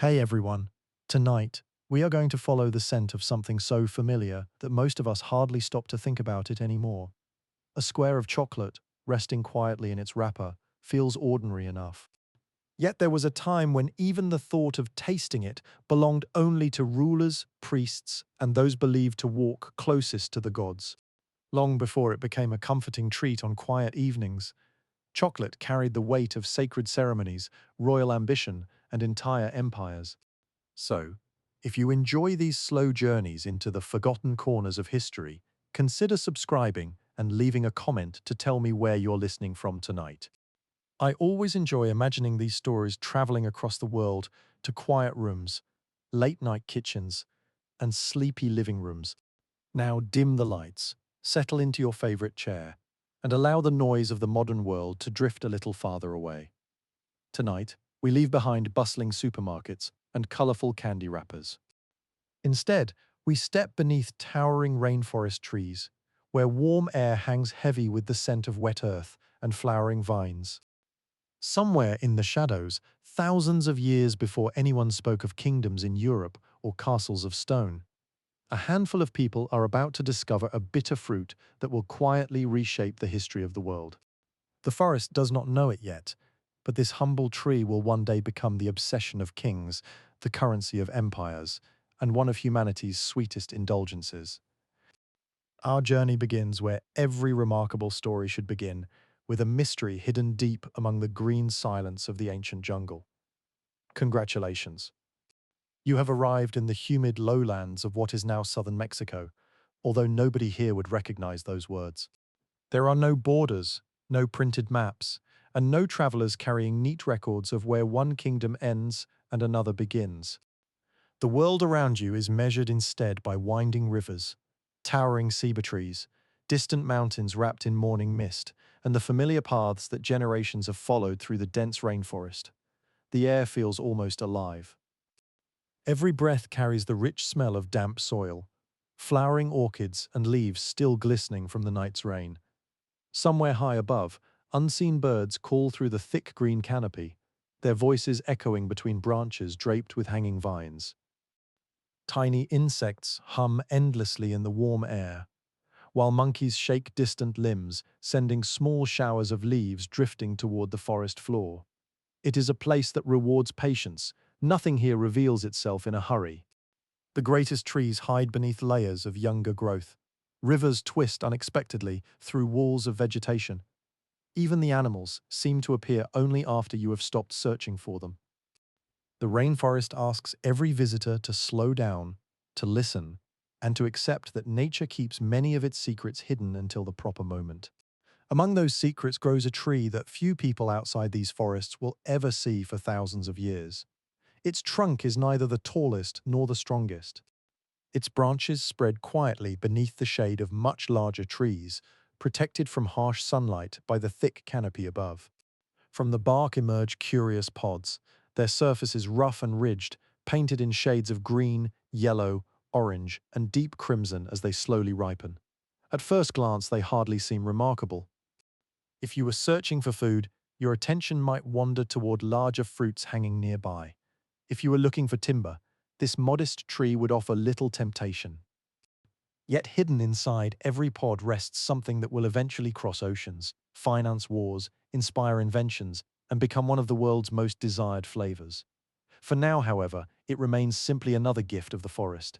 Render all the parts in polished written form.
Hey everyone. Tonight, we are going to follow the scent of something so familiar that most of us hardly stop to think about it anymore. A square of chocolate, resting quietly in its wrapper, feels ordinary enough. Yet there was a time when even the thought of tasting it belonged only to rulers, priests, and those believed to walk closest to the gods. Long before it became a comforting treat on quiet evenings, chocolate carried the weight of sacred ceremonies, royal ambition, and entire empires. So, if you enjoy these slow journeys into the forgotten corners of history, consider subscribing and leaving a comment to tell me where you're listening from tonight. I always enjoy imagining these stories traveling across the world to quiet rooms, late night kitchens, and sleepy living rooms. Now dim the lights, settle into your favorite chair, and allow the noise of the modern world to drift a little farther away. Tonight, we leave behind bustling supermarkets and colorful candy wrappers. Instead, we step beneath towering rainforest trees, where warm air hangs heavy with the scent of wet earth and flowering vines. Somewhere in the shadows, thousands of years before anyone spoke of kingdoms in Europe or castles of stone, a handful of people are about to discover a bitter fruit that will quietly reshape the history of the world. The forest does not know it yet, but this humble tree will one day become the obsession of kings, the currency of empires, and one of humanity's sweetest indulgences. Our journey begins where every remarkable story should begin, with a mystery hidden deep among the green silence of the ancient jungle. Congratulations. You have arrived in the humid lowlands of what is now southern Mexico, although nobody here would recognize those words. There are no borders, no printed maps, and no travelers carrying neat records of where one kingdom ends and another begins. The world around you is measured instead by winding rivers, towering ceiba trees, distant mountains wrapped in morning mist, and the familiar paths that generations have followed through the dense rainforest. The air feels almost alive. Every breath carries the rich smell of damp soil, flowering orchids and leaves still glistening from the night's rain. Somewhere high above, unseen birds call through the thick green canopy, their voices echoing between branches draped with hanging vines. Tiny insects hum endlessly in the warm air, while monkeys shake distant limbs, sending small showers of leaves drifting toward the forest floor. It is a place that rewards patience. Nothing here reveals itself in a hurry. The greatest trees hide beneath layers of younger growth. Rivers twist unexpectedly through walls of vegetation. Even the animals seem to appear only after you have stopped searching for them. The rainforest asks every visitor to slow down, to listen, and to accept that nature keeps many of its secrets hidden until the proper moment. Among those secrets grows a tree that few people outside these forests will ever see for thousands of years. Its trunk is neither the tallest nor the strongest. Its branches spread quietly beneath the shade of much larger trees, protected from harsh sunlight by the thick canopy above. From the bark emerge curious pods, their surfaces rough and ridged, painted in shades of green, yellow, orange, and deep crimson as they slowly ripen. At first glance, they hardly seem remarkable. If you were searching for food, your attention might wander toward larger fruits hanging nearby. If you were looking for timber, this modest tree would offer little temptation. Yet hidden inside every pod rests something that will eventually cross oceans, finance wars, inspire inventions, and become one of the world's most desired flavors. For now, however, it remains simply another gift of the forest.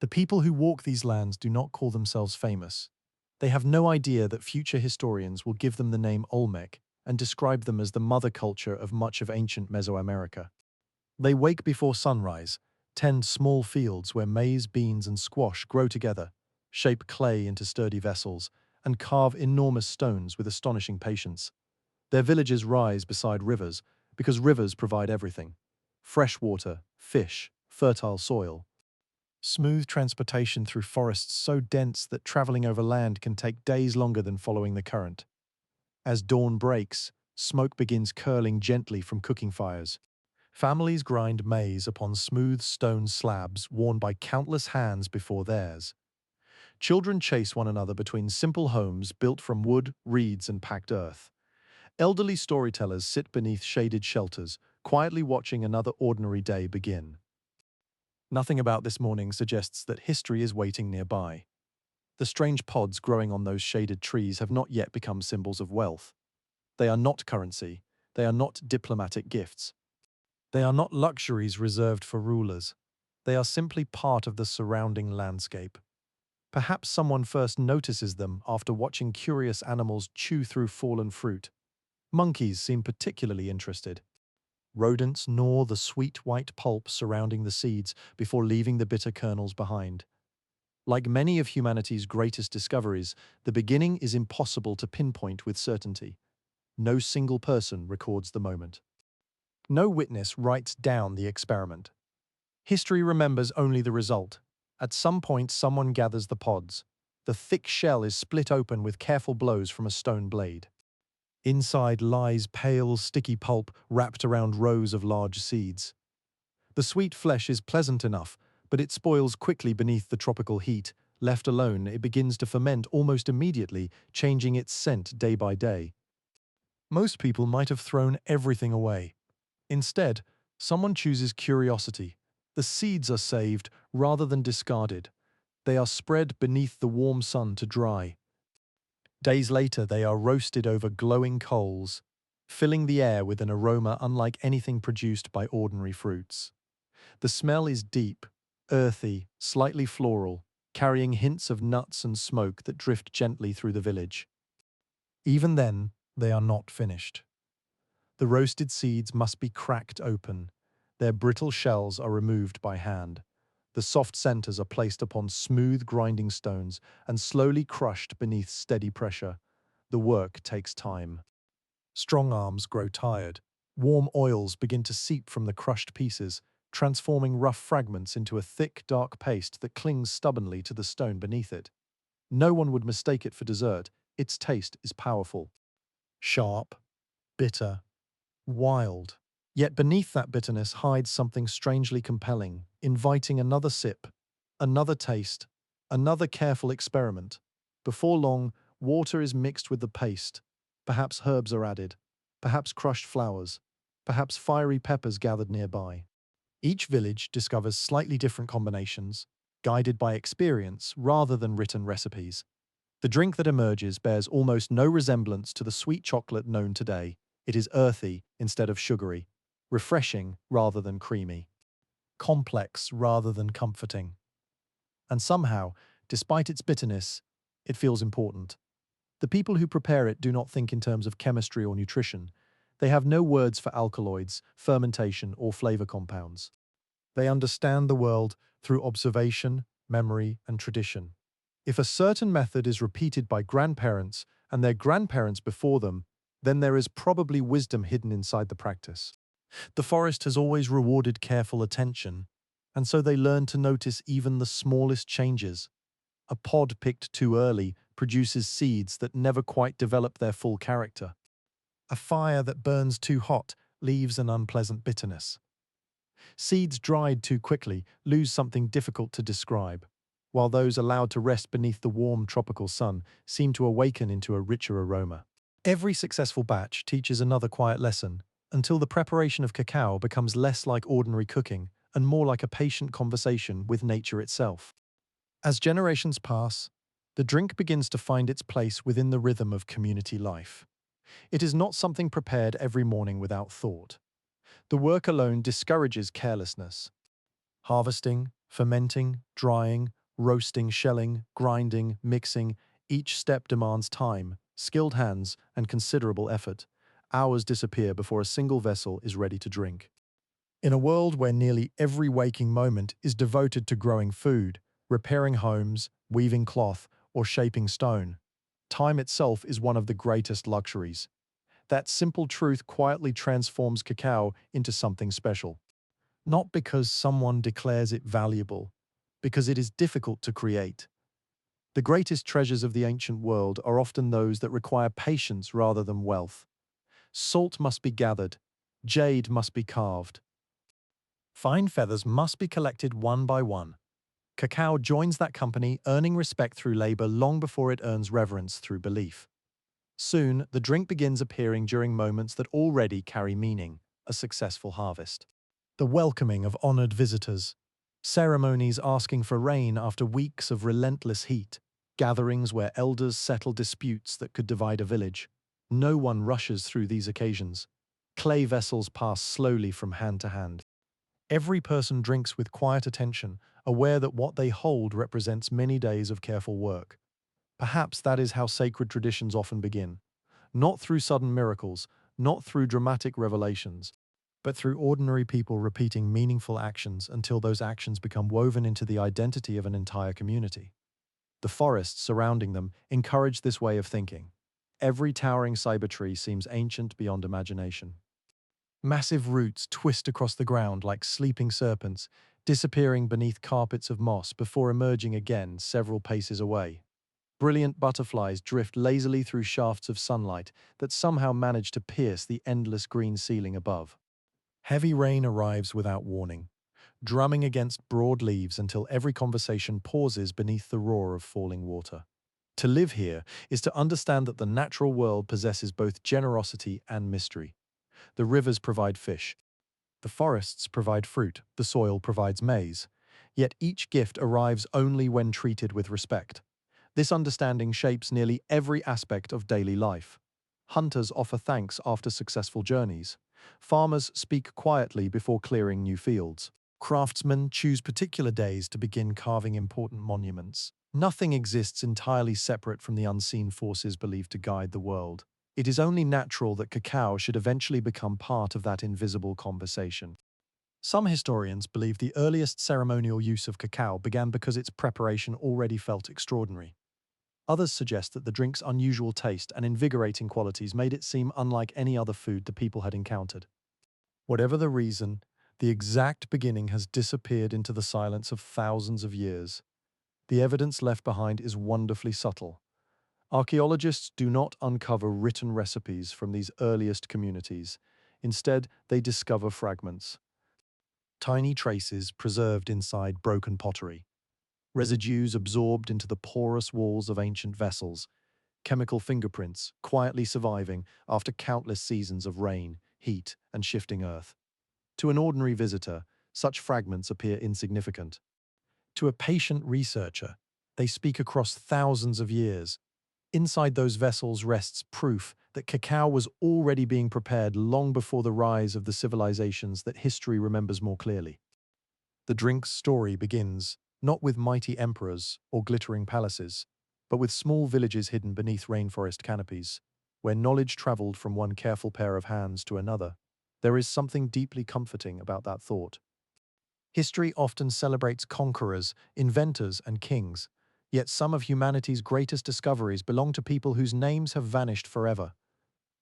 The people who walk these lands do not call themselves famous. They have no idea that future historians will give them the name Olmec and describe them as the mother culture of much of ancient Mesoamerica. They wake before sunrise, tend small fields where maize, beans, and squash grow together, shape clay into sturdy vessels, and carve enormous stones with astonishing patience. Their villages rise beside rivers because rivers provide everything: fresh water, fish, fertile soil. Smooth transportation through forests so dense that traveling over land can take days longer than following the current. As dawn breaks, smoke begins curling gently from cooking fires. Families grind maize upon smooth stone slabs worn by countless hands before theirs. Children chase one another between simple homes built from wood, reeds, and packed earth. Elderly storytellers sit beneath shaded shelters, quietly watching another ordinary day begin. Nothing about this morning suggests that history is waiting nearby. The strange pods growing on those shaded trees have not yet become symbols of wealth. They are not currency. They are not diplomatic gifts. They are not luxuries reserved for rulers. They are simply part of the surrounding landscape. Perhaps someone first notices them after watching curious animals chew through fallen fruit. Monkeys seem particularly interested. Rodents gnaw the sweet white pulp surrounding the seeds before leaving the bitter kernels behind. Like many of humanity's greatest discoveries, the beginning is impossible to pinpoint with certainty. No single person records the moment. No witness writes down the experiment. History remembers only the result. At some point, someone gathers the pods. The thick shell is split open with careful blows from a stone blade. Inside lies pale, sticky pulp wrapped around rows of large seeds. The sweet flesh is pleasant enough, but it spoils quickly beneath the tropical heat. Left alone, it begins to ferment almost immediately, changing its scent day by day. Most people might have thrown everything away. Instead, someone chooses curiosity. The seeds are saved rather than discarded. They are spread beneath the warm sun to dry. Days later, they are roasted over glowing coals, filling the air with an aroma unlike anything produced by ordinary fruits. The smell is deep, earthy, slightly floral, carrying hints of nuts and smoke that drift gently through the village. Even then, they are not finished. The roasted seeds must be cracked open. Their brittle shells are removed by hand. The soft centers are placed upon smooth grinding stones and slowly crushed beneath steady pressure. The work takes time. Strong arms grow tired. Warm oils begin to seep from the crushed pieces, transforming rough fragments into a thick, dark paste that clings stubbornly to the stone beneath it. No one would mistake it for dessert. Its taste is powerful. Sharp, bitter, wild. Yet beneath that bitterness hides something strangely compelling, inviting another sip, another taste, another careful experiment. Before long, water is mixed with the paste. Perhaps herbs are added, perhaps crushed flowers, perhaps fiery peppers gathered nearby. Each village discovers slightly different combinations, guided by experience rather than written recipes. The drink that emerges bears almost no resemblance to the sweet chocolate known today. It is earthy instead of sugary, refreshing rather than creamy, complex rather than comforting. And somehow, despite its bitterness, it feels important. The people who prepare it do not think in terms of chemistry or nutrition. They have no words for alkaloids, fermentation, or flavor compounds. They understand the world through observation, memory, and tradition. If a certain method is repeated by grandparents and their grandparents before them, then there is probably wisdom hidden inside the practice. The forest has always rewarded careful attention, and so they learn to notice even the smallest changes. A pod picked too early produces seeds that never quite develop their full character. A fire that burns too hot leaves an unpleasant bitterness. Seeds dried too quickly lose something difficult to describe, while those allowed to rest beneath the warm tropical sun seem to awaken into a richer aroma. Every successful batch teaches another quiet lesson, until the preparation of cacao becomes less like ordinary cooking and more like a patient conversation with nature itself. As generations pass, the drink begins to find its place within the rhythm of community life. It is not something prepared every morning without thought. The work alone discourages carelessness. Harvesting, fermenting, drying, roasting, shelling, grinding, mixing, each step demands time, skilled hands, and considerable effort. Hours disappear before a single vessel is ready to drink. In a world where nearly every waking moment is devoted to growing food, repairing homes, weaving cloth, or shaping stone, time itself is one of the greatest luxuries. That simple truth quietly transforms cacao into something special. Not because someone declares it valuable, because it is difficult to create. The greatest treasures of the ancient world are often those that require patience rather than wealth. Salt must be gathered, jade must be carved, fine feathers must be collected one by one. Cacao joins that company, earning respect through labor long before it earns reverence through belief. Soon, the drink begins appearing during moments that already carry meaning. a successful harvest. The welcoming of honored visitors, ceremonies asking for rain after weeks of relentless heat, gatherings where elders settle disputes that could divide a village. No one rushes through these occasions. Clay vessels pass slowly from hand to hand. Every person drinks with quiet attention, aware that what they hold represents many days of careful work. Perhaps that is how sacred traditions often begin. Not through sudden miracles, not through dramatic revelations, but through ordinary people repeating meaningful actions until those actions become woven into the identity of an entire community. The forests surrounding them encourage this way of thinking. Every towering cyber tree seems ancient beyond imagination. Massive roots twist across the ground like sleeping serpents, disappearing beneath carpets of moss before emerging again several paces away. Brilliant butterflies drift lazily through shafts of sunlight that somehow manage to pierce the endless green ceiling above. Heavy rain arrives without warning, drumming against broad leaves until every conversation pauses beneath the roar of falling water. To live here is to understand that the natural world possesses both generosity and mystery. The rivers provide fish, the forests provide fruit, the soil provides maize. Yet each gift arrives only when treated with respect. This understanding shapes nearly every aspect of daily life. Hunters offer thanks after successful journeys. Farmers speak quietly before clearing new fields. Craftsmen choose particular days to begin carving important monuments. Nothing exists entirely separate from the unseen forces believed to guide the world. It is only natural that cacao should eventually become part of that invisible conversation. Some historians believe the earliest ceremonial use of cacao began because its preparation already felt extraordinary. Others suggest that the drink's unusual taste and invigorating qualities made it seem unlike any other food the people had encountered. Whatever the reason, the exact beginning has disappeared into the silence of thousands of years. The evidence left behind is wonderfully subtle. Archaeologists do not uncover written recipes from these earliest communities. Instead, they discover fragments. Tiny traces preserved inside broken pottery. Residues absorbed into the porous walls of ancient vessels. Chemical fingerprints quietly surviving after countless seasons of rain, heat, and shifting earth. To an ordinary visitor, such fragments appear insignificant. To a patient researcher, they speak across thousands of years. Inside those vessels rests proof that cacao was already being prepared long before the rise of the civilizations that history remembers more clearly. The drink's story begins not with mighty emperors or glittering palaces, but with small villages hidden beneath rainforest canopies, where knowledge traveled from one careful pair of hands to another. There is something deeply comforting about that thought. History often celebrates conquerors, inventors, and kings, yet some of humanity's greatest discoveries belong to people whose names have vanished forever.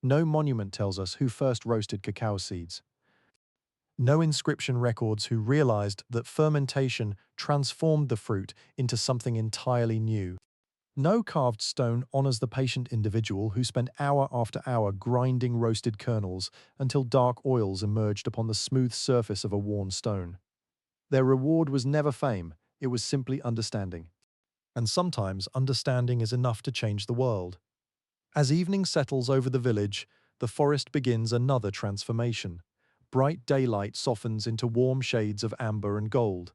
No monument tells us who first roasted cacao seeds. No inscription records who realized that fermentation transformed the fruit into something entirely new. No carved stone honors the patient individual who spent hour after hour grinding roasted kernels until dark oils emerged upon the smooth surface of a worn stone. Their reward was never fame, it was simply understanding. And sometimes understanding is enough to change the world. As evening settles over the village, the forest begins another transformation. Bright daylight softens into warm shades of amber and gold.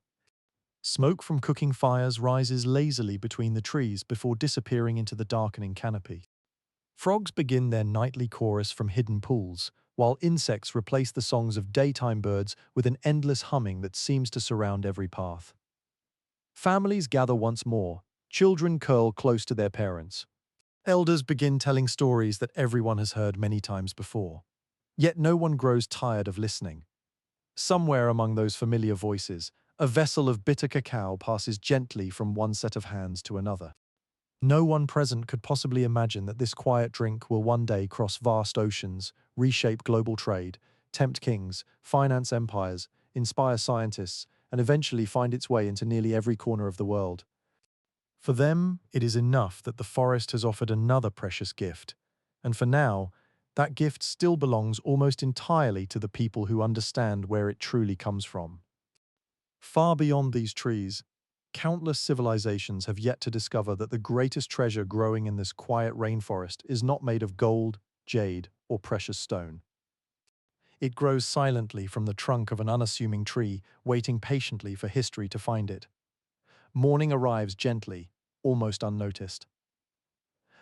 Smoke from cooking fires rises lazily between the trees before disappearing into the darkening canopy. Frogs begin their nightly chorus from hidden pools, while insects replace the songs of daytime birds with an endless humming that seems to surround every path. Families gather once more, children curl close to their parents. Elders begin telling stories that everyone has heard many times before. Yet no one grows tired of listening. Somewhere among those familiar voices, a vessel of bitter cacao passes gently from one set of hands to another. No one present could possibly imagine that this quiet drink will one day cross vast oceans, reshape global trade, tempt kings, finance empires, inspire scientists, and eventually find its way into nearly every corner of the world. For them, it is enough that the forest has offered another precious gift, and for now, that gift still belongs almost entirely to the people who understand where it truly comes from. Far beyond these trees, countless civilizations have yet to discover that the greatest treasure growing in this quiet rainforest is not made of gold, jade, or precious stone. It grows silently from the trunk of an unassuming tree, waiting patiently for history to find it. Morning arrives gently, almost unnoticed.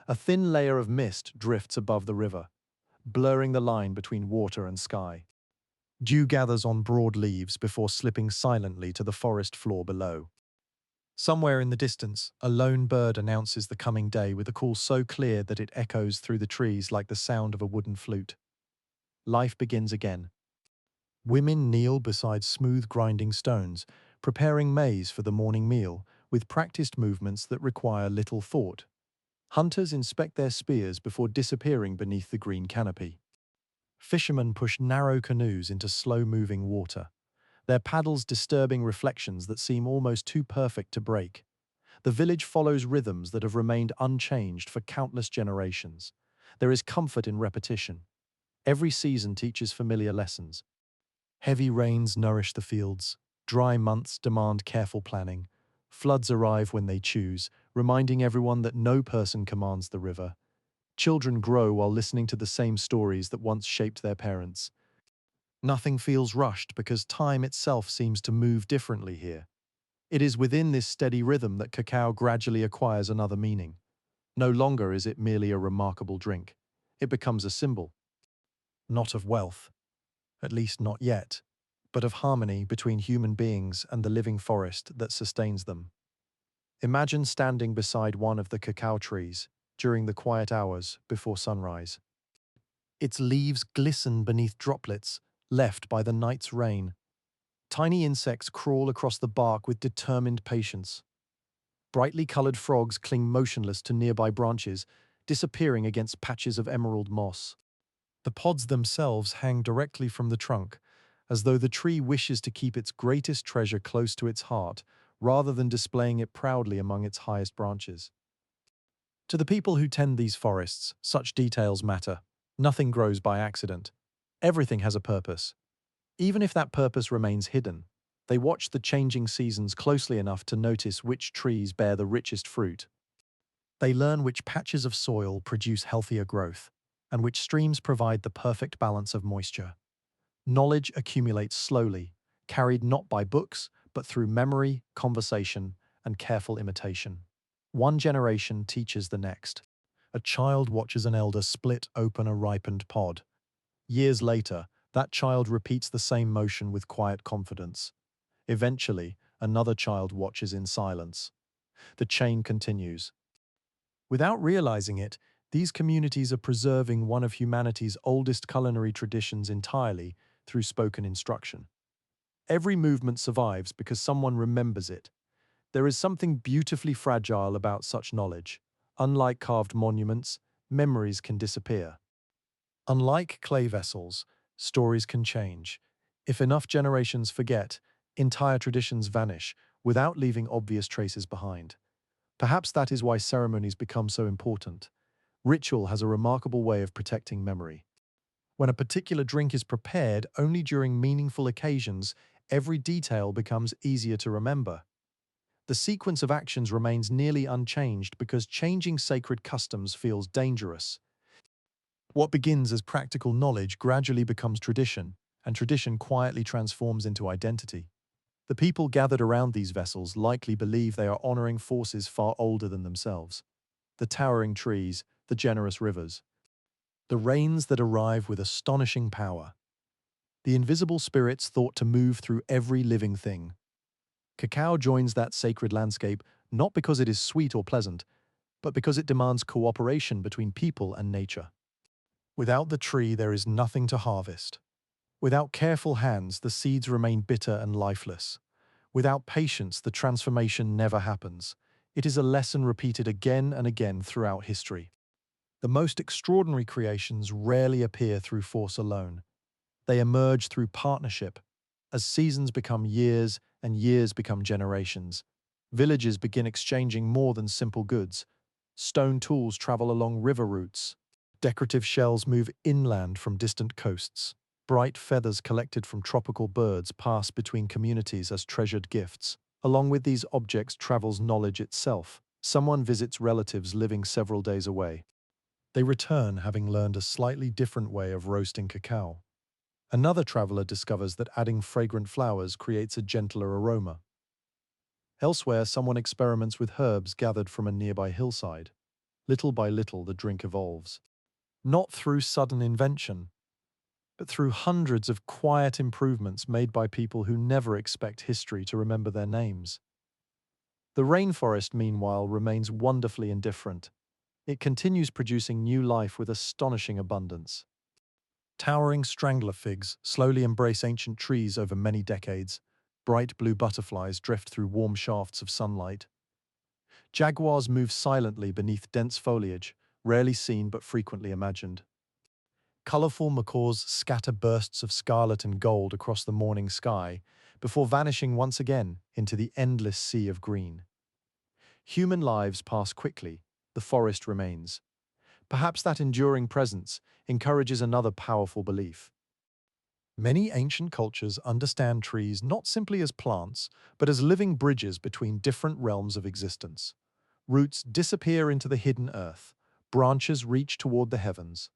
A thin layer of mist drifts above the river, blurring the line between water and sky. Dew gathers on broad leaves before slipping silently to the forest floor below. Somewhere in the distance, a lone bird announces the coming day with a call so clear that it echoes through the trees like the sound of a wooden flute. Life begins again. Women kneel beside smooth grinding stones, preparing maize for the morning meal, with practiced movements that require little thought. Hunters inspect their spears before disappearing beneath the green canopy. Fishermen push narrow canoes into slow-moving water, their paddles disturbing reflections that seem almost too perfect to break. The village follows rhythms that have remained unchanged for countless generations. There is comfort in repetition. Every season teaches familiar lessons. Heavy rains nourish the fields. Dry months demand careful planning. Floods arrive when they choose, reminding everyone that no person commands the river. Children grow while listening to the same stories that once shaped their parents. Nothing feels rushed because time itself seems to move differently here. It is within this steady rhythm that cacao gradually acquires another meaning. No longer is it merely a remarkable drink. It becomes a symbol, not of wealth, at least not yet, but of harmony between human beings and the living forest that sustains them. Imagine standing beside one of the cacao trees during the quiet hours before sunrise. Its leaves glisten beneath droplets left by the night's rain. Tiny insects crawl across the bark with determined patience. Brightly colored frogs cling motionless to nearby branches, disappearing against patches of emerald moss. The pods themselves hang directly from the trunk, as though the tree wishes to keep its greatest treasure close to its heart, rather than displaying it proudly among its highest branches. To the people who tend these forests, such details matter. Nothing grows by accident. Everything has a purpose. Even if that purpose remains hidden, they watch the changing seasons closely enough to notice which trees bear the richest fruit. They learn which patches of soil produce healthier growth, and which streams provide the perfect balance of moisture. Knowledge accumulates slowly, carried not by books, but through memory, conversation, and careful imitation. One generation teaches the next. A child watches an elder split open a ripened pod. Years later, that child repeats the same motion with quiet confidence. Eventually, another child watches in silence. The chain continues. Without realizing it, these communities are preserving one of humanity's oldest culinary traditions entirely through spoken instruction. Every movement survives because someone remembers it. There is something beautifully fragile about such knowledge. Unlike carved monuments, memories can disappear. Unlike clay vessels, stories can change. If enough generations forget, entire traditions vanish without leaving obvious traces behind. Perhaps that is why ceremonies become so important. Ritual has a remarkable way of protecting memory. When a particular drink is prepared only during meaningful occasions, every detail becomes easier to remember. The sequence of actions remains nearly unchanged because changing sacred customs feels dangerous. What begins as practical knowledge gradually becomes tradition, and tradition quietly transforms into identity. The people gathered around these vessels likely believe they are honoring forces far older than themselves. The towering trees, the generous rivers, the rains that arrive with astonishing power. The invisible spirits thought to move through every living thing. Cacao joins that sacred landscape not because it is sweet or pleasant, but because it demands cooperation between people and nature. Without the tree, there is nothing to harvest. Without careful hands, the seeds remain bitter and lifeless. Without patience, the transformation never happens. It is a lesson repeated again and again throughout history. The most extraordinary creations rarely appear through force alone. They emerge through partnership. As seasons become years and years become generations, villages begin exchanging more than simple goods. Stone tools travel along river routes. Decorative shells move inland from distant coasts. Bright feathers collected from tropical birds pass between communities as treasured gifts. Along with these objects travels knowledge itself. Someone visits relatives living several days away. They return having learned a slightly different way of roasting cacao. Another traveler discovers that adding fragrant flowers creates a gentler aroma. Elsewhere, someone experiments with herbs gathered from a nearby hillside. Little by little, the drink evolves. Not through sudden invention, but through hundreds of quiet improvements made by people who never expect history to remember their names. The rainforest, meanwhile, remains wonderfully indifferent. It continues producing new life with astonishing abundance. Towering strangler figs slowly embrace ancient trees over many decades. Bright blue butterflies drift through warm shafts of sunlight. Jaguars move silently beneath dense foliage, rarely seen but frequently imagined. Colorful macaws scatter bursts of scarlet and gold across the morning sky before vanishing once again into the endless sea of green. Human lives pass quickly, the forest remains. Perhaps that enduring presence encourages another powerful belief. Many ancient cultures understand trees not simply as plants, but as living bridges between different realms of existence. Roots disappear into the hidden earth, branches reach toward the heavens.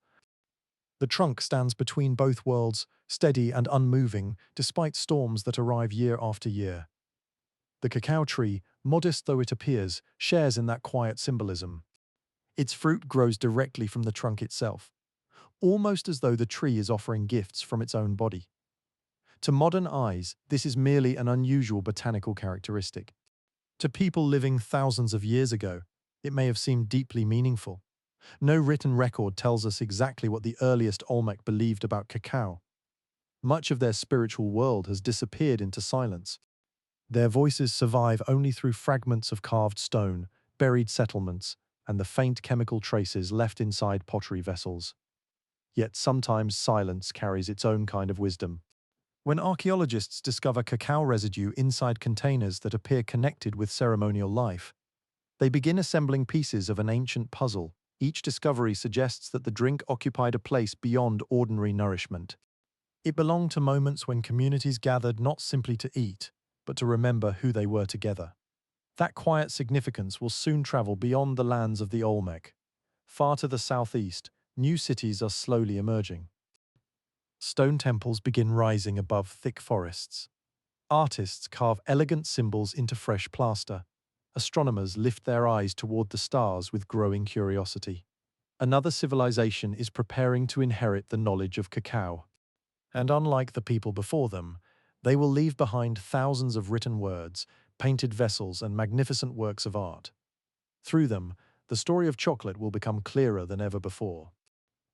The trunk stands between both worlds, steady and unmoving, despite storms that arrive year after year. The cacao tree, modest though it appears, shares in that quiet symbolism. Its fruit grows directly from the trunk itself, almost as though the tree is offering gifts from its own body. To modern eyes, this is merely an unusual botanical characteristic. To people living thousands of years ago, it may have seemed deeply meaningful. No written record tells us exactly what the earliest Olmec believed about cacao. Much of their spiritual world has disappeared into silence. Their voices survive only through fragments of carved stone, buried settlements, and the faint chemical traces left inside pottery vessels. Yet sometimes silence carries its own kind of wisdom. When archaeologists discover cacao residue inside containers that appear connected with ceremonial life, they begin assembling pieces of an ancient puzzle. Each discovery suggests that the drink occupied a place beyond ordinary nourishment. It belonged to moments when communities gathered not simply to eat, but to remember who they were together. That quiet significance will soon travel beyond the lands of the Olmec. Far to the southeast, new cities are slowly emerging. Stone temples begin rising above thick forests. Artists carve elegant symbols into fresh plaster. Astronomers lift their eyes toward the stars with growing curiosity. Another civilization is preparing to inherit the knowledge of cacao. And unlike the people before them, they will leave behind thousands of written words, painted vessels, and magnificent works of art. Through them, the story of chocolate will become clearer than ever before.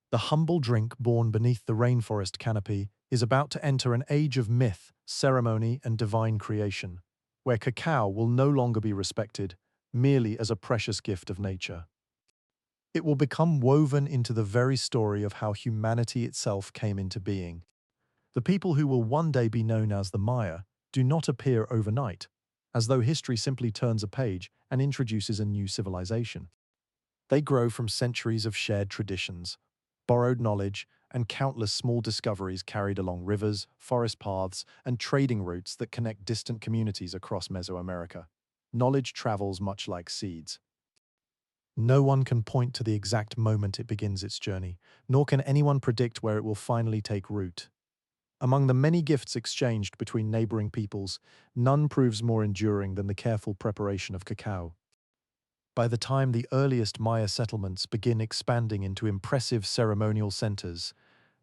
The humble drink born beneath the rainforest canopy is about to enter an age of myth, ceremony, and divine creation, where cacao will no longer be respected merely as a precious gift of nature. It will become woven into the very story of how humanity itself came into being. The people who will one day be known as the Maya do not appear overnight, as though history simply turns a page and introduces a new civilization. They grow from centuries of shared traditions, borrowed knowledge, and countless small discoveries carried along rivers, forest paths, and trading routes that connect distant communities across Mesoamerica. Knowledge travels much like seeds. No one can point to the exact moment it begins its journey, nor can anyone predict where it will finally take root. Among the many gifts exchanged between neighboring peoples, none proves more enduring than the careful preparation of cacao. By the time the earliest Maya settlements begin expanding into impressive ceremonial centers,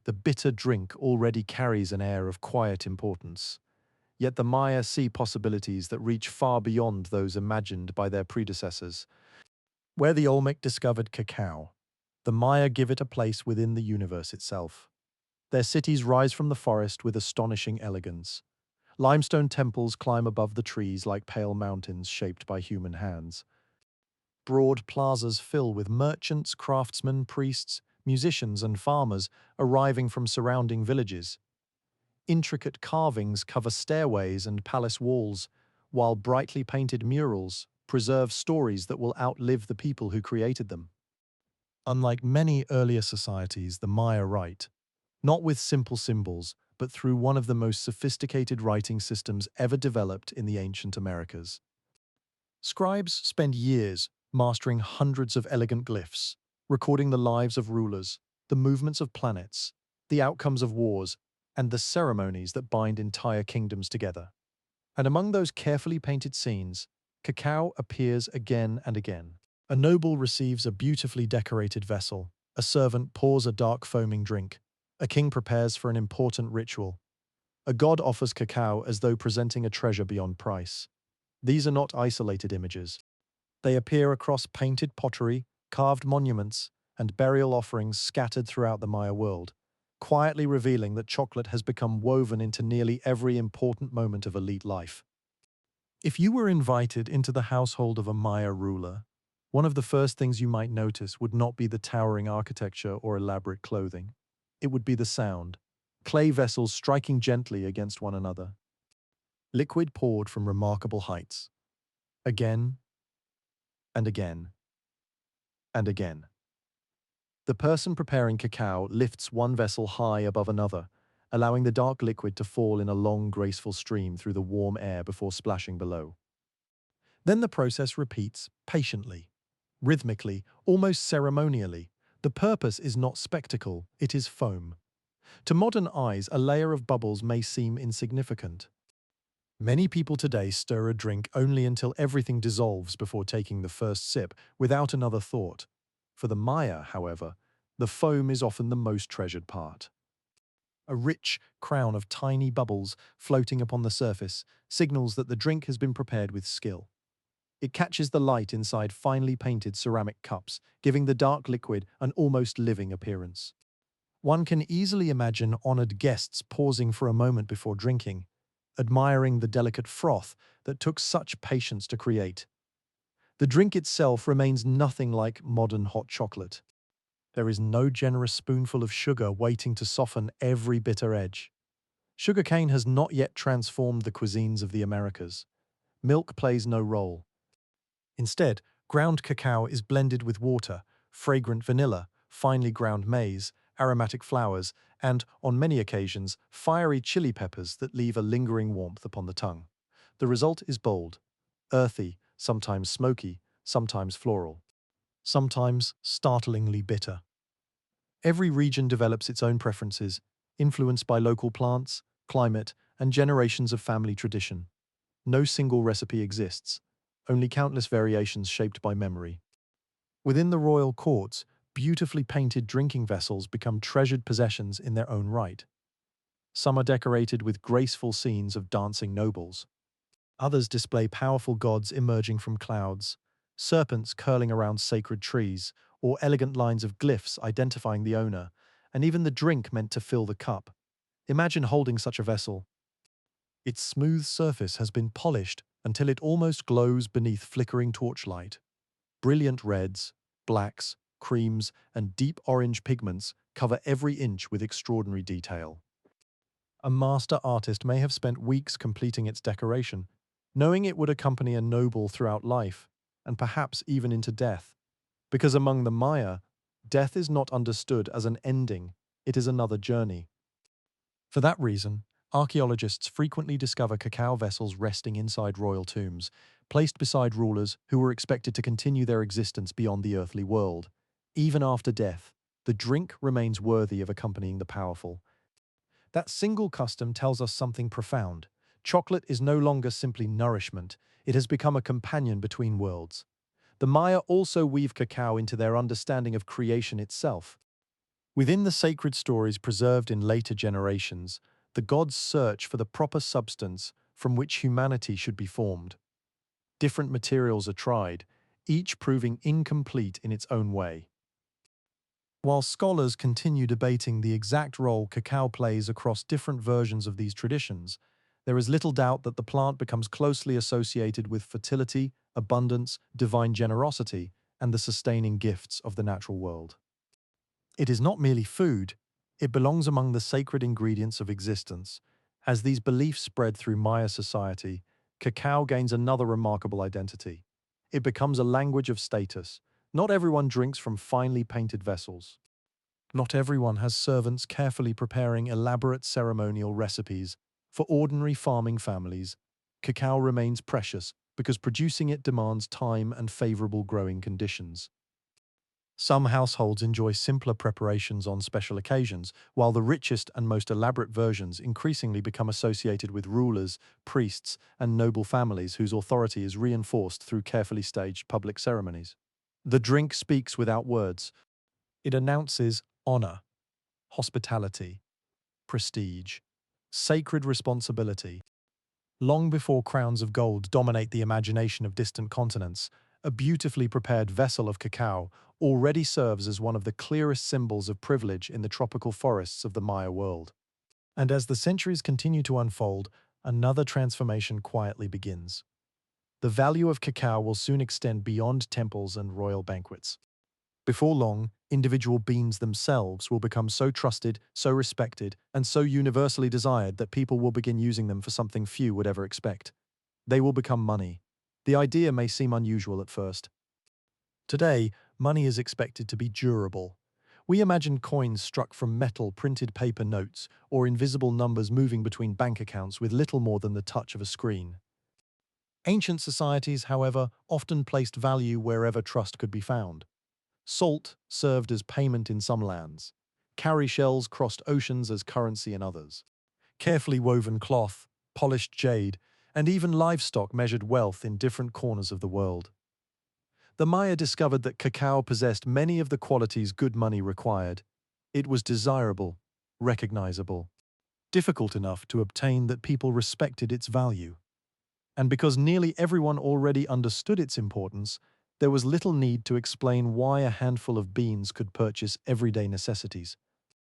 the bitter drink already carries an air of quiet importance. Yet the Maya see possibilities that reach far beyond those imagined by their predecessors. Where the Olmec discovered cacao, the Maya give it a place within the universe itself. Their cities rise from the forest with astonishing elegance. Limestone temples climb above the trees like pale mountains shaped by human hands. Broad plazas fill with merchants, craftsmen, priests, musicians, and farmers arriving from surrounding villages. Intricate carvings cover stairways and palace walls, while brightly painted murals preserve stories that will outlive the people who created them. Unlike many earlier societies, the Maya write, not with simple symbols, but through one of the most sophisticated writing systems ever developed in the ancient Americas. Scribes spend years mastering hundreds of elegant glyphs, recording the lives of rulers, the movements of planets, the outcomes of wars, and the ceremonies that bind entire kingdoms together. And among those carefully painted scenes, cacao appears again and again. A noble receives a beautifully decorated vessel, a servant pours a dark foaming drink, a king prepares for an important ritual, a god offers cacao as though presenting a treasure beyond price. These are not isolated images. They appear across painted pottery, carved monuments, and burial offerings scattered throughout the Maya world, quietly revealing that chocolate has become woven into nearly every important moment of elite life. If you were invited into the household of a Maya ruler, one of the first things you might notice would not be the towering architecture or elaborate clothing. It would be the sound, clay vessels striking gently against one another, liquid poured from remarkable heights, again and again and again. The person preparing cacao lifts one vessel high above another, allowing the dark liquid to fall in a long, graceful stream through the warm air before splashing below. Then the process repeats patiently, rhythmically, almost ceremonially. The purpose is not spectacle, it is foam. To modern eyes, a layer of bubbles may seem insignificant. Many people today stir a drink only until everything dissolves before taking the first sip, without another thought. For the Maya, however, the foam is often the most treasured part. A rich crown of tiny bubbles floating upon the surface signals that the drink has been prepared with skill. It catches the light inside finely painted ceramic cups, giving the dark liquid an almost living appearance. One can easily imagine honored guests pausing for a moment before drinking, admiring the delicate froth that took such patience to create. The drink itself remains nothing like modern hot chocolate. There is no generous spoonful of sugar waiting to soften every bitter edge. Sugarcane has not yet transformed the cuisines of the Americas. Milk plays no role. Instead, ground cacao is blended with water, fragrant vanilla, finely ground maize, aromatic flowers, and, on many occasions, fiery chili peppers that leave a lingering warmth upon the tongue. The result is bold, earthy, sometimes smoky, sometimes floral, sometimes startlingly bitter. Every region develops its own preferences, influenced by local plants, climate, and generations of family tradition. No single recipe exists, only countless variations shaped by memory. Within the royal courts, beautifully painted drinking vessels become treasured possessions in their own right. Some are decorated with graceful scenes of dancing nobles. Others display powerful gods emerging from clouds, serpents curling around sacred trees, or elegant lines of glyphs identifying the owner, and even the drink meant to fill the cup. Imagine holding such a vessel. Its smooth surface has been polished until it almost glows beneath flickering torchlight. Brilliant reds, blacks, creams, and deep orange pigments cover every inch with extraordinary detail. A master artist may have spent weeks completing its decoration, knowing it would accompany a noble throughout life, and perhaps even into death. Because among the Maya, death is not understood as an ending, it is another journey. For that reason, archaeologists frequently discover cacao vessels resting inside royal tombs, placed beside rulers who were expected to continue their existence beyond the earthly world. Even after death, the drink remains worthy of accompanying the powerful. That single custom tells us something profound. Chocolate is no longer simply nourishment, it has become a companion between worlds. The Maya also weave cacao into their understanding of creation itself. Within the sacred stories preserved in later generations, the gods search for the proper substance from which humanity should be formed. Different materials are tried, each proving incomplete in its own way. While scholars continue debating the exact role cacao plays across different versions of these traditions, there is little doubt that the plant becomes closely associated with fertility, abundance, divine generosity, and the sustaining gifts of the natural world. It is not merely food, it belongs among the sacred ingredients of existence. As these beliefs spread through Maya society, cacao gains another remarkable identity. It becomes a language of status. Not everyone drinks from finely painted vessels. Not everyone has servants carefully preparing elaborate ceremonial recipes. For ordinary farming families, cacao remains precious because producing it demands time and favorable growing conditions. Some households enjoy simpler preparations on special occasions, while the richest and most elaborate versions increasingly become associated with rulers, priests, and noble families whose authority is reinforced through carefully staged public ceremonies. The drink speaks without words. It announces honor, hospitality, prestige, sacred responsibility. Long before crowns of gold dominate the imagination of distant continents, a beautifully prepared vessel of cacao already serves as one of the clearest symbols of privilege in the tropical forests of the Maya world. And as the centuries continue to unfold, another transformation quietly begins. The value of cacao will soon extend beyond temples and royal banquets. Before long, individual beans themselves will become so trusted, so respected, and so universally desired that people will begin using them for something few would ever expect. They will become money. The idea may seem unusual at first. Today, money is expected to be durable. We imagine coins struck from metal, printed paper notes, or invisible numbers moving between bank accounts with little more than the touch of a screen. Ancient societies, however, often placed value wherever trust could be found. Salt served as payment in some lands. Cowrie shells crossed oceans as currency in others. Carefully woven cloth, polished jade, and even livestock measured wealth in different corners of the world. The Maya discovered that cacao possessed many of the qualities good money required. It was desirable, recognizable, difficult enough to obtain that people respected its value. And because nearly everyone already understood its importance, there was little need to explain why a handful of beans could purchase everyday necessities.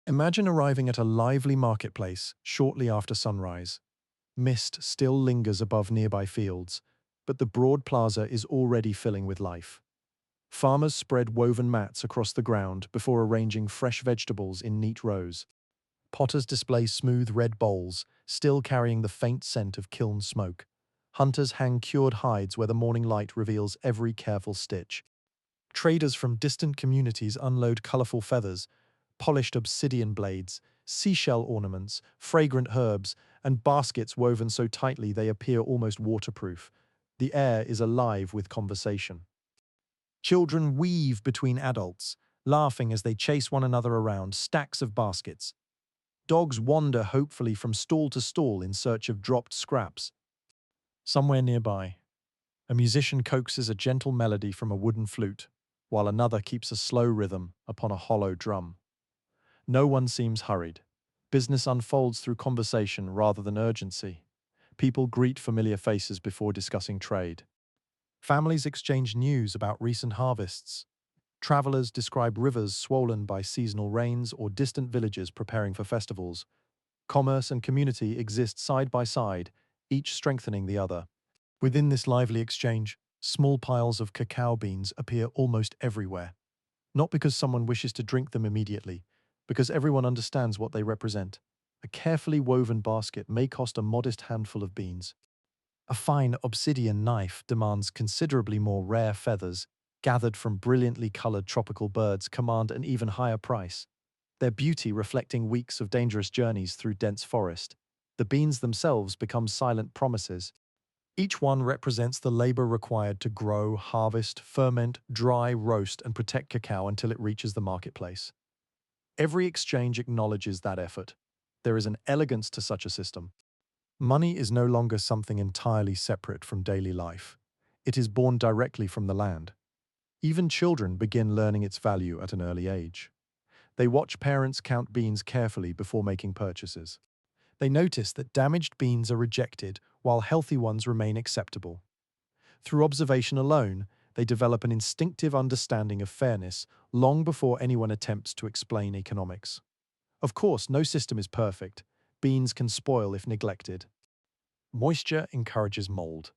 Imagine arriving at a lively marketplace shortly after sunrise. Mist still lingers above nearby fields, but the broad plaza is already filling with life. Farmers spread woven mats across the ground before arranging fresh vegetables in neat rows. Potters display smooth red bowls, still carrying the faint scent of kiln smoke. Hunters hang cured hides where the morning light reveals every careful stitch. Traders from distant communities unload colorful feathers, polished obsidian blades, seashell ornaments, fragrant herbs, and baskets woven so tightly they appear almost waterproof. The air is alive with conversation. Children weave between adults, laughing as they chase one another around stacks of baskets. Dogs wander hopefully from stall to stall in search of dropped scraps. Somewhere nearby, a musician coaxes a gentle melody from a wooden flute, while another keeps a slow rhythm upon a hollow drum. No one seems hurried. Business unfolds through conversation rather than urgency. People greet familiar faces before discussing trade. Families exchange news about recent harvests. Travelers describe rivers swollen by seasonal rains or distant villages preparing for festivals. Commerce and community exist side by side, each strengthening the other. Within this lively exchange, small piles of cacao beans appear almost everywhere. Not because someone wishes to drink them immediately, because everyone understands what they represent. A carefully woven basket may cost a modest handful of beans. A fine obsidian knife demands considerably more rare feathers, gathered from brilliantly colored tropical birds command an even higher price, their beauty reflecting weeks of dangerous journeys through dense forest. The beans themselves become silent promises. Each one represents the labor required to grow, harvest, ferment, dry, roast, and protect cacao until it reaches the marketplace. Every exchange acknowledges that effort. There is an elegance to such a system. Money is no longer something entirely separate from daily life. It is born directly from the land. Even children begin learning its value at an early age. They watch parents count beans carefully before making purchases. They notice that damaged beans are rejected while healthy ones remain acceptable. Through observation alone, they develop an instinctive understanding of fairness long before anyone attempts to explain economics. Of course, no system is perfect. Beans can spoil if neglected. Moisture encourages mold.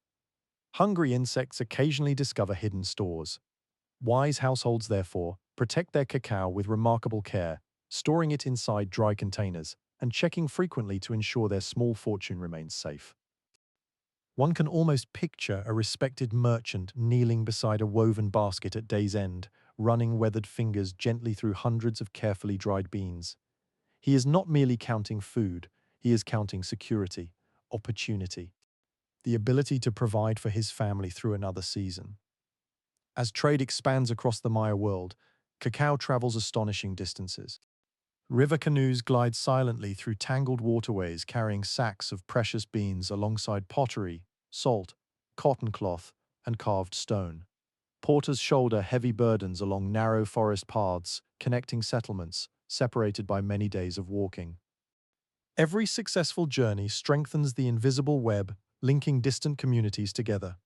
Hungry insects occasionally discover hidden stores. Wise households, therefore, protect their cacao with remarkable care, storing it inside dry containers and checking frequently to ensure their small fortune remains safe. One can almost picture a respected merchant kneeling beside a woven basket at day's end, running weathered fingers gently through hundreds of carefully dried beans. He is not merely counting food, he is counting security, opportunity, the ability to provide for his family through another season. As trade expands across the Maya world, cacao travels astonishing distances. River canoes glide silently through tangled waterways carrying sacks of precious beans alongside pottery, salt, cotton cloth, and carved stone. Porters shoulder heavy burdens along narrow forest paths connecting settlements, separated by many days of walking. Every successful journey strengthens the invisible web linking distant communities together.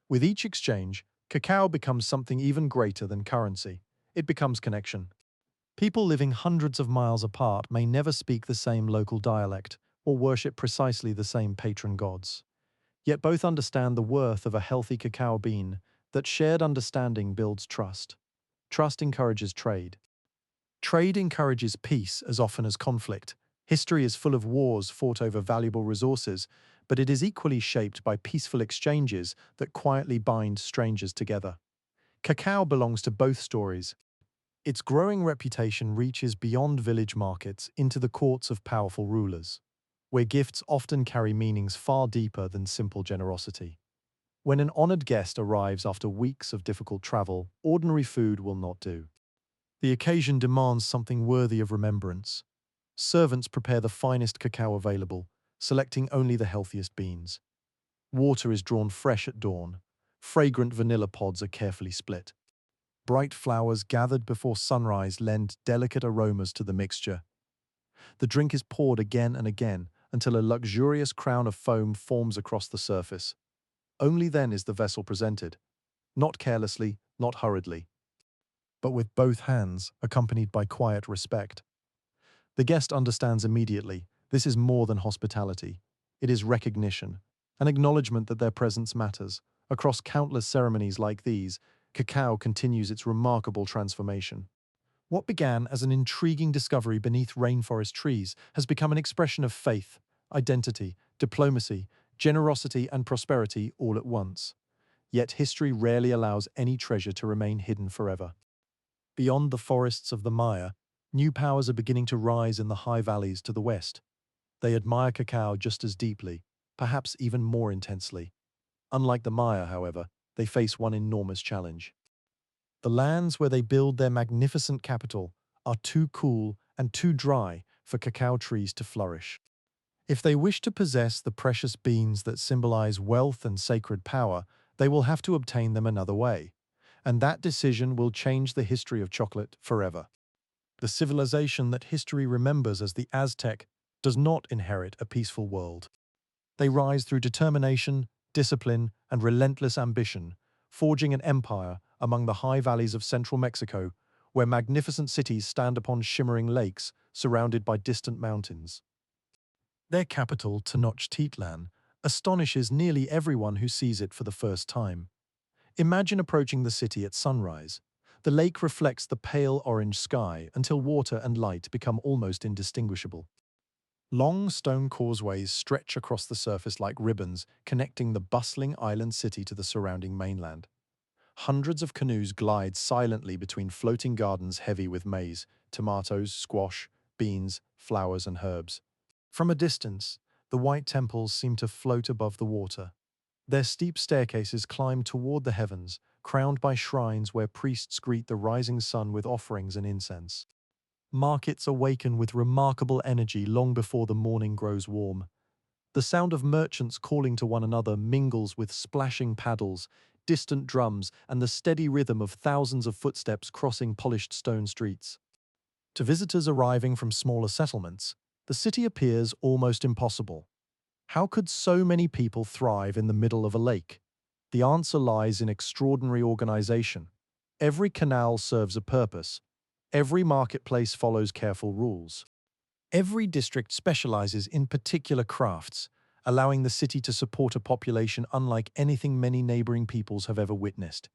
With each exchange, cacao becomes something even greater than currency. It becomes connection. People living hundreds of miles apart may never speak the same local dialect or worship precisely the same patron gods. Yet both understand the worth of a healthy cacao bean, that shared understanding builds trust. Trust encourages trade. Trade encourages peace as often as conflict. History is full of wars fought over valuable resources, but it is equally shaped by peaceful exchanges that quietly bind strangers together. Cacao belongs to both stories. Its growing reputation reaches beyond village markets into the courts of powerful rulers, where gifts often carry meanings far deeper than simple generosity. When an honored guest arrives after weeks of difficult travel, ordinary food will not do. The occasion demands something worthy of remembrance. Servants prepare the finest cacao available, selecting only the healthiest beans. Water is drawn fresh at dawn. Fragrant vanilla pods are carefully split. Bright flowers gathered before sunrise lend delicate aromas to the mixture. The drink is poured again and again until a luxurious crown of foam forms across the surface. Only then is the vessel presented, not carelessly, not hurriedly, but with both hands, accompanied by quiet respect. The guest understands immediately this is more than hospitality. It is recognition, an acknowledgement that their presence matters. Across countless ceremonies like these, cacao continues its remarkable transformation. What began as an intriguing discovery beneath rainforest trees has become an expression of faith, identity, diplomacy, generosity, and prosperity all at once. Yet history rarely allows any treasure to remain hidden forever. Beyond the forests of the Maya, new powers are beginning to rise in the high valleys to the west. They admire cacao just as deeply, perhaps even more intensely. Unlike the Maya, however, they face one enormous challenge. The lands where they build their magnificent capital are too cool and too dry for cacao trees to flourish. If they wish to possess the precious beans that symbolize wealth and sacred power, they will have to obtain them another way. And that decision will change the history of chocolate forever. The civilization that history remembers as the Aztec does not inherit a peaceful world. They rise through determination, discipline, and relentless ambition, forging an empire among the high valleys of central Mexico, where magnificent cities stand upon shimmering lakes surrounded by distant mountains. Their capital, Tenochtitlan, astonishes nearly everyone who sees it for the first time. Imagine approaching the city at sunrise. The lake reflects the pale orange sky until water and light become almost indistinguishable. Long stone causeways stretch across the surface like ribbons, connecting the bustling island city to the surrounding mainland. Hundreds of canoes glide silently between floating gardens heavy with maize, tomatoes, squash, beans, flowers, and herbs. From a distance, the white temples seem to float above the water. Their steep staircases climb toward the heavens, crowned by shrines where priests greet the rising sun with offerings and incense. Markets awaken with remarkable energy long before the morning grows warm. The sound of merchants calling to one another mingles with splashing paddles, distant drums, and the steady rhythm of thousands of footsteps crossing polished stone streets. To visitors arriving from smaller settlements, the city appears almost impossible. How could so many people thrive in the middle of a lake? The answer lies in extraordinary organization. Every canal serves a purpose. Every marketplace follows careful rules. Every district specializes in particular crafts, allowing the city to support a population unlike anything many neighboring peoples have ever witnessed.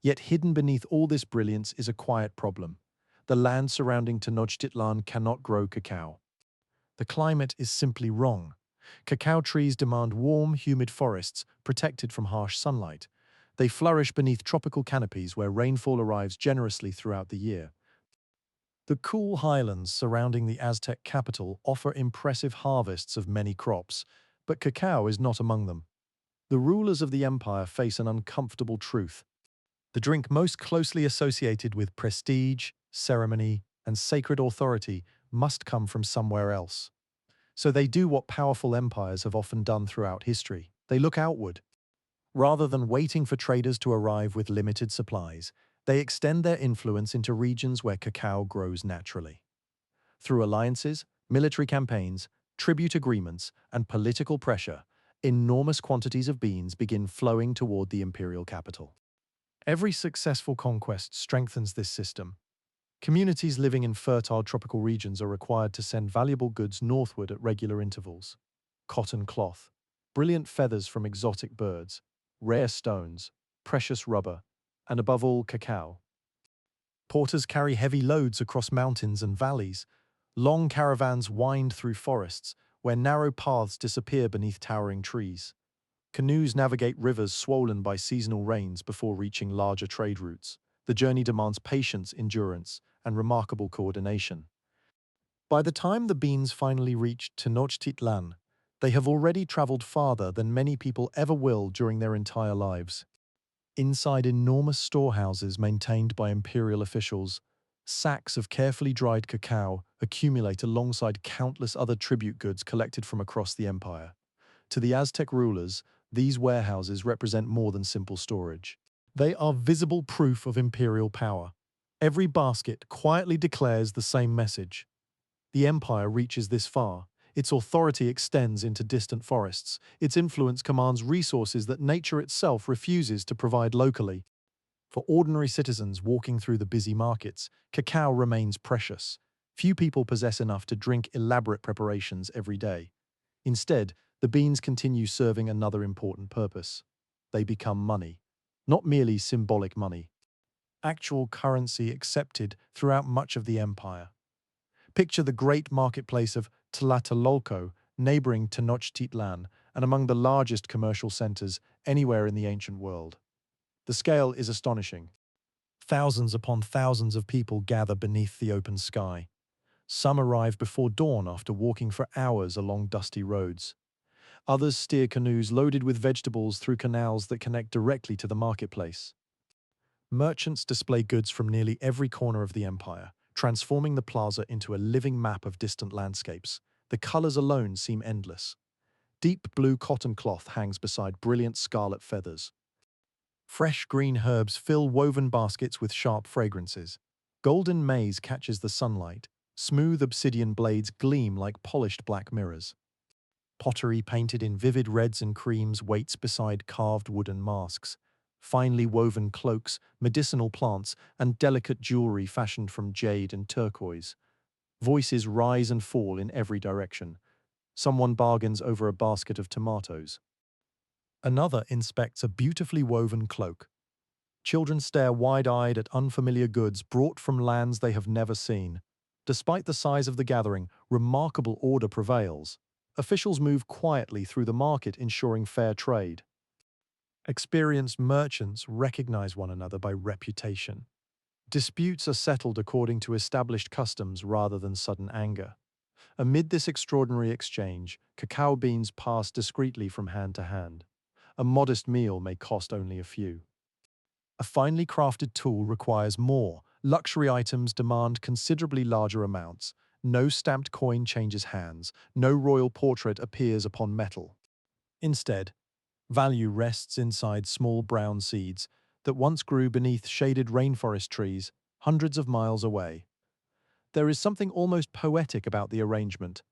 Yet hidden beneath all this brilliance is a quiet problem. The land surrounding Tenochtitlan cannot grow cacao. The climate is simply wrong. Cacao trees demand warm, humid forests protected from harsh sunlight. They flourish beneath tropical canopies where rainfall arrives generously throughout the year. The cool highlands surrounding the Aztec capital offer impressive harvests of many crops, but cacao is not among them. The rulers of the empire face an uncomfortable truth. The drink most closely associated with prestige, ceremony, and sacred authority must come from somewhere else. So they do what powerful empires have often done throughout history. They look outward. Rather than waiting for traders to arrive with limited supplies, they extend their influence into regions where cacao grows naturally. Through alliances, military campaigns, tribute agreements, and political pressure, enormous quantities of beans begin flowing toward the imperial capital. Every successful conquest strengthens this system. Communities living in fertile tropical regions are required to send valuable goods northward at regular intervals. Cotton cloth, brilliant feathers from exotic birds, rare stones, precious rubber, and above all, cacao. Porters carry heavy loads across mountains and valleys. Long caravans wind through forests, where narrow paths disappear beneath towering trees. Canoes navigate rivers swollen by seasonal rains before reaching larger trade routes. The journey demands patience, endurance, and remarkable coordination. By the time the beans finally reach Tenochtitlan, they have already traveled farther than many people ever will during their entire lives. Inside enormous storehouses maintained by imperial officials, sacks of carefully dried cacao accumulate alongside countless other tribute goods collected from across the empire. To the Aztec rulers, these warehouses represent more than simple storage. They are visible proof of imperial power. Every basket quietly declares the same message. The empire reaches this far. Its authority extends into distant forests. Its influence commands resources that nature itself refuses to provide locally. For ordinary citizens walking through the busy markets, cacao remains precious. Few people possess enough to drink elaborate preparations every day. Instead, the beans continue serving another important purpose. They become money. Not merely symbolic money. Actual currency accepted throughout much of the empire. Picture the great marketplace of Tlatelolco, neighboring Tenochtitlan, and among the largest commercial centers anywhere in the ancient world. The scale is astonishing. Thousands upon thousands of people gather beneath the open sky. Some arrive before dawn after walking for hours along dusty roads. Others steer canoes loaded with vegetables through canals that connect directly to the marketplace. Merchants display goods from nearly every corner of the empire, transforming the plaza into a living map of distant landscapes. The colors alone seem endless. Deep blue cotton cloth hangs beside brilliant scarlet feathers. Fresh green herbs fill woven baskets with sharp fragrances. Golden maize catches the sunlight. Smooth obsidian blades gleam like polished black mirrors. Pottery painted in vivid reds and creams waits beside carved wooden masks. Finely woven cloaks, medicinal plants, and delicate jewelry fashioned from jade and turquoise. Voices rise and fall in every direction. Someone bargains over a basket of tomatoes. Another inspects a beautifully woven cloak. Children stare wide-eyed at unfamiliar goods brought from lands they have never seen. Despite the size of the gathering, remarkable order prevails. Officials move quietly through the market, ensuring fair trade. Experienced merchants recognize one another by reputation. Disputes are settled according to established customs rather than sudden anger. Amid this extraordinary exchange, cacao beans pass discreetly from hand to hand. A modest meal may cost only a few. A finely crafted tool requires more. Luxury items demand considerably larger amounts. No stamped coin changes hands. No royal portrait appears upon metal. Instead, value rests inside small brown seeds that once grew beneath shaded rainforest trees hundreds of miles away. There is something almost poetic about the arrangement.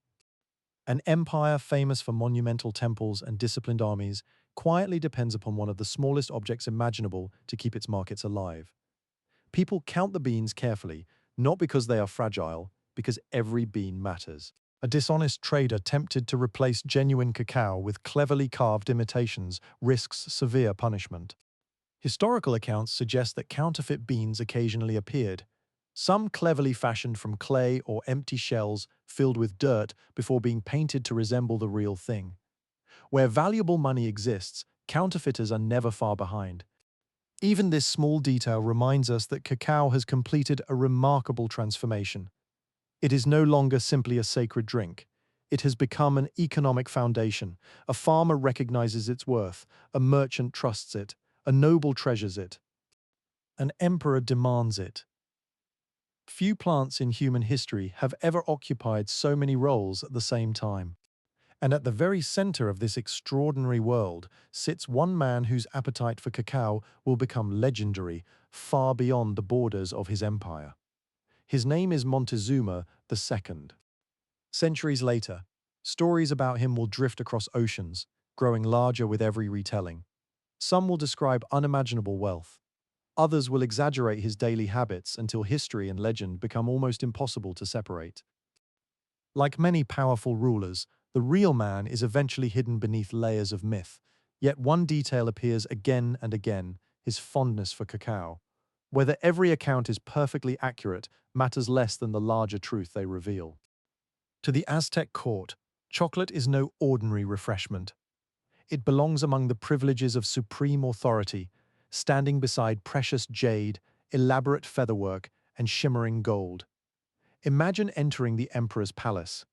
An empire famous for monumental temples and disciplined armies quietly depends upon one of the smallest objects imaginable to keep its markets alive. People count the beans carefully, not because they are fragile, because every bean matters. A dishonest trader tempted to replace genuine cacao with cleverly carved imitations risks severe punishment. Historical accounts suggest that counterfeit beans occasionally appeared, some cleverly fashioned from clay or empty shells filled with dirt before being painted to resemble the real thing. Where valuable money exists, counterfeiters are never far behind. Even this small detail reminds us that cacao has completed a remarkable transformation. It is no longer simply a sacred drink. It has become an economic foundation. A farmer recognizes its worth, a merchant trusts it, a noble treasures it. An emperor demands it. Few plants in human history have ever occupied so many roles at the same time. And at the very center of this extraordinary world sits one man whose appetite for cacao will become legendary far beyond the borders of his empire. His name is Montezuma II. Centuries later, stories about him will drift across oceans, growing larger with every retelling. Some will describe unimaginable wealth. Others will exaggerate his daily habits until history and legend become almost impossible to separate. Like many powerful rulers, the real man is eventually hidden beneath layers of myth. Yet one detail appears again and again, his fondness for cacao. Whether every account is perfectly accurate matters less than the larger truth they reveal. To the Aztec court, chocolate is no ordinary refreshment. It belongs among the privileges of supreme authority, standing beside precious jade, elaborate featherwork, and shimmering gold. Imagine entering the emperor's palace.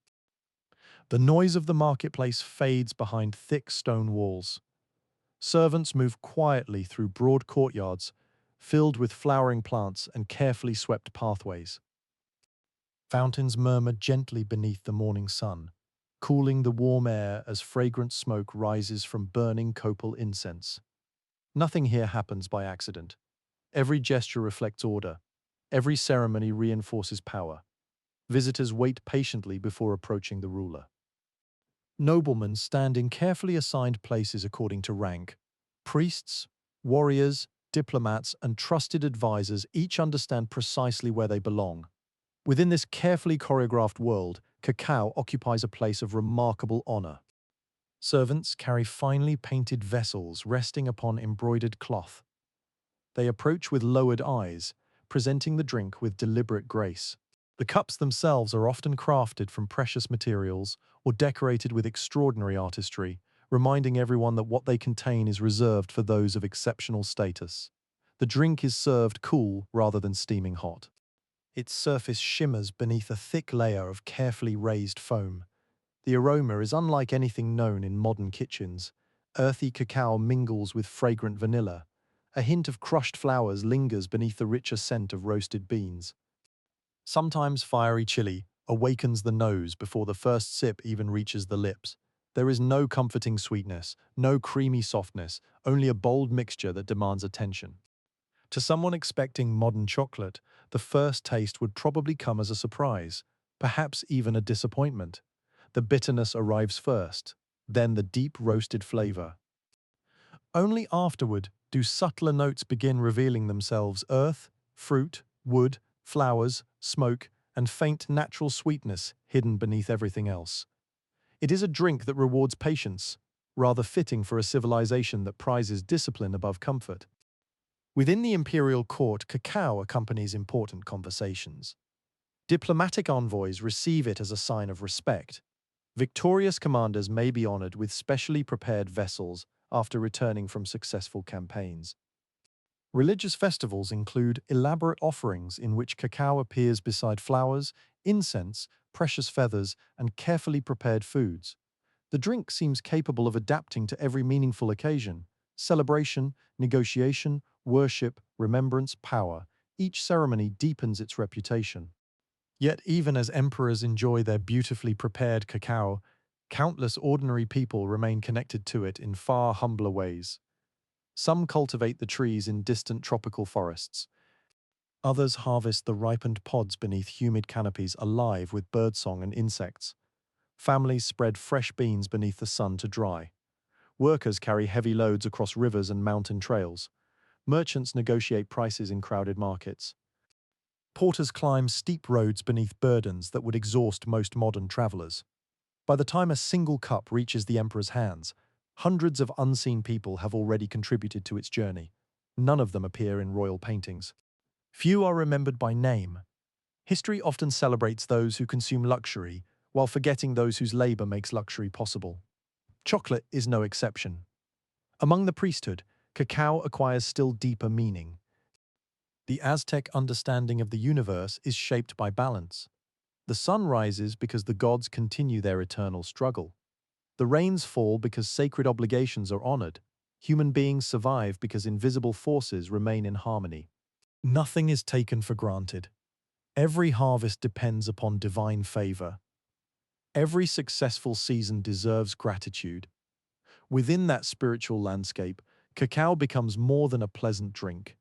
The noise of the marketplace fades behind thick stone walls. Servants move quietly through broad courtyards, filled with flowering plants and carefully swept pathways. Fountains murmur gently beneath the morning sun, cooling the warm air as fragrant smoke rises from burning copal incense. Nothing here happens by accident. Every gesture reflects order. Every ceremony reinforces power. Visitors wait patiently before approaching the ruler. Noblemen stand in carefully assigned places according to rank. Priests, warriors, diplomats, and trusted advisors each understand precisely where they belong. Within this carefully choreographed world, cacao occupies a place of remarkable honor. Servants carry finely painted vessels resting upon embroidered cloth. They approach with lowered eyes, presenting the drink with deliberate grace. The cups themselves are often crafted from precious materials or decorated with extraordinary artistry, reminding everyone that what they contain is reserved for those of exceptional status. The drink is served cool rather than steaming hot. Its surface shimmers beneath a thick layer of carefully raised foam. The aroma is unlike anything known in modern kitchens. Earthy cacao mingles with fragrant vanilla. A hint of crushed flowers lingers beneath the richer scent of roasted beans. Sometimes fiery chili awakens the nose before the first sip even reaches the lips. There is no comforting sweetness, no creamy softness, only a bold mixture that demands attention. To someone expecting modern chocolate, the first taste would probably come as a surprise, perhaps even a disappointment. The bitterness arrives first, then the deep roasted flavor. Only afterward do subtler notes begin revealing themselves: earth, fruit, wood, flowers, smoke, and faint natural sweetness hidden beneath everything else. It is a drink that rewards patience, rather fitting for a civilization that prizes discipline above comfort. Within the imperial court, cacao accompanies important conversations. Diplomatic envoys receive it as a sign of respect. Victorious commanders may be honored with specially prepared vessels after returning from successful campaigns. Religious festivals include elaborate offerings in which cacao appears beside flowers, incense, precious feathers, and carefully prepared foods. The drink seems capable of adapting to every meaningful occasion: celebration, negotiation, worship, remembrance, power. Each ceremony deepens its reputation. Yet even as emperors enjoy their beautifully prepared cacao, countless ordinary people remain connected to it in far humbler ways. Some cultivate the trees in distant tropical forests. Others harvest the ripened pods beneath humid canopies alive with birdsong and insects. Families spread fresh beans beneath the sun to dry. Workers carry heavy loads across rivers and mountain trails. Merchants negotiate prices in crowded markets. Porters climb steep roads beneath burdens that would exhaust most modern travelers. By the time a single cup reaches the emperor's hands, hundreds of unseen people have already contributed to its journey. None of them appear in royal paintings. Few are remembered by name. History often celebrates those who consume luxury, while forgetting those whose labor makes luxury possible. Chocolate is no exception. Among the priesthood, cacao acquires still deeper meaning. The Aztec understanding of the universe is shaped by balance. The sun rises because the gods continue their eternal struggle. The rains fall because sacred obligations are honored. Human beings survive because invisible forces remain in harmony. Nothing is taken for granted. Every harvest depends upon divine favor. Every successful season deserves gratitude. Within that spiritual landscape, cacao becomes more than a pleasant drink.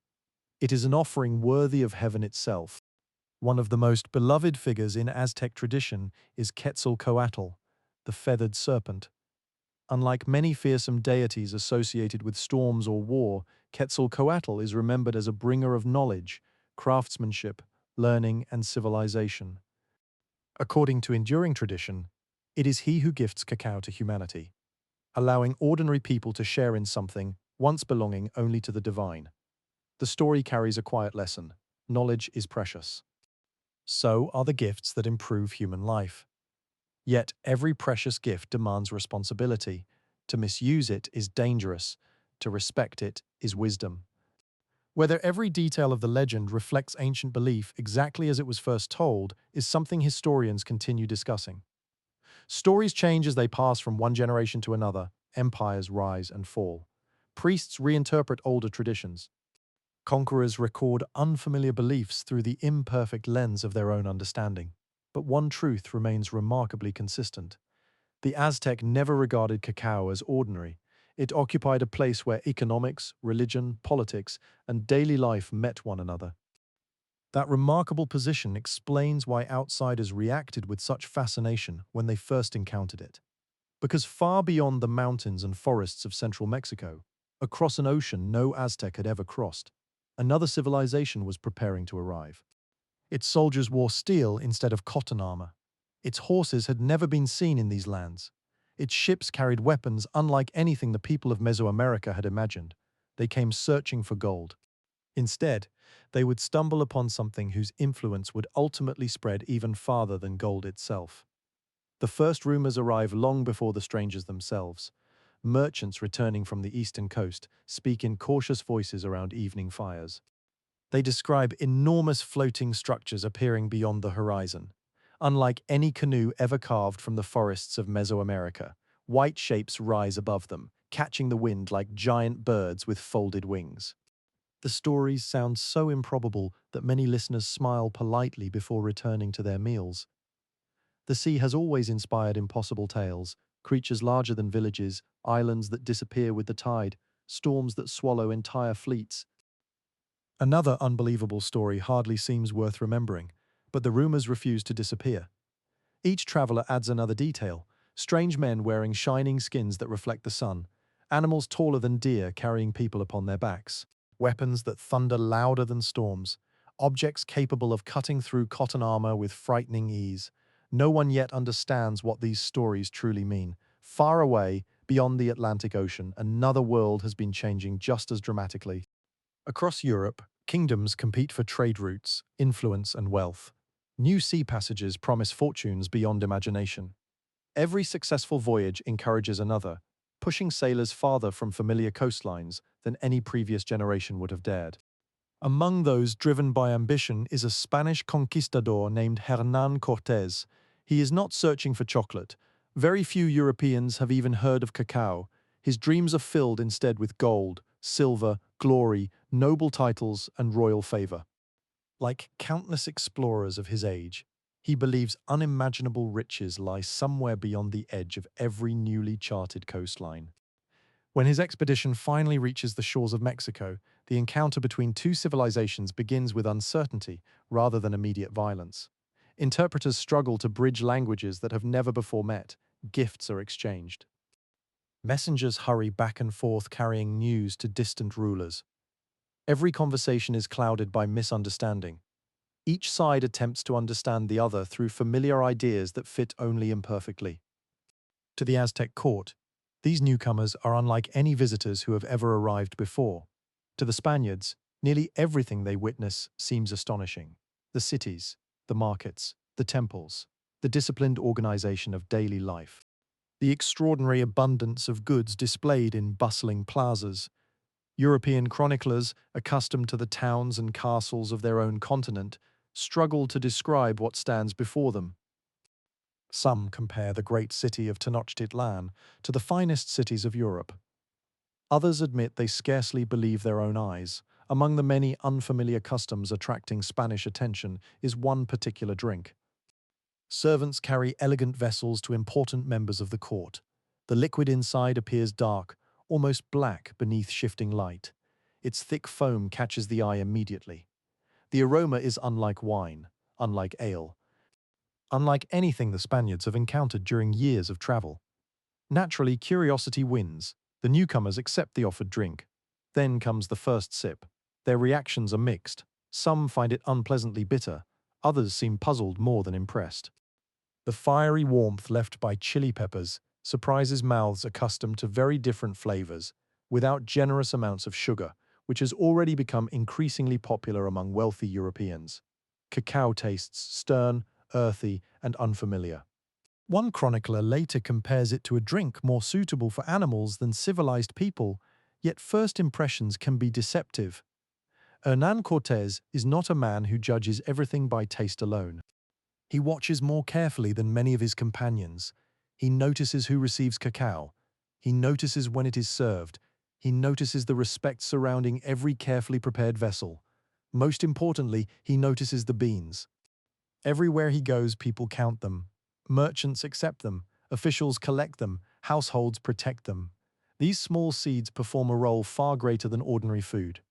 It is an offering worthy of heaven itself. One of the most beloved figures in Aztec tradition is Quetzalcoatl, the feathered serpent. Unlike many fearsome deities associated with storms or war, Quetzalcoatl is remembered as a bringer of knowledge, craftsmanship, learning, and civilization. According to enduring tradition, it is he who gifts cacao to humanity, allowing ordinary people to share in something once belonging only to the divine. The story carries a quiet lesson: knowledge is precious. So are the gifts that improve human life. Yet every precious gift demands responsibility. To misuse it is dangerous. To respect it is wisdom. Whether every detail of the legend reflects ancient belief exactly as it was first told is something historians continue discussing. Stories change as they pass from one generation to another. Empires rise and fall. Priests reinterpret older traditions. Conquerors record unfamiliar beliefs through the imperfect lens of their own understanding. But one truth remains remarkably consistent. The Aztec never regarded cacao as ordinary. It occupied a place where economics, religion, politics, and daily life met one another. That remarkable position explains why outsiders reacted with such fascination when they first encountered it. Because far beyond the mountains and forests of central Mexico, across an ocean no Aztec had ever crossed, another civilization was preparing to arrive. Its soldiers wore steel instead of cotton armor. Its horses had never been seen in these lands. Its ships carried weapons unlike anything the people of Mesoamerica had imagined. They came searching for gold. Instead, they would stumble upon something whose influence would ultimately spread even farther than gold itself. The first rumors arrive long before the strangers themselves. Merchants returning from the eastern coast speak in cautious voices around evening fires. They describe enormous floating structures appearing beyond the horizon. Unlike any canoe ever carved from the forests of Mesoamerica, white shapes rise above them, catching the wind like giant birds with folded wings. The stories sound so improbable that many listeners smile politely before returning to their meals. The sea has always inspired impossible tales: creatures larger than villages, islands that disappear with the tide, storms that swallow entire fleets. Another unbelievable story hardly seems worth remembering, but the rumors refuse to disappear. Each traveler adds another detail: strange men wearing shining skins that reflect the sun, animals taller than deer carrying people upon their backs, weapons that thunder louder than storms, objects capable of cutting through cotton armor with frightening ease. No one yet understands what these stories truly mean. Far away, beyond the Atlantic Ocean, another world has been changing just as dramatically. Across Europe, kingdoms compete for trade routes, influence, and wealth. New sea passages promise fortunes beyond imagination. Every successful voyage encourages another, pushing sailors farther from familiar coastlines than any previous generation would have dared. Among those driven by ambition is a Spanish conquistador named Hernán Cortés. He is not searching for chocolate. Very few Europeans have even heard of cacao. His dreams are filled instead with gold, silver, glory, noble titles, and royal favor. Like countless explorers of his age, he believes unimaginable riches lie somewhere beyond the edge of every newly charted coastline. When his expedition finally reaches the shores of Mexico, the encounter between two civilizations begins with uncertainty rather than immediate violence. Interpreters struggle to bridge languages that have never before met. Gifts are exchanged. Messengers hurry back and forth carrying news to distant rulers. Every conversation is clouded by misunderstanding. Each side attempts to understand the other through familiar ideas that fit only imperfectly. To the Aztec court, these newcomers are unlike any visitors who have ever arrived before. To the Spaniards, nearly everything they witness seems astonishing: the cities, the markets, the temples, the disciplined organization of daily life, the extraordinary abundance of goods displayed in bustling plazas. European chroniclers, accustomed to the towns and castles of their own continent, struggle to describe what stands before them. Some compare the great city of Tenochtitlan to the finest cities of Europe. Others admit they scarcely believe their own eyes. Among the many unfamiliar customs attracting Spanish attention is one particular drink. Servants carry elegant vessels to important members of the court. The liquid inside appears dark, almost black beneath shifting light. Its thick foam catches the eye immediately. The aroma is unlike wine, unlike ale, unlike anything the Spaniards have encountered during years of travel. Naturally, curiosity wins. The newcomers accept the offered drink. Then comes the first sip. Their reactions are mixed. Some find it unpleasantly bitter. Others seem puzzled more than impressed. The fiery warmth left by chili peppers surprises mouths accustomed to very different flavors, without generous amounts of sugar, which has already become increasingly popular among wealthy Europeans. Cacao tastes stern, earthy, and unfamiliar. One chronicler later compares it to a drink more suitable for animals than civilized people, yet first impressions can be deceptive. Hernán Cortés is not a man who judges everything by taste alone. He watches more carefully than many of his companions. He notices who receives cacao. He notices when it is served. He notices the respect surrounding every carefully prepared vessel. Most importantly, he notices the beans. Everywhere he goes, people count them. Merchants accept them. Officials collect them. Households protect them. These small seeds perform a role far greater than ordinary food.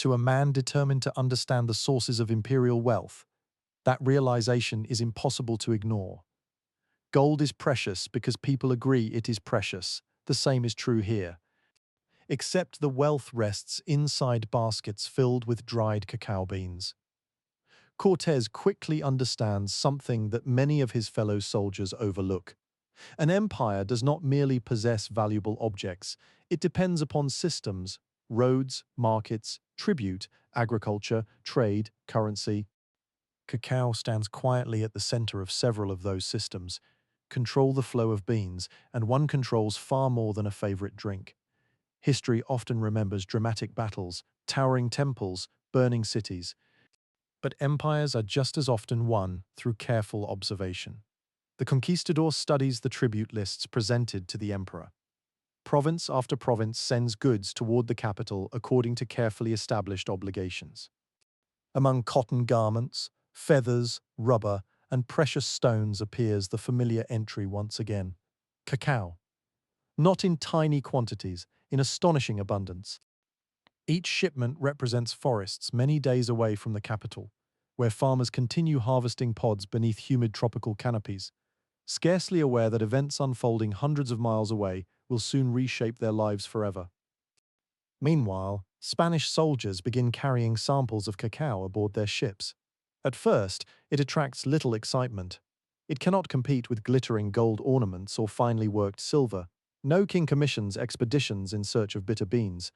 To a man determined to understand the sources of imperial wealth, that realization is impossible to ignore. Gold is precious because people agree it is precious. The same is true here. Except the wealth rests inside baskets filled with dried cacao beans. Cortés quickly understands something that many of his fellow soldiers overlook. An empire does not merely possess valuable objects, it depends upon systems, roads, markets, tribute, agriculture, trade, currency. Cacao stands quietly at the center of several of those systems. Control the flow of beans, and one controls far more than a favorite drink. History often remembers dramatic battles, towering temples, burning cities. But empires are just as often won through careful observation. The conquistador studies the tribute lists presented to the emperor. Province after province sends goods toward the capital according to carefully established obligations. Among cotton garments, feathers, rubber, and precious stones appears the familiar entry once again: cacao. Not in tiny quantities, in astonishing abundance. Each shipment represents forests many days away from the capital, where farmers continue harvesting pods beneath humid tropical canopies, scarcely aware that events unfolding hundreds of miles away will soon reshape their lives forever. Meanwhile, Spanish soldiers begin carrying samples of cacao aboard their ships. At first, it attracts little excitement. It cannot compete with glittering gold ornaments or finely worked silver. No king commissions expeditions in search of bitter beans.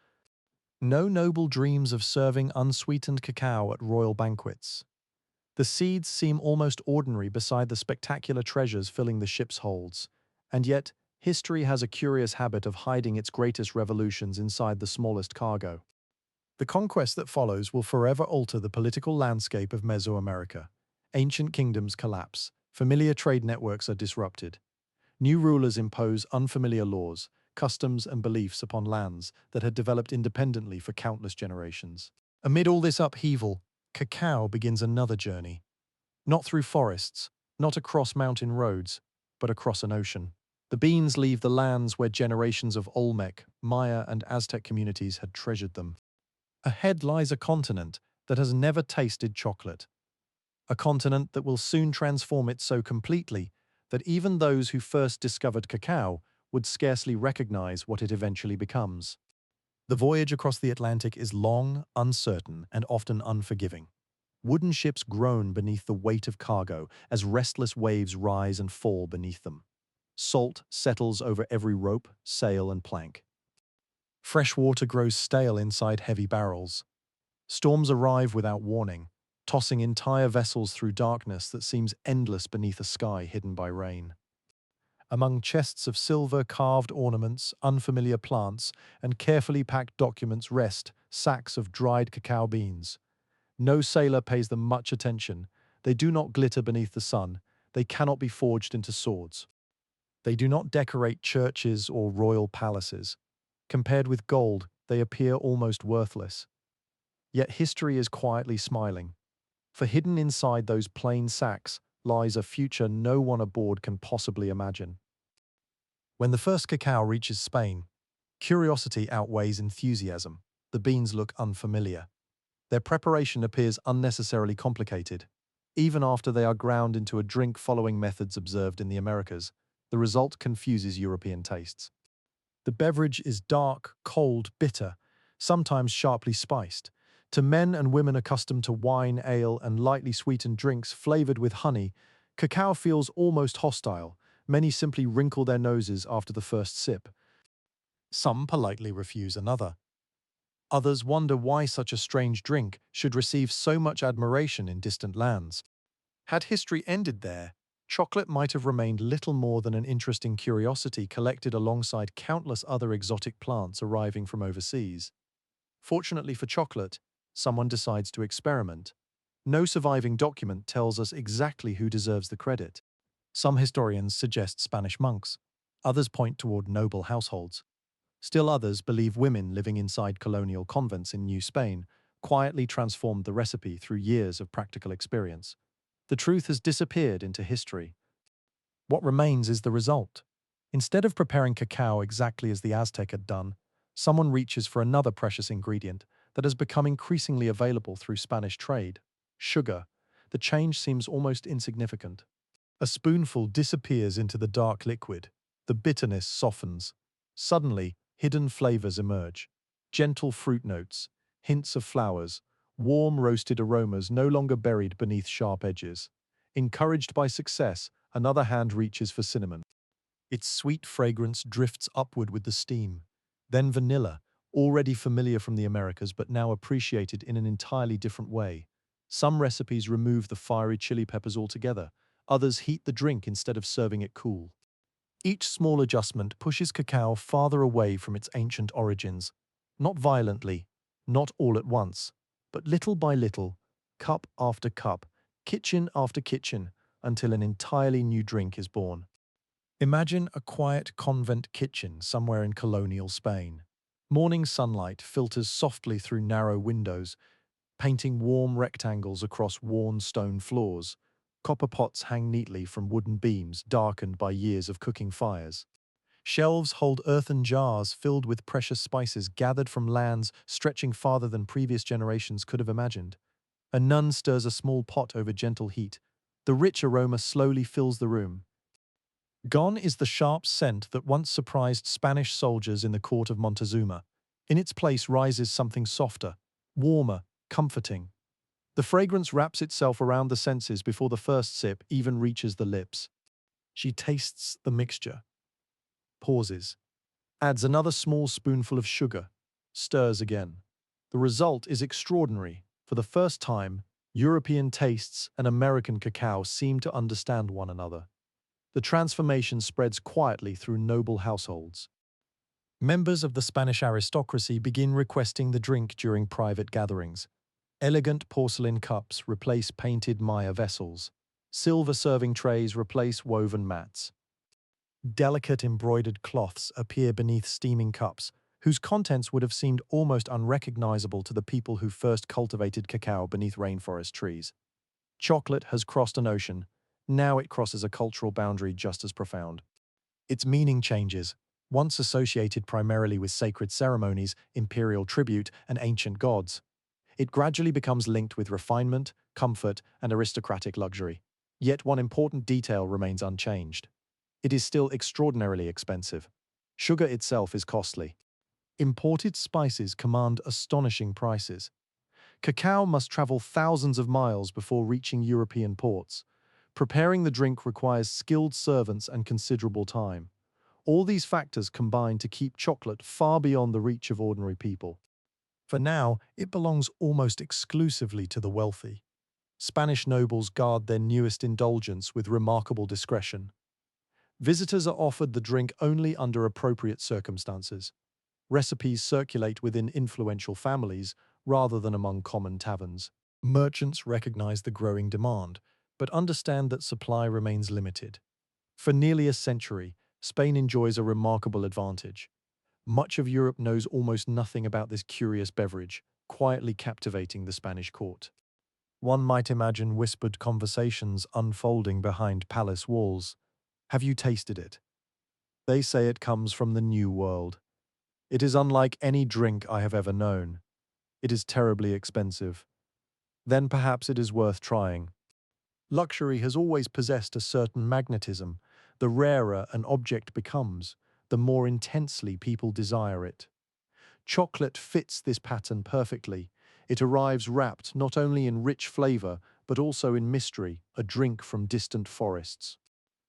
No noble dreams of serving unsweetened cacao at royal banquets. The seeds seem almost ordinary beside the spectacular treasures filling the ship's holds. And yet, history has a curious habit of hiding its greatest revolutions inside the smallest cargo. The conquest that follows will forever alter the political landscape of Mesoamerica. Ancient kingdoms collapse, familiar trade networks are disrupted. New rulers impose unfamiliar laws, customs, and beliefs upon lands that had developed independently for countless generations. Amid all this upheaval, cacao begins another journey. Not through forests, not across mountain roads, but across an ocean. The beans leave the lands where generations of Olmec, Maya, and Aztec communities had treasured them. Ahead lies a continent that has never tasted chocolate. A continent that will soon transform it so completely that even those who first discovered cacao would scarcely recognize what it eventually becomes. The voyage across the Atlantic is long, uncertain, and often unforgiving. Wooden ships groan beneath the weight of cargo as restless waves rise and fall beneath them. Salt settles over every rope, sail, and plank. Fresh water grows stale inside heavy barrels. Storms arrive without warning, tossing entire vessels through darkness that seems endless beneath a sky hidden by rain. Among chests of silver, carved ornaments, unfamiliar plants, and carefully packed documents rest sacks of dried cacao beans. No sailor pays them much attention. They do not glitter beneath the sun. They cannot be forged into swords. They do not decorate churches or royal palaces. Compared with gold, they appear almost worthless. Yet history is quietly smiling, for hidden inside those plain sacks lies a future no one aboard can possibly imagine. When the first cacao reaches Spain, curiosity outweighs enthusiasm. The beans look unfamiliar. Their preparation appears unnecessarily complicated. Even after they are ground into a drink following methods observed in the Americas, the result confuses European tastes. The beverage is dark, cold, bitter, sometimes sharply spiced. To men and women accustomed to wine, ale, and lightly sweetened drinks flavored with honey, cacao feels almost hostile. Many simply wrinkle their noses after the first sip. Some politely refuse another. Others wonder why such a strange drink should receive so much admiration in distant lands. Had history ended there, chocolate might have remained little more than an interesting curiosity collected alongside countless other exotic plants arriving from overseas. Fortunately for chocolate, someone decides to experiment. No surviving document tells us exactly who deserves the credit. Some historians suggest Spanish monks. Others point toward noble households. Still others believe women living inside colonial convents in New Spain quietly transformed the recipe through years of practical experience. The truth has disappeared into history. What remains is the result. Instead of preparing cacao exactly as the Aztec had done, someone reaches for another precious ingredient that has become increasingly available through Spanish trade: sugar. The change seems almost insignificant. A spoonful disappears into the dark liquid. The bitterness softens. Suddenly, hidden flavors emerge. Gentle fruit notes, hints of flowers, warm roasted aromas no longer buried beneath sharp edges. Encouraged by success, another hand reaches for cinnamon. Its sweet fragrance drifts upward with the steam. Then vanilla, already familiar from the Americas but now appreciated in an entirely different way. Some recipes remove the fiery chili peppers altogether. Others heat the drink instead of serving it cool. Each small adjustment pushes cacao farther away from its ancient origins. Not violently, not all at once, but little by little, cup after cup, kitchen after kitchen, until an entirely new drink is born. Imagine a quiet convent kitchen somewhere in colonial Spain. Morning sunlight filters softly through narrow windows, painting warm rectangles across worn stone floors. Copper pots hang neatly from wooden beams darkened by years of cooking fires. Shelves hold earthen jars filled with precious spices gathered from lands stretching farther than previous generations could have imagined. A nun stirs a small pot over gentle heat. The rich aroma slowly fills the room. Gone is the sharp scent that once surprised Spanish soldiers in the court of Montezuma. In its place rises something softer, warmer, comforting. The fragrance wraps itself around the senses before the first sip even reaches the lips. She tastes the mixture, pauses, adds another small spoonful of sugar, stirs again. The result is extraordinary. For the first time, European tastes and American cacao seem to understand one another. The transformation spreads quietly through noble households. Members of the Spanish aristocracy begin requesting the drink during private gatherings. Elegant porcelain cups replace painted Maya vessels. Silver serving trays replace woven mats. Delicate embroidered cloths appear beneath steaming cups, whose contents would have seemed almost unrecognizable to the people who first cultivated cacao beneath rainforest trees. Chocolate has crossed an ocean. Now it crosses a cultural boundary just as profound. Its meaning changes. Once associated primarily with sacred ceremonies, imperial tribute, and ancient gods, it gradually becomes linked with refinement, comfort, and aristocratic luxury. Yet one important detail remains unchanged. It is still extraordinarily expensive. Sugar itself is costly. Imported spices command astonishing prices. Cacao must travel thousands of miles before reaching European ports. Preparing the drink requires skilled servants and considerable time. All these factors combine to keep chocolate far beyond the reach of ordinary people. For now, it belongs almost exclusively to the wealthy. Spanish nobles guard their newest indulgence with remarkable discretion. Visitors are offered the drink only under appropriate circumstances. Recipes circulate within influential families rather than among common taverns. Merchants recognize the growing demand, but understand that supply remains limited. For nearly a century, Spain enjoys a remarkable advantage. Much of Europe knows almost nothing about this curious beverage, quietly captivating the Spanish court. One might imagine whispered conversations unfolding behind palace walls. Have you tasted it? They say it comes from the New World. It is unlike any drink I have ever known. It is terribly expensive. Then perhaps it is worth trying. Luxury has always possessed a certain magnetism. The rarer an object becomes, the more intensely people desire it. Chocolate fits this pattern perfectly. It arrives wrapped not only in rich flavor, but also in mystery, a drink from distant forests.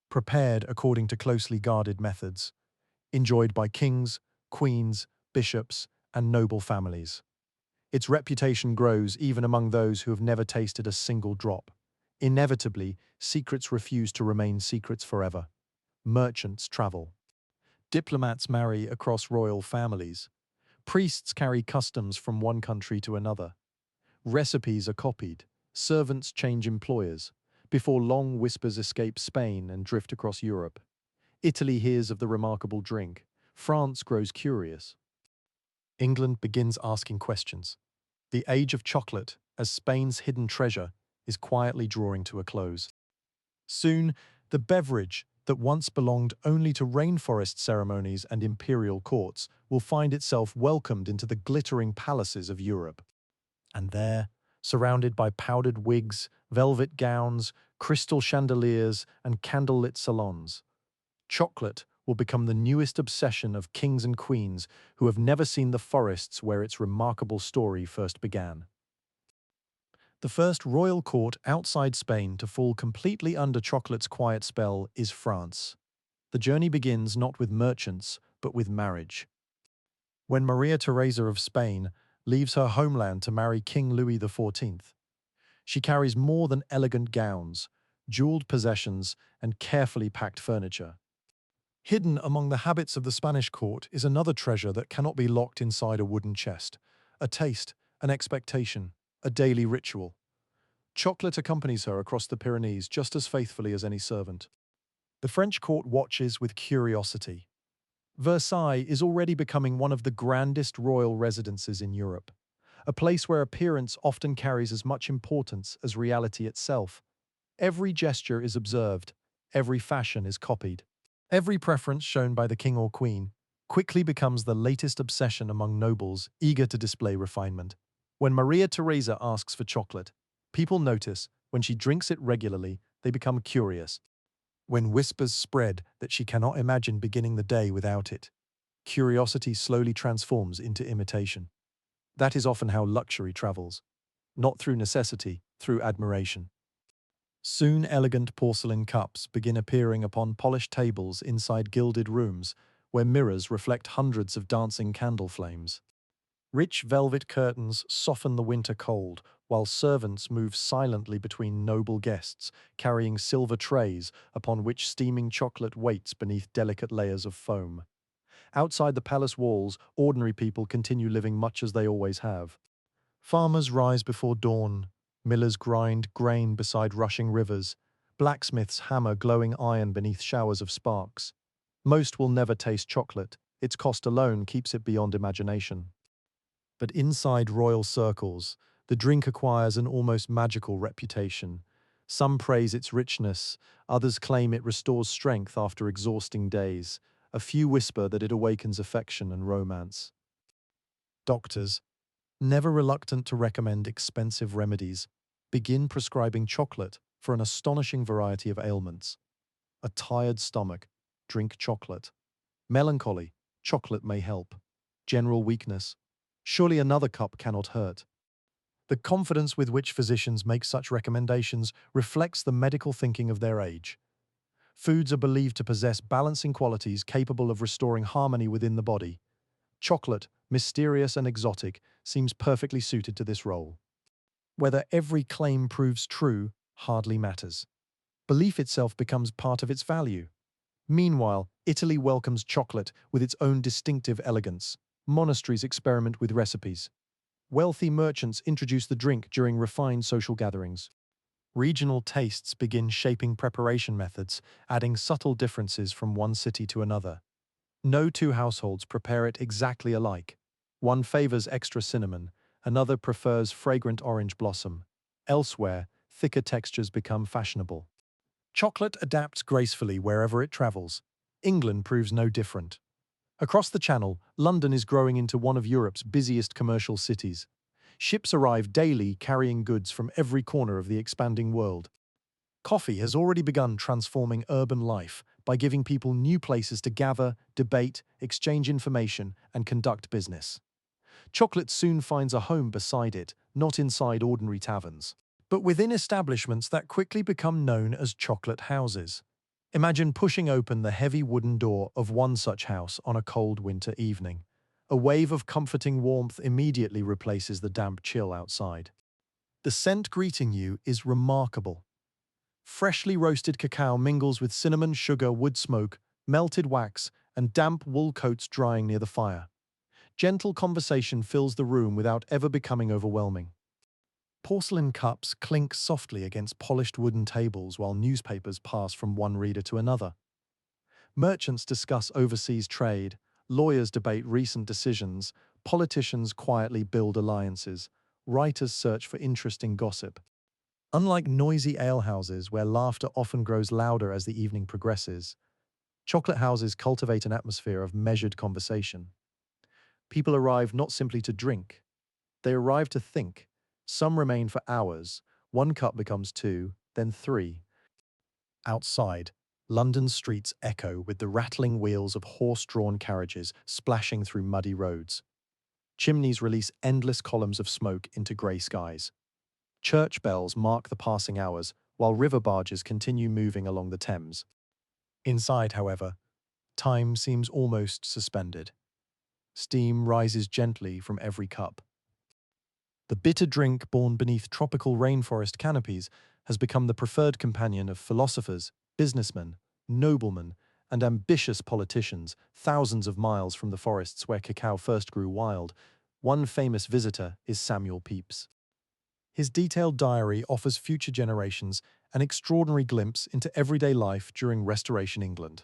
Prepared according to closely guarded methods. Enjoyed by kings, queens, bishops, and noble families. Its reputation grows even among those who have never tasted a single drop. Inevitably, secrets refuse to remain secrets forever. Merchants travel. Diplomats marry across royal families. Priests carry customs from one country to another. Recipes are copied. Servants change employers. Before long, whispers escape Spain and drift across Europe. Italy hears of the remarkable drink. France grows curious. England begins asking questions. The age of chocolate, as Spain's hidden treasure, is quietly drawing to a close. Soon, the beverage that once belonged only to rainforest ceremonies and imperial courts will find itself welcomed into the glittering palaces of Europe. And there, surrounded by powdered wigs, velvet gowns, crystal chandeliers, and candlelit salons, chocolate will become the newest obsession of kings and queens who have never seen the forests where its remarkable story first began. The first royal court outside Spain to fall completely under chocolate's quiet spell is France. The journey begins not with merchants, but with marriage. When Maria Theresa of Spain leaves her homeland to marry King Louis XIV, she carries more than elegant gowns, jeweled possessions, and carefully packed furniture. Hidden among the habits of the Spanish court is another treasure that cannot be locked inside a wooden chest. A taste, an expectation, a daily ritual. Chocolate accompanies her across the Pyrenees just as faithfully as any servant. The French court watches with curiosity. Versailles is already becoming one of the grandest royal residences in Europe, a place where appearance often carries as much importance as reality itself. Every gesture is observed, every fashion is copied. Every preference shown by the king or queen quickly becomes the latest obsession among nobles eager to display refinement. When Maria Theresa asks for chocolate, people notice. When she drinks it regularly, they become curious. When whispers spread that she cannot imagine beginning the day without it, curiosity slowly transforms into imitation. That is often how luxury travels, not through necessity, through admiration. Soon elegant porcelain cups begin appearing upon polished tables inside gilded rooms, where mirrors reflect hundreds of dancing candle flames. Rich velvet curtains soften the winter cold, while servants move silently between noble guests, carrying silver trays upon which steaming chocolate waits beneath delicate layers of foam. Outside the palace walls, ordinary people continue living much as they always have. Farmers rise before dawn, millers grind grain beside rushing rivers, blacksmiths hammer glowing iron beneath showers of sparks. Most will never taste chocolate, its cost alone keeps it beyond imagination. But inside royal circles, the drink acquires an almost magical reputation. Some praise its richness, others claim it restores strength after exhausting days. A few whisper that it awakens affection and romance. Doctors, never reluctant to recommend expensive remedies, begin prescribing chocolate for an astonishing variety of ailments. A tired stomach, drink chocolate. Melancholy, chocolate may help. General weakness, surely another cup cannot hurt. The confidence with which physicians make such recommendations reflects the medical thinking of their age. Foods are believed to possess balancing qualities capable of restoring harmony within the body. Chocolate, mysterious and exotic, seems perfectly suited to this role. Whether every claim proves true hardly matters. Belief itself becomes part of its value. Meanwhile, Italy welcomes chocolate with its own distinctive elegance. Monasteries experiment with recipes. Wealthy merchants introduce the drink during refined social gatherings. Regional tastes begin shaping preparation methods, adding subtle differences from one city to another. No two households prepare it exactly alike. One favors extra cinnamon, Another prefers fragrant orange blossom. Elsewhere, thicker textures become fashionable. Chocolate adapts gracefully wherever it travels. England proves no different. Across the Channel, London is growing into one of Europe's busiest commercial cities. Ships arrive daily carrying goods from every corner of the expanding world. Coffee has already begun transforming urban life by giving people new places to gather, debate, exchange information, and conduct business. Chocolate soon finds a home beside it, not inside ordinary taverns, but within establishments that quickly become known as chocolate houses. Imagine pushing open the heavy wooden door of one such house on a cold winter evening. A wave of comforting warmth immediately replaces the damp chill outside. The scent greeting you is remarkable. Freshly roasted cacao mingles with cinnamon, sugar, wood smoke, melted wax, and damp wool coats drying near the fire. Gentle conversation fills the room without ever becoming overwhelming. Porcelain cups clink softly against polished wooden tables while newspapers pass from one reader to another. Merchants discuss overseas trade, lawyers debate recent decisions, politicians quietly build alliances, writers search for interesting gossip. Unlike noisy alehouses where laughter often grows louder as the evening progresses, chocolate houses cultivate an atmosphere of measured conversation. People arrive not simply to drink, they arrive to think. Some remain for hours, one cup becomes two, then three. Outside, London's streets echo with the rattling wheels of horse-drawn carriages splashing through muddy roads. Chimneys release endless columns of smoke into grey skies. Church bells mark the passing hours, while river barges continue moving along the Thames. Inside, however, time seems almost suspended. Steam rises gently from every cup. The bitter drink born beneath tropical rainforest canopies has become the preferred companion of philosophers, businessmen, noblemen, and ambitious politicians thousands of miles from the forests where cacao first grew wild. One famous visitor is Samuel Pepys. His detailed diary offers future generations an extraordinary glimpse into everyday life during Restoration England.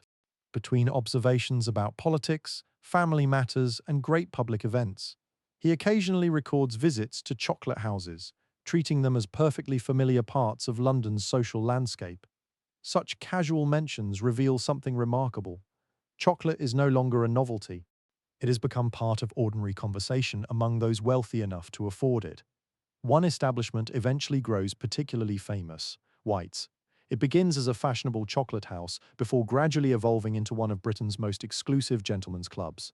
Between observations about politics, family matters, and great public events, he occasionally records visits to chocolate houses, treating them as perfectly familiar parts of London's social landscape. Such casual mentions reveal something remarkable. Chocolate is no longer a novelty. It has become part of ordinary conversation among those wealthy enough to afford it. One establishment eventually grows particularly famous, White's. It begins as a fashionable chocolate house before gradually evolving into one of Britain's most exclusive gentlemen's clubs.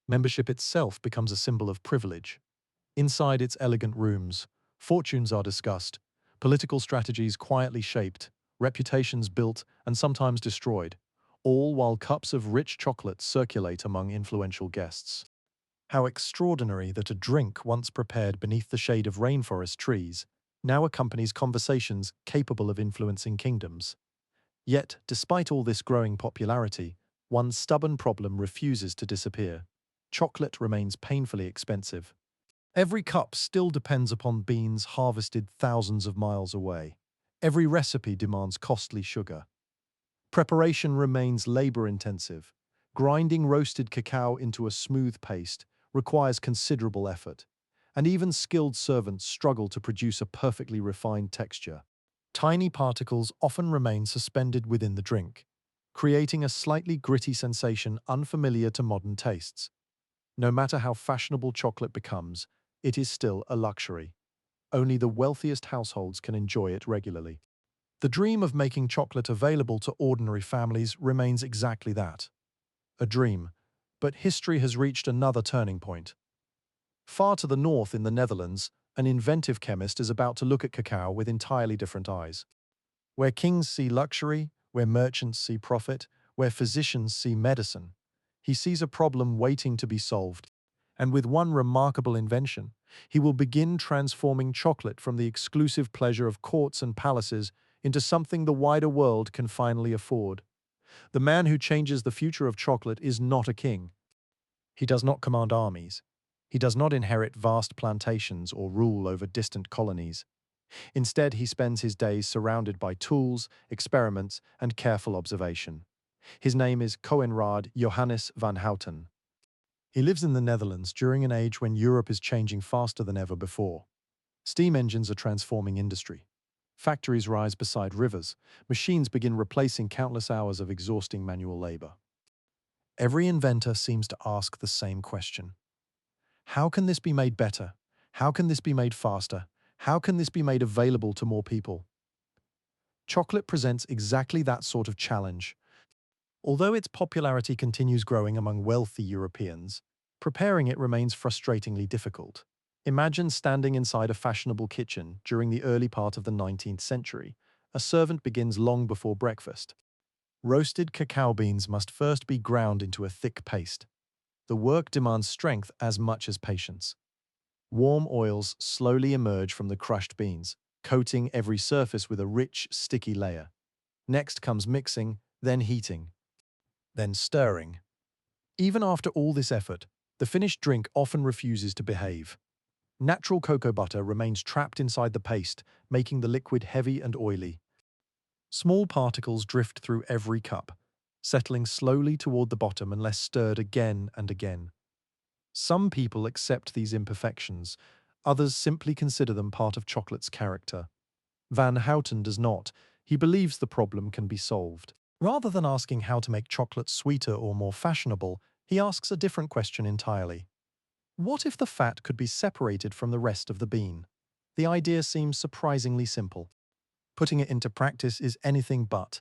Membership itself becomes a symbol of privilege. Inside its elegant rooms, fortunes are discussed, political strategies quietly shaped, reputations built and sometimes destroyed, all while cups of rich chocolate circulate among influential guests. How extraordinary that a drink once prepared beneath the shade of rainforest trees now accompanies conversations capable of influencing kingdoms. Yet, despite all this growing popularity, one stubborn problem refuses to disappear. Chocolate remains painfully expensive. Every cup still depends upon beans harvested thousands of miles away. Every recipe demands costly sugar. Preparation remains labor-intensive. Grinding roasted cacao into a smooth paste requires considerable effort, and even skilled servants struggle to produce a perfectly refined texture. Tiny particles often remain suspended within the drink, creating a slightly gritty sensation unfamiliar to modern tastes. No matter how fashionable chocolate becomes, it is still a luxury. Only the wealthiest households can enjoy it regularly. The dream of making chocolate available to ordinary families remains exactly that, a dream. But history has reached another turning point. Far to the north in the Netherlands, an inventive chemist is about to look at cacao with entirely different eyes. Where kings see luxury, where merchants see profit, where physicians see medicine, he sees a problem waiting to be solved. And with one remarkable invention, he will begin transforming chocolate from the exclusive pleasure of courts and palaces into something the wider world can finally afford. The man who changes the future of chocolate is not a king. He does not command armies. He does not inherit vast plantations or rule over distant colonies. Instead, he spends his days surrounded by tools, experiments, and careful observation. His name is Coenraad Johannes van Houten. He lives in the Netherlands during an age when Europe is changing faster than ever before. Steam engines are transforming industry. Factories rise beside rivers. Machines begin replacing countless hours of exhausting manual labor. Every inventor seems to ask the same question. How can this be made better? How can this be made faster? How can this be made available to more people? Chocolate presents exactly that sort of challenge. Although its popularity continues growing among wealthy Europeans, preparing it remains frustratingly difficult. Imagine standing inside a fashionable kitchen during the early part of the 19th century. A servant begins long before breakfast. Roasted cacao beans must first be ground into a thick paste. The work demands strength as much as patience. Warm oils slowly emerge from the crushed beans, coating every surface with a rich, sticky layer. Next comes mixing, then heating, then stirring. Even after all this effort, the finished drink often refuses to behave. Natural cocoa butter remains trapped inside the paste, making the liquid heavy and oily. Small particles drift through every cup, settling slowly toward the bottom unless stirred again and again. Some people accept these imperfections, others simply consider them part of chocolate's character. Van Houten does not. He believes the problem can be solved. Rather than asking how to make chocolate sweeter or more fashionable, he asks a different question entirely. What if the fat could be separated from the rest of the bean? The idea seems surprisingly simple. Putting it into practice is anything but.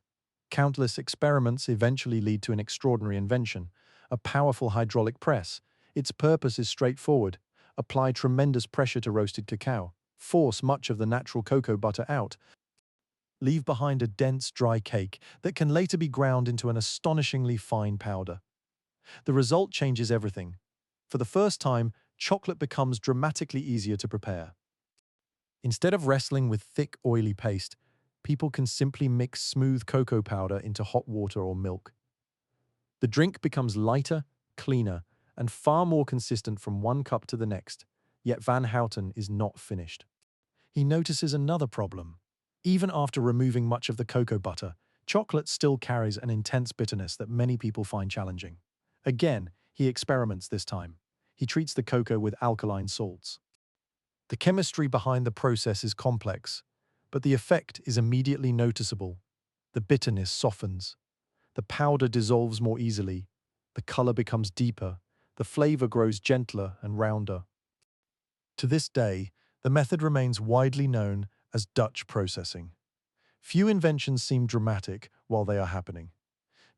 Countless experiments eventually lead to an extraordinary invention, a powerful hydraulic press. Its purpose is straightforward: apply tremendous pressure to roasted cacao, force much of the natural cocoa butter out, leave behind a dense, dry cake that can later be ground into an astonishingly fine powder. The result changes everything. For the first time, chocolate becomes dramatically easier to prepare. Instead of wrestling with thick, oily paste, people can simply mix smooth cocoa powder into hot water or milk. The drink becomes lighter, cleaner, and far more consistent from one cup to the next. Yet Van Houten is not finished. He notices another problem. Even after removing much of the cocoa butter, chocolate still carries an intense bitterness that many people find challenging. Again, he experiments this time. He treats the cocoa with alkaline salts. The chemistry behind the process is complex, but the effect is immediately noticeable. The bitterness softens. The powder dissolves more easily. The color becomes deeper. The flavor grows gentler and rounder. To this day, the method remains widely known as Dutch processing. Few inventions seem dramatic while they are happening.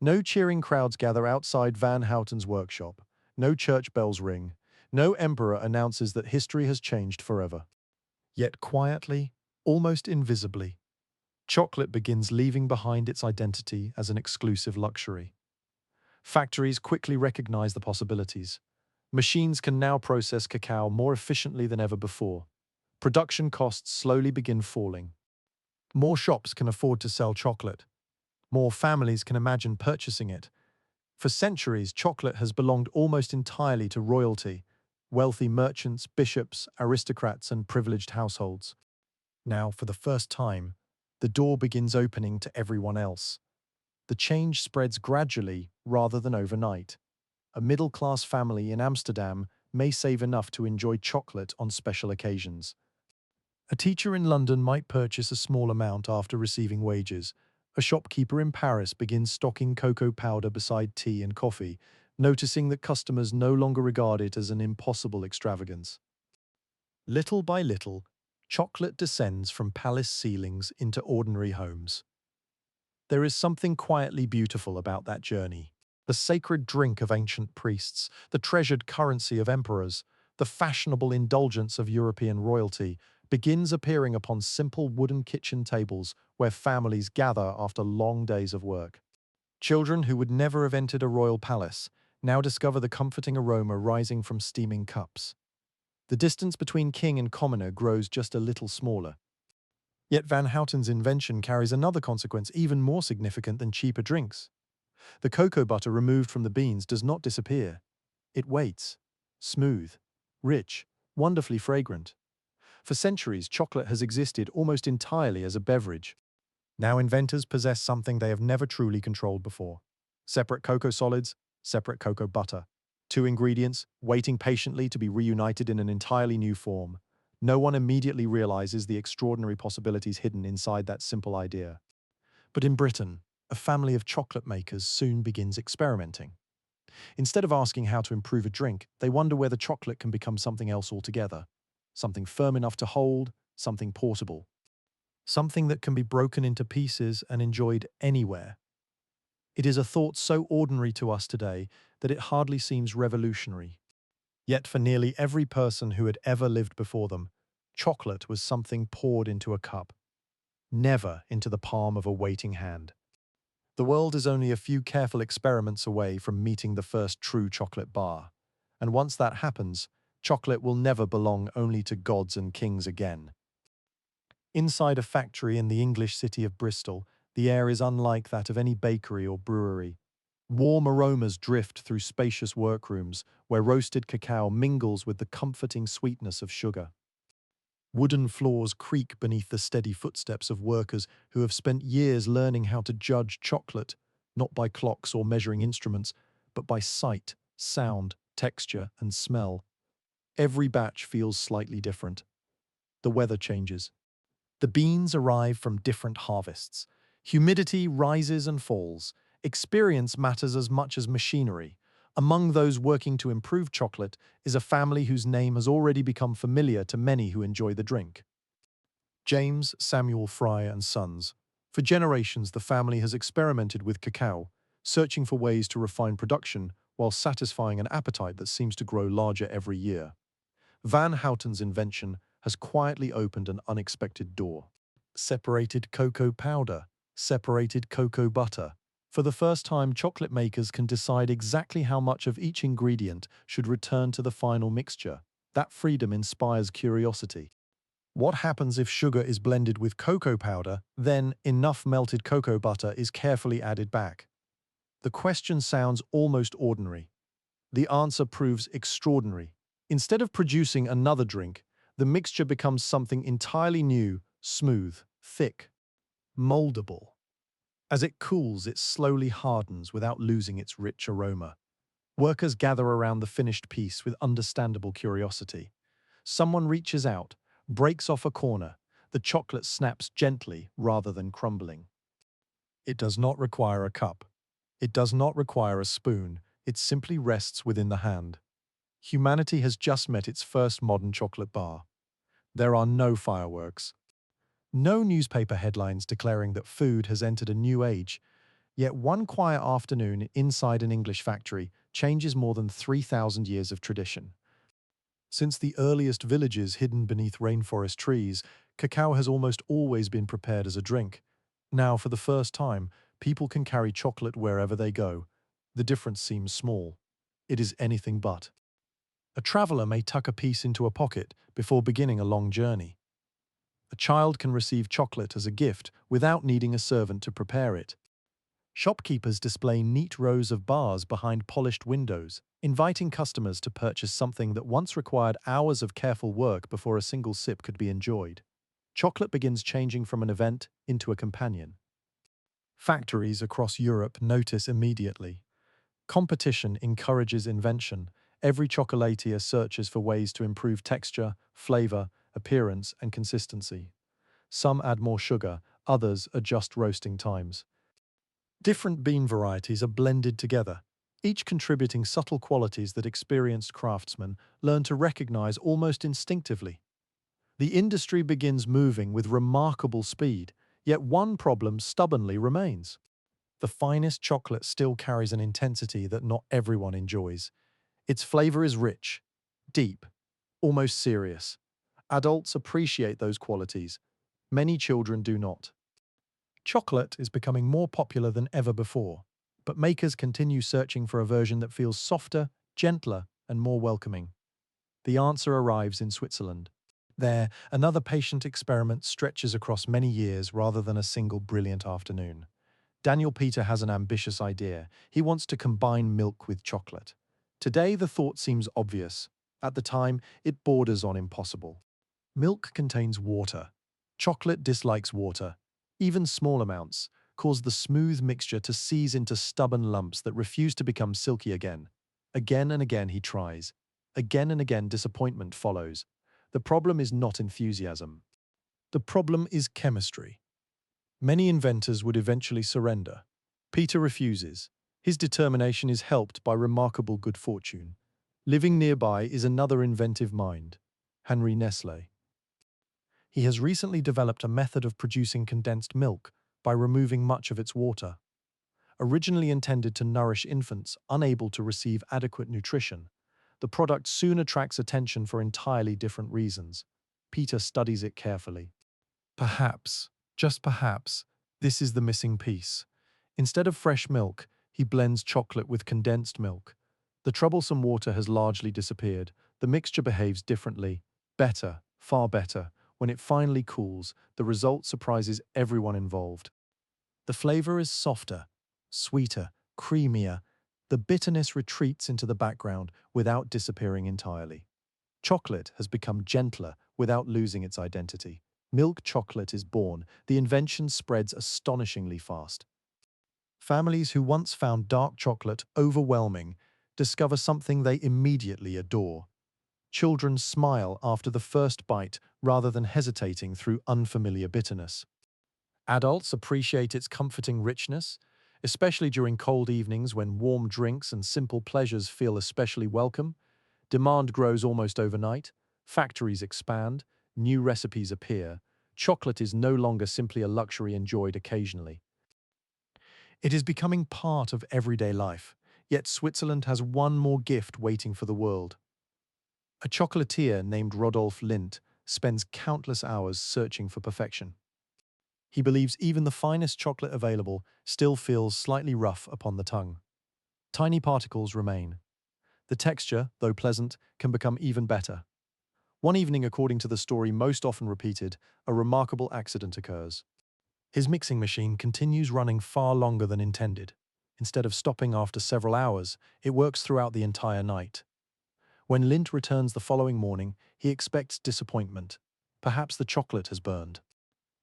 No cheering crowds gather outside Van Houten's workshop. No church bells ring. No emperor announces that history has changed forever. Yet quietly, almost invisibly, chocolate begins leaving behind its identity as an exclusive luxury. Factories quickly recognize the possibilities. Machines can now process cacao more efficiently than ever before. Production costs slowly begin falling. More shops can afford to sell chocolate. More families can imagine purchasing it. For centuries, chocolate has belonged almost entirely to royalty, wealthy merchants, bishops, aristocrats, and privileged households. Now, for the first time, the door begins opening to everyone else. The change spreads gradually rather than overnight. A middle-class family in Amsterdam may save enough to enjoy chocolate on special occasions. A teacher in London might purchase a small amount after receiving wages. A shopkeeper in Paris begins stocking cocoa powder beside tea and coffee, noticing that customers no longer regard it as an impossible extravagance. Little by little, chocolate descends from palace ceilings into ordinary homes. There is something quietly beautiful about that journey. The sacred drink of ancient priests, the treasured currency of emperors, the fashionable indulgence of European royalty begins appearing upon simple wooden kitchen tables where families gather after long days of work. Children who would never have entered a royal palace now discover the comforting aroma rising from steaming cups. The distance between king and commoner grows just a little smaller. Yet Van Houten's invention carries another consequence even more significant than cheaper drinks. The cocoa butter removed from the beans does not disappear. It waits, smooth, rich, wonderfully fragrant. For centuries, chocolate has existed almost entirely as a beverage. Now inventors possess something they have never truly controlled before: separate cocoa solids, separate cocoa butter. Two ingredients, waiting patiently to be reunited in an entirely new form. No one immediately realizes the extraordinary possibilities hidden inside that simple idea. But in Britain, a family of chocolate makers soon begins experimenting. Instead of asking how to improve a drink, they wonder whether chocolate can become something else altogether. Something firm enough to hold, something portable. Something that can be broken into pieces and enjoyed anywhere. It is a thought so ordinary to us today that it hardly seems revolutionary. Yet for nearly every person who had ever lived before them, chocolate was something poured into a cup, never into the palm of a waiting hand. The world is only a few careful experiments away from meeting the first true chocolate bar. And once that happens, chocolate will never belong only to gods and kings again. Inside a factory in the English city of Bristol, the air is unlike that of any bakery or brewery. Warm aromas drift through spacious workrooms where roasted cacao mingles with the comforting sweetness of sugar. Wooden floors creak beneath the steady footsteps of workers who have spent years learning how to judge chocolate, not by clocks or measuring instruments, but by sight, sound, texture, and smell. Every batch feels slightly different. The weather changes. The beans arrive from different harvests. Humidity rises and falls. Experience matters as much as machinery. Among those working to improve chocolate is a family whose name has already become familiar to many who enjoy the drink. James Samuel Fry and Sons. For generations, the family has experimented with cacao, searching for ways to refine production while satisfying an appetite that seems to grow larger every year. Van Houten's invention has quietly opened an unexpected door. Separated cocoa powder, separated cocoa butter. For the first time, chocolate makers can decide exactly how much of each ingredient should return to the final mixture. That freedom inspires curiosity. What happens if sugar is blended with cocoa powder, then enough melted cocoa butter is carefully added back? The question sounds almost ordinary. The answer proves extraordinary. Instead of producing another drink, the mixture becomes something entirely new, smooth, thick, moldable. As it cools, it slowly hardens without losing its rich aroma. Workers gather around the finished piece with understandable curiosity. Someone reaches out, breaks off a corner. The chocolate snaps gently rather than crumbling. It does not require a cup. It does not require a spoon. It simply rests within the hand. Humanity has just met its first modern chocolate bar. There are no fireworks, no newspaper headlines declaring that food has entered a new age. Yet one quiet afternoon inside an English factory changes more than 3,000 years of tradition. Since the earliest villages hidden beneath rainforest trees, cacao has almost always been prepared as a drink. Now, for the first time, people can carry chocolate wherever they go. The difference seems small. It is anything but. A traveler may tuck a piece into a pocket before beginning a long journey. A child can receive chocolate as a gift without needing a servant to prepare it. Shopkeepers display neat rows of bars behind polished windows, inviting customers to purchase something that once required hours of careful work before a single sip could be enjoyed. Chocolate begins changing from an event into a companion. Factories across Europe notice immediately. Competition encourages invention. Every chocolatier searches for ways to improve texture, flavor, appearance, and consistency. Some add more sugar, others adjust roasting times. Different bean varieties are blended together, each contributing subtle qualities that experienced craftsmen learn to recognize almost instinctively. The industry begins moving with remarkable speed, yet one problem stubbornly remains. The finest chocolate still carries an intensity that not everyone enjoys. Its flavor is rich, deep, almost serious. Adults appreciate those qualities. Many children do not. Chocolate is becoming more popular than ever before, but makers continue searching for a version that feels softer, gentler, and more welcoming. The answer arrives in Switzerland. There, another patient experiment stretches across many years rather than a single brilliant afternoon. Daniel Peter has an ambitious idea. He wants to combine milk with chocolate. Today, the thought seems obvious. At the time, it borders on impossible. Milk contains water. Chocolate dislikes water. Even small amounts cause the smooth mixture to seize into stubborn lumps that refuse to become silky again. Again and again he tries. Again and again disappointment follows. The problem is not enthusiasm. The problem is chemistry. Many inventors would eventually surrender. Peter refuses. His determination is helped by remarkable good fortune. Living nearby is another inventive mind, Henry Nestle. He has recently developed a method of producing condensed milk by removing much of its water. Originally intended to nourish infants unable to receive adequate nutrition, the product soon attracts attention for entirely different reasons. Peter studies it carefully. Perhaps, just perhaps, this is the missing piece. Instead of fresh milk, he blends chocolate with condensed milk. The troublesome water has largely disappeared. The mixture behaves differently. Better, far better. When it finally cools, the result surprises everyone involved. The flavor is softer, sweeter, creamier. The bitterness retreats into the background without disappearing entirely. Chocolate has become gentler without losing its identity. Milk chocolate is born. The invention spreads astonishingly fast. Families who once found dark chocolate overwhelming discover something they immediately adore. Children smile after the first bite rather than hesitating through unfamiliar bitterness. Adults appreciate its comforting richness, especially during cold evenings when warm drinks and simple pleasures feel especially welcome. Demand grows almost overnight, factories expand, new recipes appear. Chocolate is no longer simply a luxury enjoyed occasionally. It is becoming part of everyday life, yet Switzerland has one more gift waiting for the world. A chocolatier named Rodolphe Lindt spends countless hours searching for perfection. He believes even the finest chocolate available still feels slightly rough upon the tongue. Tiny particles remain. The texture, though pleasant, can become even better. One evening, according to the story most often repeated, a remarkable accident occurs. His mixing machine continues running far longer than intended. Instead of stopping after several hours, it works throughout the entire night. When Lindt returns the following morning, he expects disappointment. Perhaps the chocolate has burned.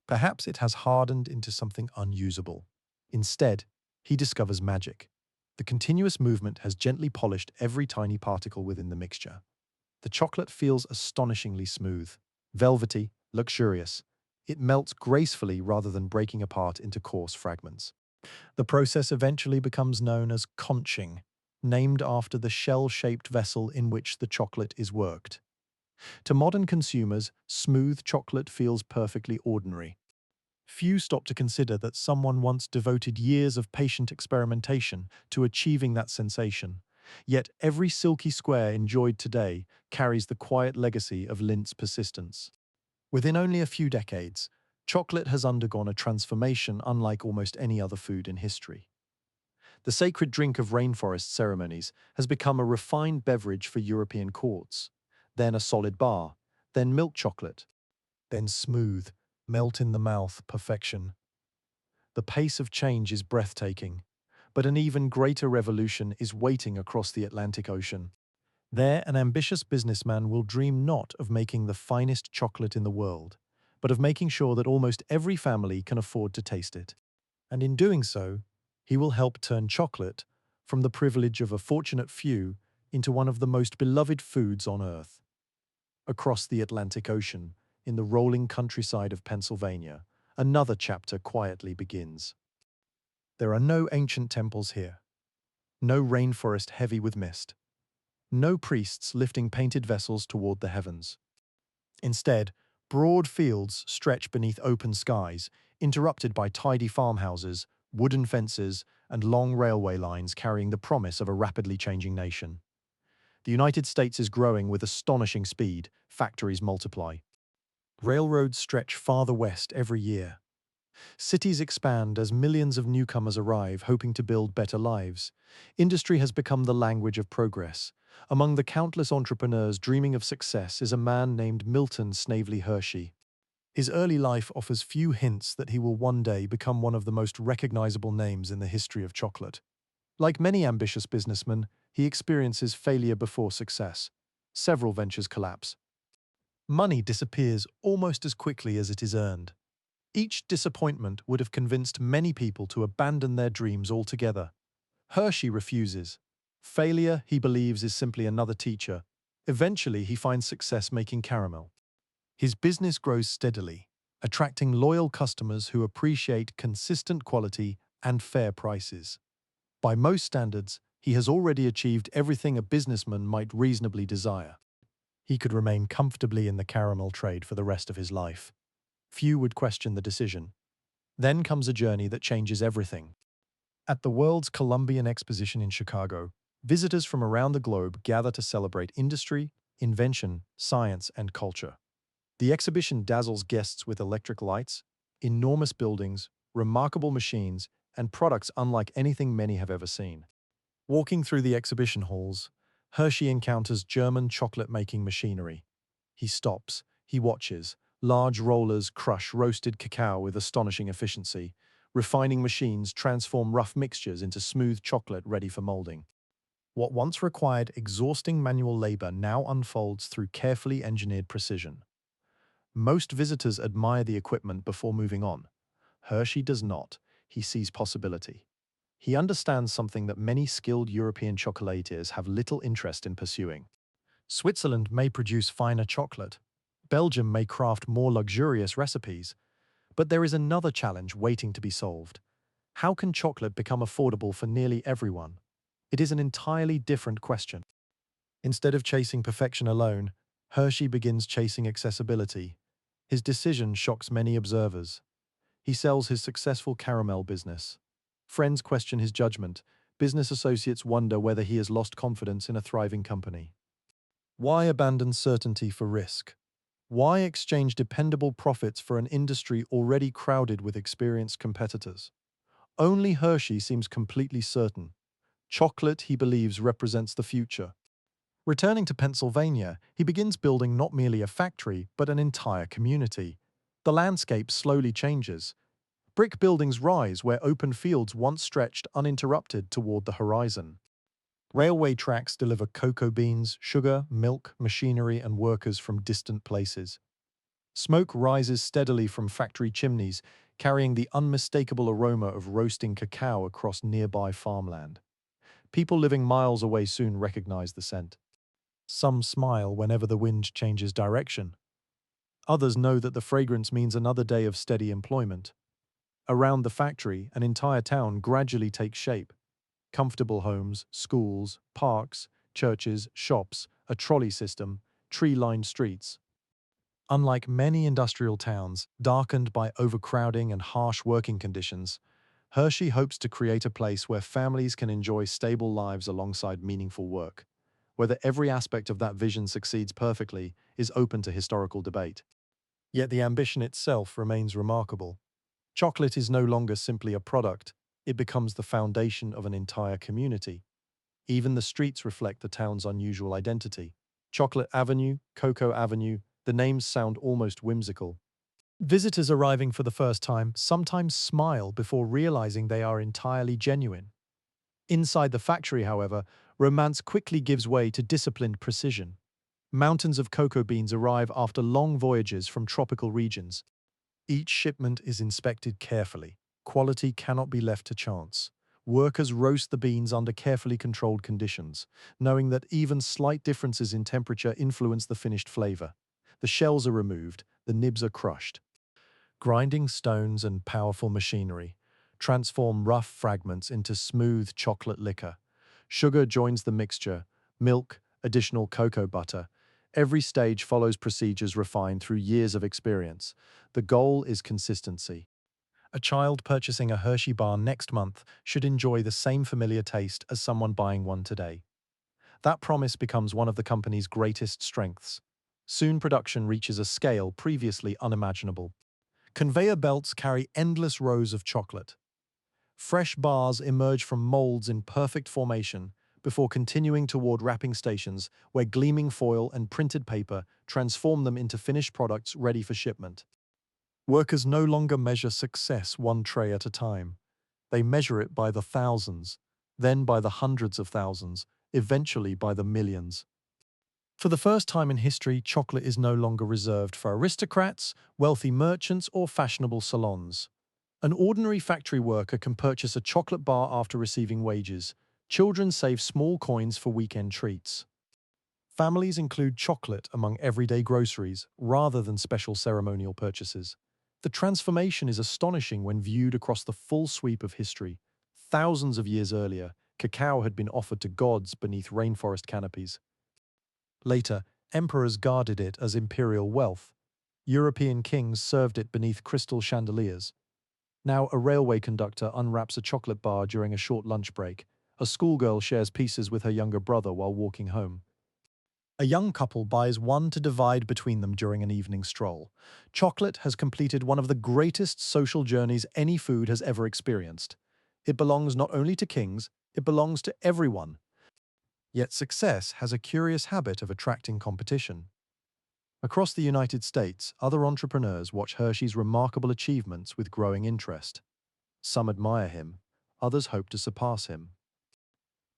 Perhaps it has hardened into something unusable. Instead, he discovers magic. The continuous movement has gently polished every tiny particle within the mixture. The chocolate feels astonishingly smooth, velvety, luxurious. It melts gracefully rather than breaking apart into coarse fragments. The process eventually becomes known as conching, named after the shell-shaped vessel in which the chocolate is worked. To modern consumers, smooth chocolate feels perfectly ordinary. Few stop to consider that someone once devoted years of patient experimentation to achieving that sensation. Yet every silky square enjoyed today carries the quiet legacy of Lindt's persistence. Within only a few decades, chocolate has undergone a transformation unlike almost any other food in history. The sacred drink of rainforest ceremonies has become a refined beverage for European courts, then a solid bar, then milk chocolate, then smooth, melt in the mouth perfection. The pace of change is breathtaking, but an even greater revolution is waiting across the Atlantic Ocean. There, an ambitious businessman will dream not of making the finest chocolate in the world, but of making sure that almost every family can afford to taste it. And in doing so, he will help turn chocolate from the privilege of a fortunate few into one of the most beloved foods on earth. Across the Atlantic Ocean, in the rolling countryside of Pennsylvania, another chapter quietly begins. There are no ancient temples here, no rainforest heavy with mist, no priests lifting painted vessels toward the heavens. Instead, broad fields stretch beneath open skies, interrupted by tidy farmhouses, wooden fences, and long railway lines carrying the promise of a rapidly changing nation. The United States is growing with astonishing speed, factories multiply. Railroads stretch farther west every year. Cities expand as millions of newcomers arrive, hoping to build better lives. Industry has become the language of progress. Among the countless entrepreneurs dreaming of success is a man named Milton Snavely Hershey. His early life offers few hints that he will one day become one of the most recognizable names in the history of chocolate. Like many ambitious businessmen, he experiences failure before success. Several ventures collapse. Money disappears almost as quickly as it is earned. Each disappointment would have convinced many people to abandon their dreams altogether. Hershey refuses. Failure, he believes, is simply another teacher. Eventually, he finds success making caramel. His business grows steadily, attracting loyal customers who appreciate consistent quality and fair prices. By most standards, he has already achieved everything a businessman might reasonably desire. He could remain comfortably in the caramel trade for the rest of his life. Few would question the decision. Then comes a journey that changes everything. At the World's Columbian Exposition in Chicago, visitors from around the globe gather to celebrate industry, invention, science, and culture. The exhibition dazzles guests with electric lights, enormous buildings, remarkable machines, and products unlike anything many have ever seen. Walking through the exhibition halls, Hershey encounters German chocolate-making machinery. He stops, he watches. Large rollers crush roasted cacao with astonishing efficiency. Refining machines transform rough mixtures into smooth chocolate ready for molding. What once required exhausting manual labor now unfolds through carefully engineered precision. Most visitors admire the equipment before moving on. Hershey does not. He sees possibility. He understands something that many skilled European chocolatiers have little interest in pursuing. Switzerland may produce finer chocolate. Belgium may craft more luxurious recipes. But there is another challenge waiting to be solved. How can chocolate become affordable for nearly everyone? It is an entirely different question. Instead of chasing perfection alone, Hershey begins chasing accessibility. His decision shocks many observers. He sells his successful caramel business. Friends question his judgment. Business associates wonder whether he has lost confidence in a thriving company. Why abandon certainty for risk? Why exchange dependable profits for an industry already crowded with experienced competitors? Only Hershey seems completely certain. Chocolate, he believes, represents the future. Returning to Pennsylvania, he begins building not merely a factory, but an entire community. The landscape slowly changes. Brick buildings rise where open fields once stretched uninterrupted toward the horizon. Railway tracks deliver cocoa beans, sugar, milk, machinery, and workers from distant places. Smoke rises steadily from factory chimneys, carrying the unmistakable aroma of roasting cacao across nearby farmland. People living miles away soon recognize the scent. Some smile whenever the wind changes direction. Others know that the fragrance means another day of steady employment. Around the factory, an entire town gradually takes shape. Comfortable homes, schools, parks, churches, shops, a trolley system, tree-lined streets. Unlike many industrial towns, darkened by overcrowding and harsh working conditions, Hershey hopes to create a place where families can enjoy stable lives alongside meaningful work. Whether every aspect of that vision succeeds perfectly is open to historical debate. Yet the ambition itself remains remarkable. Chocolate is no longer simply a product, it becomes the foundation of an entire community. Even the streets reflect the town's unusual identity. Chocolate Avenue, Cocoa Avenue, the names sound almost whimsical. Visitors arriving for the first time sometimes smile before realizing they are entirely genuine. Inside the factory, however, romance quickly gives way to disciplined precision. Mountains of cocoa beans arrive after long voyages from tropical regions. Each shipment is inspected carefully. Quality cannot be left to chance. Workers roast the beans under carefully controlled conditions, knowing that even slight differences in temperature influence the finished flavor. The shells are removed, the nibs are crushed. Grinding stones and powerful machinery transform rough fragments into smooth chocolate liquor. Sugar joins the mixture, milk, additional cocoa butter. Every stage follows procedures refined through years of experience. The goal is consistency. A child purchasing a Hershey bar next month should enjoy the same familiar taste as someone buying one today. That promise becomes one of the company's greatest strengths. Soon production reaches a scale previously unimaginable. Conveyor belts carry endless rows of chocolate. Fresh bars emerge from molds in perfect formation before continuing toward wrapping stations where gleaming foil and printed paper transform them into finished products ready for shipment. Workers no longer measure success one tray at a time. They measure it by the thousands, then by the hundreds of thousands, eventually by the millions. For the first time in history, chocolate is no longer reserved for aristocrats, wealthy merchants, or fashionable salons. An ordinary factory worker can purchase a chocolate bar after receiving wages, Children save small coins for weekend treats. Families include chocolate among everyday groceries rather than special ceremonial purchases. The transformation is astonishing when viewed across the full sweep of history. Thousands of years earlier, cacao had been offered to gods beneath rainforest canopies. Later, emperors guarded it as imperial wealth. European kings served it beneath crystal chandeliers. Now, a railway conductor unwraps a chocolate bar during a short lunch break. A schoolgirl shares pieces with her younger brother while walking home. A young couple buys one to divide between them during an evening stroll. Chocolate has completed one of the greatest social journeys any food has ever experienced. It belongs not only to kings, it belongs to everyone. Yet success has a curious habit of attracting competition. Across the United States, other entrepreneurs watch Hershey's remarkable achievements with growing interest. Some admire him, others hope to surpass him.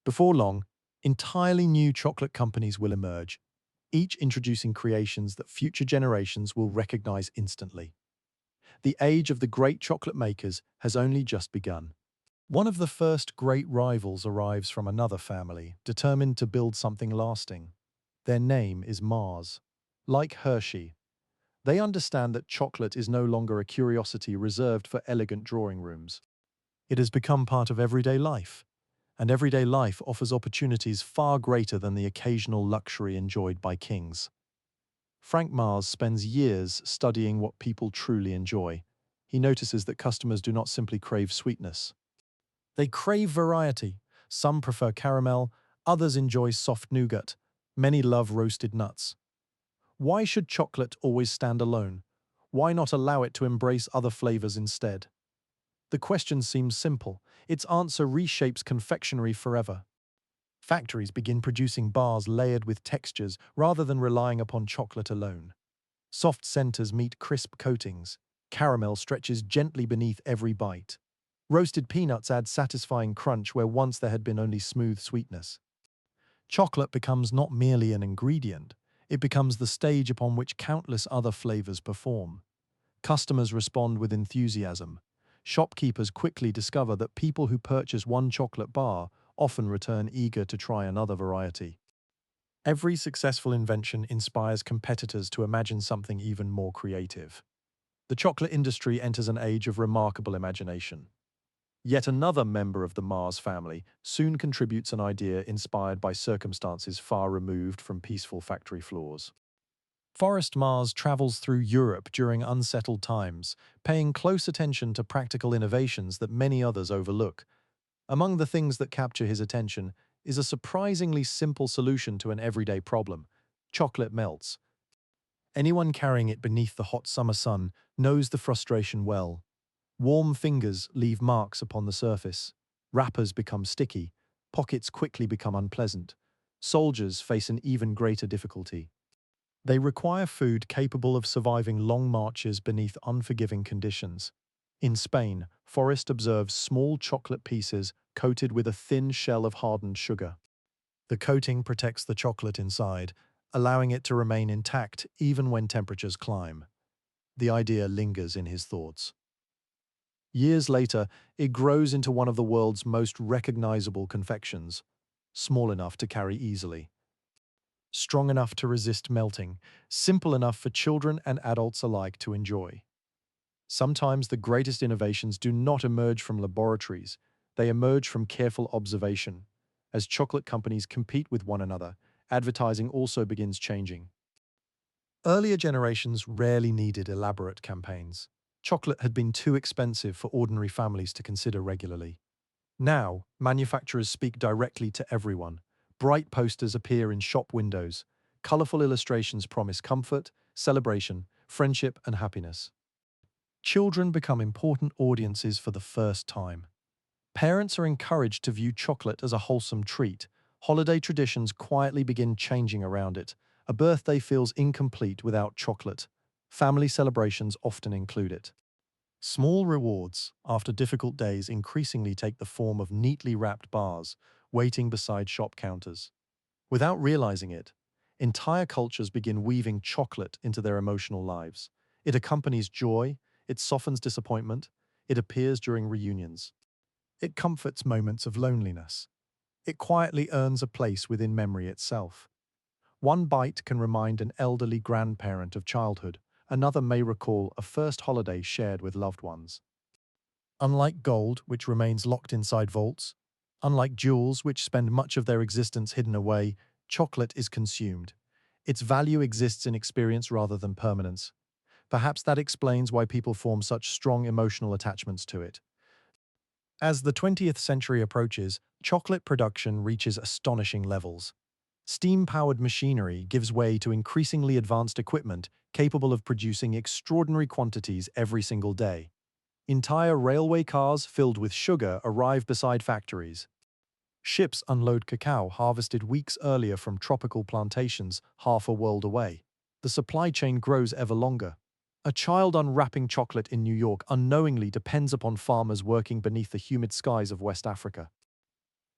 Before long, entirely new chocolate companies will emerge, each introducing creations that future generations will recognize instantly. The age of the great chocolate makers has only just begun. One of the first great rivals arrives from another family, determined to build something lasting. Their name is Mars. Like Hershey, they understand that chocolate is no longer a curiosity reserved for elegant drawing rooms. It has become part of everyday life, and everyday life offers opportunities far greater than the occasional luxury enjoyed by kings. Frank Mars spends years studying what people truly enjoy. He notices that customers do not simply crave sweetness. They crave variety. Some prefer caramel, others enjoy soft nougat. Many love roasted nuts. Why should chocolate always stand alone? Why not allow it to embrace other flavors instead? The question seems simple. Its answer reshapes confectionery forever. Factories begin producing bars layered with textures rather than relying upon chocolate alone. Soft centers meet crisp coatings. Caramel stretches gently beneath every bite. Roasted peanuts add satisfying crunch where once there had been only smooth sweetness. Chocolate becomes not merely an ingredient, it becomes the stage upon which countless other flavors perform. Customers respond with enthusiasm. Shopkeepers quickly discover that people who purchase one chocolate bar often return eager to try another variety. Every successful invention inspires competitors to imagine something even more creative. The chocolate industry enters an age of remarkable imagination. Yet another member of the Mars family soon contributes an idea inspired by circumstances far removed from peaceful factory floors. Forrest Mars travels through Europe during unsettled times, paying close attention to practical innovations that many others overlook. Among the things that capture his attention is a surprisingly simple solution to an everyday problem: chocolate melts. Anyone carrying it beneath the hot summer sun knows the frustration well. Warm fingers leave marks upon the surface. Wrappers become sticky. Pockets quickly become unpleasant. Soldiers face an even greater difficulty. They require food capable of surviving long marches beneath unforgiving conditions. In Spain, Forrest observes small chocolate pieces coated with a thin shell of hardened sugar. The coating protects the chocolate inside, allowing it to remain intact even when temperatures climb. The idea lingers in his thoughts. Years later, it grows into one of the world's most recognizable confections, small enough to carry easily, strong enough to resist melting, simple enough for children and adults alike to enjoy. Sometimes the greatest innovations do not emerge from laboratories, they emerge from careful observation. As chocolate companies compete with one another, advertising also begins changing. Earlier generations rarely needed elaborate campaigns. Chocolate had been too expensive for ordinary families to consider regularly. Now, manufacturers speak directly to everyone. Bright posters appear in shop windows. Colorful illustrations promise comfort, celebration, friendship, and happiness. Children become important audiences for the first time. Parents are encouraged to view chocolate as a wholesome treat. Holiday traditions quietly begin changing around it. A birthday feels incomplete without chocolate. Family celebrations often include it. Small rewards, after difficult days, increasingly take the form of neatly wrapped bars, waiting beside shop counters. Without realizing it, entire cultures begin weaving chocolate into their emotional lives. It accompanies joy, it softens disappointment, it appears during reunions. It comforts moments of loneliness. It quietly earns a place within memory itself. One bite can remind an elderly grandparent of childhood, another may recall a first holiday shared with loved ones. Unlike gold, which remains locked inside vaults, unlike jewels, which spend much of their existence hidden away, chocolate is consumed. Its value exists in experience rather than permanence. Perhaps that explains why people form such strong emotional attachments to it. As the 20th century approaches, chocolate production reaches astonishing levels. Steam-powered machinery gives way to increasingly advanced equipment capable of producing extraordinary quantities every single day. Entire railway cars filled with sugar arrive beside factories. Ships unload cacao harvested weeks earlier from tropical plantations half a world away. The supply chain grows ever longer. A child unwrapping chocolate in New York unknowingly depends upon farmers working beneath the humid skies of West Africa.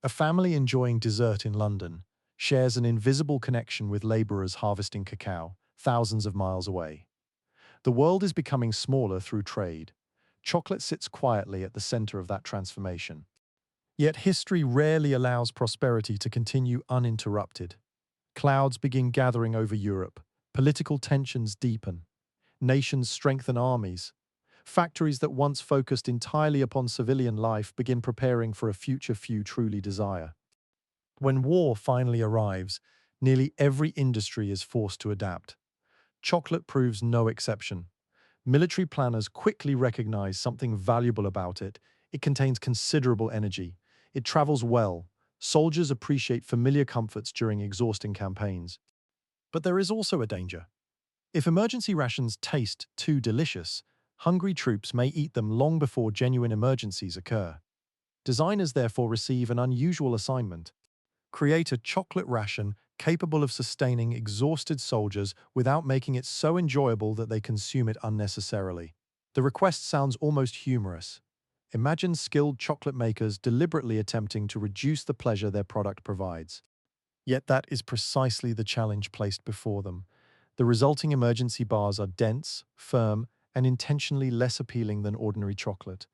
A family enjoying dessert in London shares an invisible connection with laborers harvesting cacao thousands of miles away. The world is becoming smaller through trade. Chocolate sits quietly at the center of that transformation. Yet history rarely allows prosperity to continue uninterrupted. Clouds begin gathering over Europe, political tensions deepen, nations strengthen armies. Factories that once focused entirely upon civilian life begin preparing for a future few truly desire. When war finally arrives, nearly every industry is forced to adapt. Chocolate proves no exception. Military planners quickly recognize something valuable about it. It contains considerable energy. It travels well. Soldiers appreciate familiar comforts during exhausting campaigns. But there is also a danger. If emergency rations taste too delicious, hungry troops may eat them long before genuine emergencies occur. Designers therefore receive an unusual assignment: create a chocolate ration capable of sustaining exhausted soldiers without making it so enjoyable that they consume it unnecessarily. The request sounds almost humorous. Imagine skilled chocolate makers deliberately attempting to reduce the pleasure their product provides. Yet that is precisely the challenge placed before them. The resulting emergency bars are dense, firm, and intentionally less appealing than ordinary chocolate.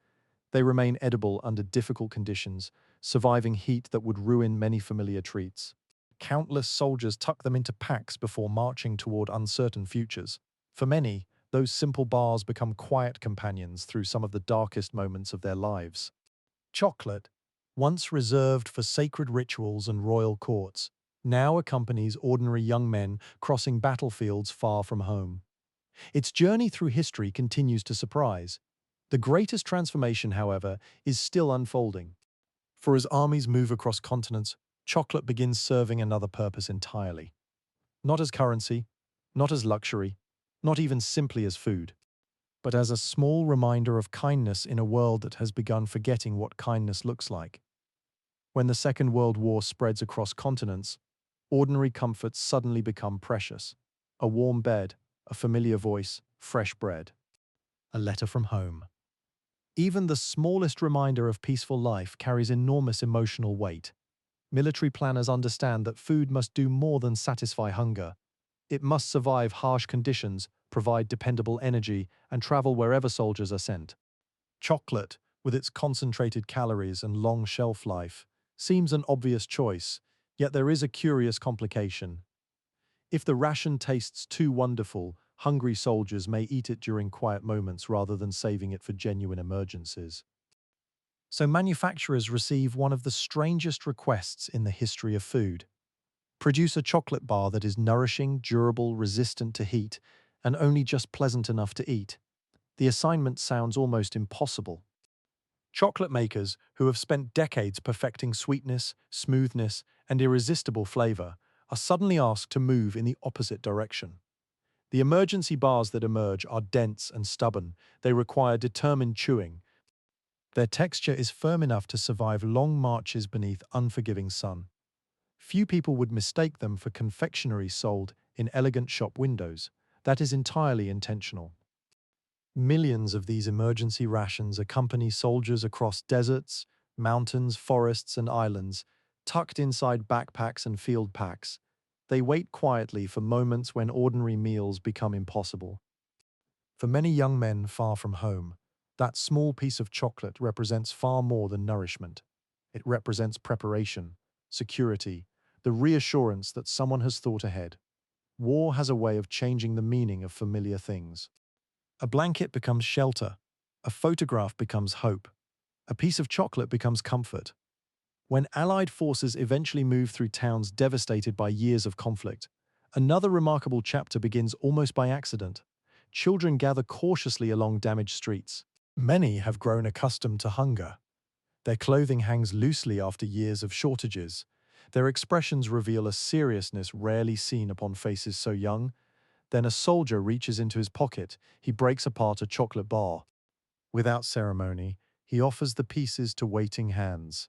They remain edible under difficult conditions, surviving heat that would ruin many familiar treats. Countless soldiers tuck them into packs before marching toward uncertain futures. For many, those simple bars become quiet companions through some of the darkest moments of their lives. Chocolate, once reserved for sacred rituals and royal courts, now accompanies ordinary young men crossing battlefields far from home. Its journey through history continues to surprise. The greatest transformation, however, is still unfolding. For as armies move across continents, chocolate begins serving another purpose entirely. Not as currency, not as luxury, not even simply as food, but as a small reminder of kindness in a world that has begun forgetting what kindness looks like. When the Second World War spreads across continents, ordinary comforts suddenly become precious. A warm bed, a familiar voice, fresh bread, a letter from home. Even the smallest reminder of peaceful life carries enormous emotional weight. Military planners understand that food must do more than satisfy hunger. It must survive harsh conditions, provide dependable energy, and travel wherever soldiers are sent. Chocolate, with its concentrated calories and long shelf life, seems an obvious choice, yet there is a curious complication. If the ration tastes too wonderful, hungry soldiers may eat it during quiet moments rather than saving it for genuine emergencies. So manufacturers receive one of the strangest requests in the history of food. Produce a chocolate bar that is nourishing, durable, resistant to heat, and only just pleasant enough to eat. The assignment sounds almost impossible. Chocolate makers, who have spent decades perfecting sweetness, smoothness, and irresistible flavor, are suddenly asked to move in the opposite direction. The emergency bars that emerge are dense and stubborn. They require determined chewing. Their texture is firm enough to survive long marches beneath unforgiving sun. Few people would mistake them for confectionery sold in elegant shop windows. That is entirely intentional. Millions of these emergency rations accompany soldiers across deserts, mountains, forests, and islands, tucked inside backpacks and field packs. They wait quietly for moments when ordinary meals become impossible. For many young men far from home, that small piece of chocolate represents far more than nourishment. It represents preparation, security, the reassurance that someone has thought ahead. War has a way of changing the meaning of familiar things. A blanket becomes shelter, a photograph becomes hope, a piece of chocolate becomes comfort. When Allied forces eventually move through towns devastated by years of conflict, another remarkable chapter begins almost by accident. Children gather cautiously along damaged streets. Many have grown accustomed to hunger. Their clothing hangs loosely after years of shortages. Their expressions reveal a seriousness rarely seen upon faces so young. Then a soldier reaches into his pocket. He breaks apart a chocolate bar. Without ceremony, he offers the pieces to waiting hands.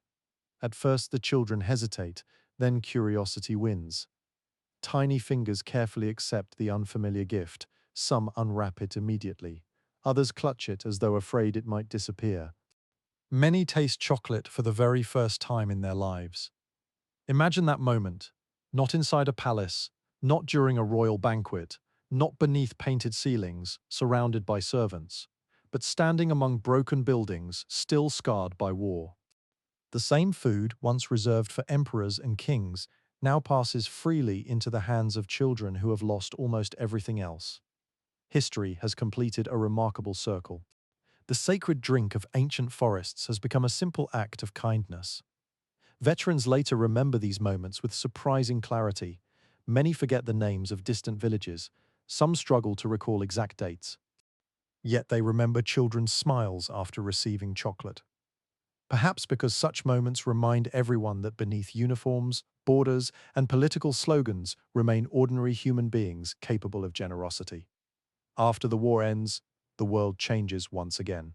At first the children hesitate, then curiosity wins. Tiny fingers carefully accept the unfamiliar gift. Some unwrap it immediately. Others clutch it as though afraid it might disappear. Many taste chocolate for the very first time in their lives. Imagine that moment, not inside a palace, not during a royal banquet, not beneath painted ceilings, surrounded by servants, but standing among broken buildings, still scarred by war. The same food, once reserved for emperors and kings, now passes freely into the hands of children who have lost almost everything else. History has completed a remarkable circle. The sacred drink of ancient forests has become a simple act of kindness. Veterans later remember these moments with surprising clarity. Many forget the names of distant villages. Some struggle to recall exact dates. Yet they remember children's smiles after receiving chocolate. Perhaps because such moments remind everyone that beneath uniforms, borders, and political slogans remain ordinary human beings capable of generosity. After the war ends, the world changes once again.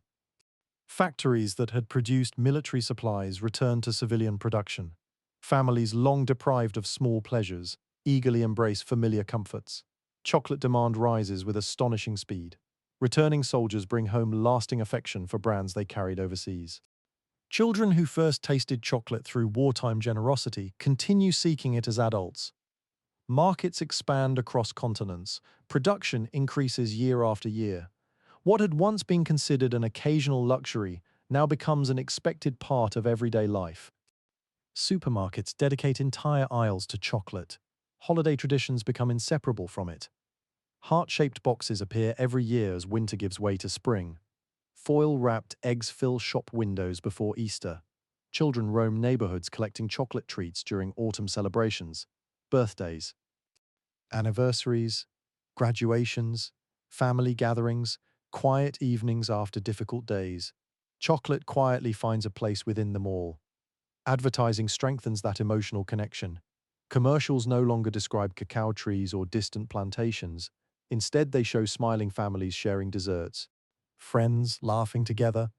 Factories that had produced military supplies return to civilian production. Families long deprived of small pleasures eagerly embrace familiar comforts. Chocolate demand rises with astonishing speed. Returning soldiers bring home lasting affection for brands they carried overseas. Children who first tasted chocolate through wartime generosity continue seeking it as adults. Markets expand across continents. Production increases year after year. What had once been considered an occasional luxury now becomes an expected part of everyday life. Supermarkets dedicate entire aisles to chocolate. Holiday traditions become inseparable from it. Heart-shaped boxes appear every year as winter gives way to spring. Foil-wrapped eggs fill shop windows before Easter. Children roam neighborhoods collecting chocolate treats during autumn celebrations, birthdays, anniversaries, graduations, family gatherings, quiet evenings after difficult days. Chocolate quietly finds a place within them all. Advertising strengthens that emotional connection. Commercials no longer describe cacao trees or distant plantations. Instead, they show smiling families sharing desserts, friends laughing together,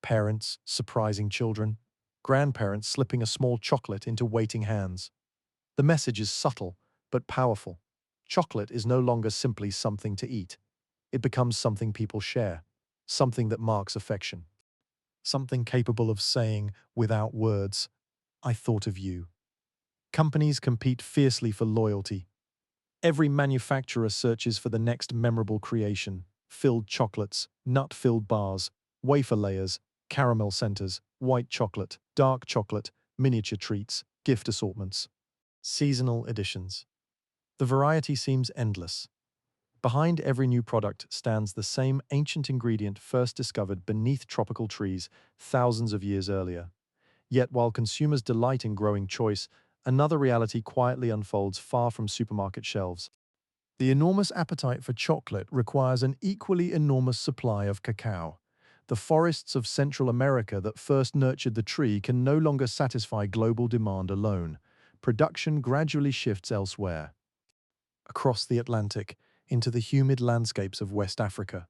parents surprising children, grandparents slipping a small chocolate into waiting hands. The message is subtle but powerful. Chocolate is no longer simply something to eat. It becomes something people share, something that marks affection, something capable of saying, without words, "I thought of you." Companies compete fiercely for loyalty. Every manufacturer searches for the next memorable creation: filled chocolates, nut-filled bars, wafer layers, caramel centers, white chocolate, dark chocolate, miniature treats, gift assortments, seasonal editions. The variety seems endless. Behind every new product stands the same ancient ingredient first discovered beneath tropical trees thousands of years earlier. Yet while consumers delight in growing choice, another reality quietly unfolds far from supermarket shelves. The enormous appetite for chocolate requires an equally enormous supply of cacao. The forests of Central America that first nurtured the tree can no longer satisfy global demand alone. Production gradually shifts elsewhere, across the Atlantic, into the humid landscapes of West Africa.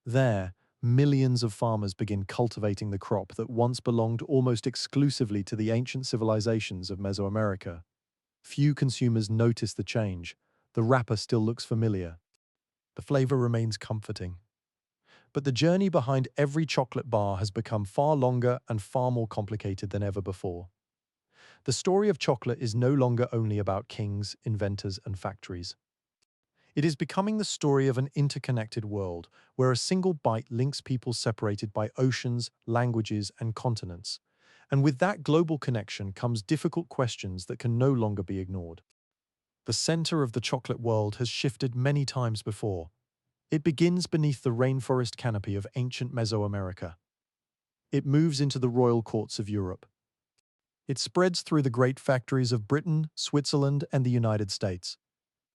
There, millions of farmers begin cultivating the crop that once belonged almost exclusively to the ancient civilizations of Mesoamerica. Few consumers notice the change. The wrapper still looks familiar. The flavor remains comforting. But the journey behind every chocolate bar has become far longer and far more complicated than ever before. The story of chocolate is no longer only about kings, inventors, and factories. It is becoming the story of an interconnected world, where a single bite links people separated by oceans, languages, and continents. And with that global connection comes difficult questions that can no longer be ignored. The center of the chocolate world has shifted many times before. It begins beneath the rainforest canopy of ancient Mesoamerica. It moves into the royal courts of Europe. It spreads through the great factories of Britain, Switzerland, and the United States.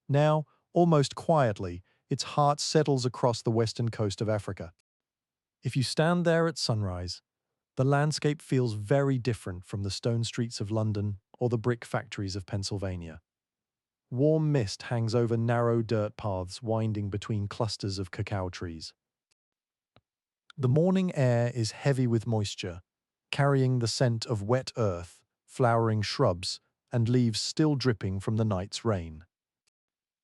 Now, almost quietly, its heart settles across the western coast of Africa. If you stand there at sunrise, the landscape feels very different from the stone streets of London or the brick factories of Pennsylvania. Warm mist hangs over narrow dirt paths winding between clusters of cacao trees. The morning air is heavy with moisture, carrying the scent of wet earth, flowering shrubs, and leaves still dripping from the night's rain.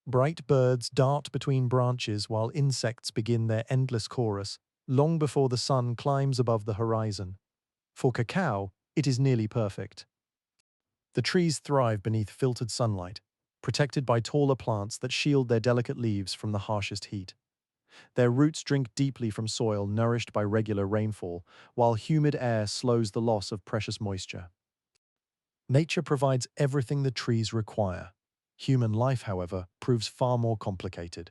Bright birds dart between branches while insects begin their endless chorus, long before the sun climbs above the horizon. For cacao, it is nearly perfect. The trees thrive beneath filtered sunlight, protected by taller plants that shield their delicate leaves from the harshest heat. Their roots drink deeply from soil nourished by regular rainfall, while humid air slows the loss of precious moisture. Nature provides everything the trees require. Human life, however, proves far more complicated.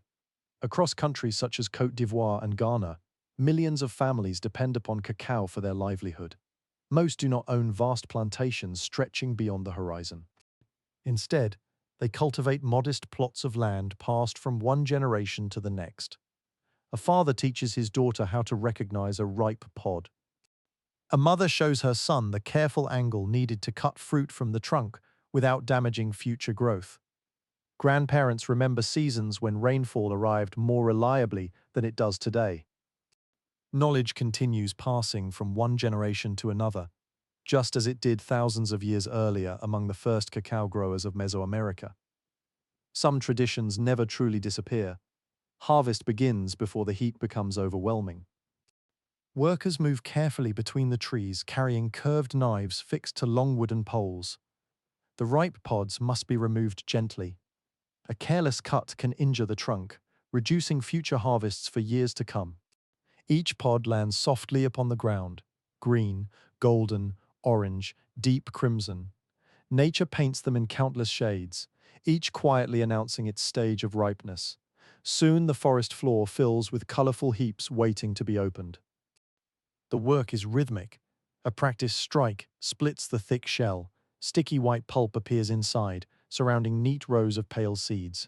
Across countries such as Côte d'Ivoire and Ghana, millions of families depend upon cacao for their livelihood. Most do not own vast plantations stretching beyond the horizon. Instead, they cultivate modest plots of land passed from one generation to the next. A father teaches his daughter how to recognize a ripe pod. A mother shows her son the careful angle needed to cut fruit from the trunk without damaging future growth. Grandparents remember seasons when rainfall arrived more reliably than it does today. Knowledge continues passing from one generation to another, just as it did thousands of years earlier among the first cacao growers of Mesoamerica. Some traditions never truly disappear. Harvest begins before the heat becomes overwhelming. Workers move carefully between the trees, carrying curved knives fixed to long wooden poles. The ripe pods must be removed gently. A careless cut can injure the trunk, reducing future harvests for years to come. Each pod lands softly upon the ground, green, golden, orange, deep crimson. Nature paints them in countless shades, each quietly announcing its stage of ripeness. Soon the forest floor fills with colorful heaps waiting to be opened. The work is rhythmic. A practiced strike splits the thick shell. Sticky white pulp appears inside, surrounding neat rows of pale seeds.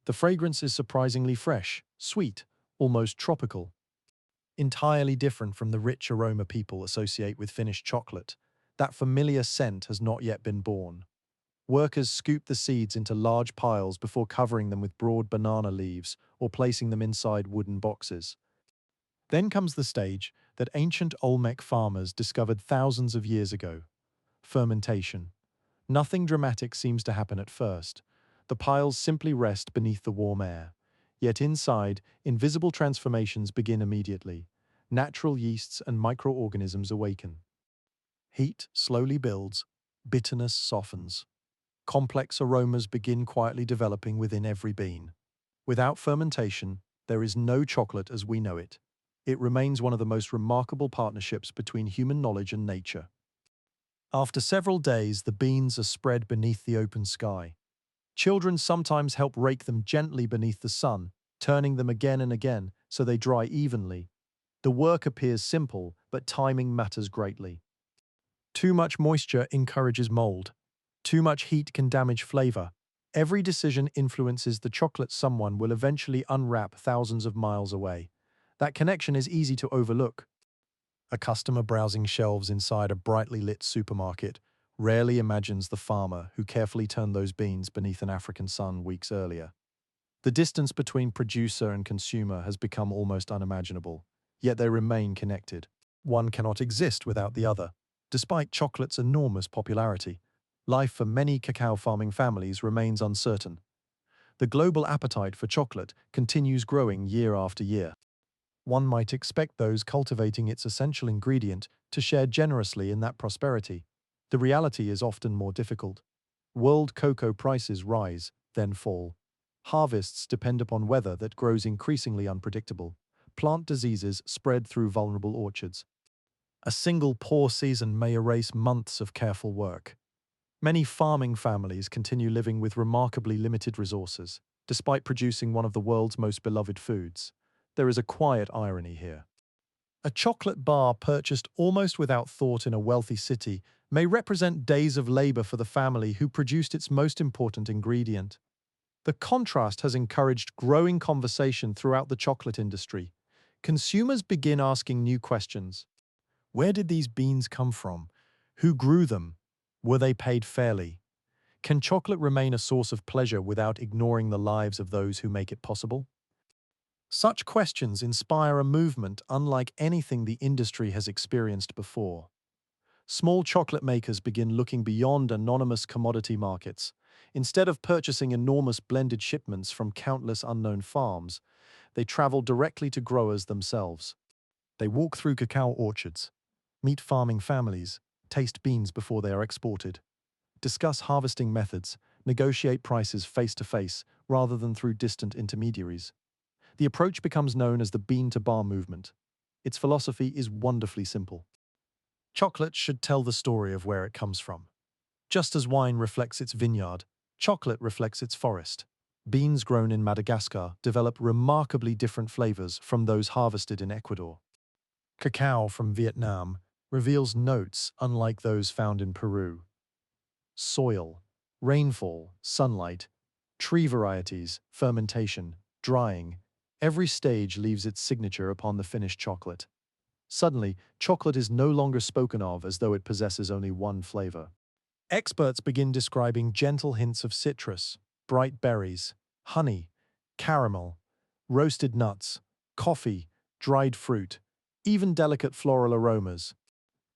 The fragrance is surprisingly fresh, sweet, almost tropical. Entirely different from the rich aroma people associate with finished chocolate, that familiar scent has not yet been born. Workers scoop the seeds into large piles before covering them with broad banana leaves or placing them inside wooden boxes. Then comes the stage that ancient Olmec farmers discovered thousands of years ago: fermentation. Nothing dramatic seems to happen at first. The piles simply rest beneath the warm air. Yet inside, invisible transformations begin immediately. Natural yeasts and microorganisms awaken. Heat slowly builds, bitterness softens. Complex aromas begin quietly developing within every bean. Without fermentation, there is no chocolate as we know it. It remains one of the most remarkable partnerships between human knowledge and nature. After several days, the beans are spread beneath the open sky. Children sometimes help rake them gently beneath the sun, turning them again and again so they dry evenly. The work appears simple, but timing matters greatly. Too much moisture encourages mold. Too much heat can damage flavor. Every decision influences the chocolate someone will eventually unwrap thousands of miles away. That connection is easy to overlook. A customer browsing shelves inside a brightly lit supermarket rarely imagines the farmer who carefully turned those beans beneath an African sun weeks earlier. The distance between producer and consumer has become almost unimaginable, yet they remain connected. One cannot exist without the other. Despite chocolate's enormous popularity, life for many cacao farming families remains uncertain. The global appetite for chocolate continues growing year after year. One might expect those cultivating its essential ingredient to share generously in that prosperity. The reality is often more difficult. World cocoa prices rise, then fall. Harvests depend upon weather that grows increasingly unpredictable. Plant diseases spread through vulnerable orchards. A single poor season may erase months of careful work. Many farming families continue living with remarkably limited resources, despite producing one of the world's most beloved foods. There is a quiet irony here. A chocolate bar purchased almost without thought in a wealthy city may represent days of labor for the family who produced its most important ingredient. The contrast has encouraged growing conversation throughout the chocolate industry. Consumers begin asking new questions. Where did these beans come from? Who grew them? Were they paid fairly? Can chocolate remain a source of pleasure without ignoring the lives of those who make it possible? Such questions inspire a movement unlike anything the industry has experienced before. Small chocolate makers begin looking beyond anonymous commodity markets. Instead of purchasing enormous blended shipments from countless unknown farms, they travel directly to growers themselves. They walk through cacao orchards, meet farming families, taste beans before they are exported, discuss harvesting methods, negotiate prices face to face rather than through distant intermediaries. The approach becomes known as the bean-to-bar movement. Its philosophy is wonderfully simple. Chocolate should tell the story of where it comes from. Just as wine reflects its vineyard, chocolate reflects its forest. Beans grown in Madagascar develop remarkably different flavors from those harvested in Ecuador. Cacao from Vietnam reveals notes unlike those found in Peru. Soil, rainfall, sunlight, tree varieties, fermentation, drying, every stage leaves its signature upon the finished chocolate. Suddenly, chocolate is no longer spoken of as though it possesses only one flavor. Experts begin describing gentle hints of citrus, bright berries, honey, caramel, roasted nuts, coffee, dried fruit, even delicate floral aromas.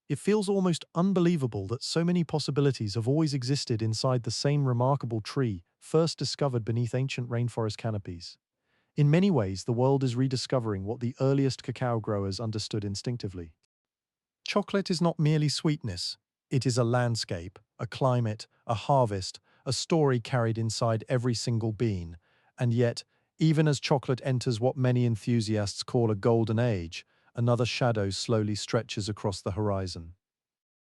It feels almost unbelievable that so many possibilities have always existed inside the same remarkable tree, first discovered beneath ancient rainforest canopies. In many ways, the world is rediscovering what the earliest cacao growers understood instinctively. Chocolate is not merely sweetness. It is a landscape, a climate, a harvest, a story carried inside every single bean. And yet, even as chocolate enters what many enthusiasts call a golden age, another shadow slowly stretches across the horizon.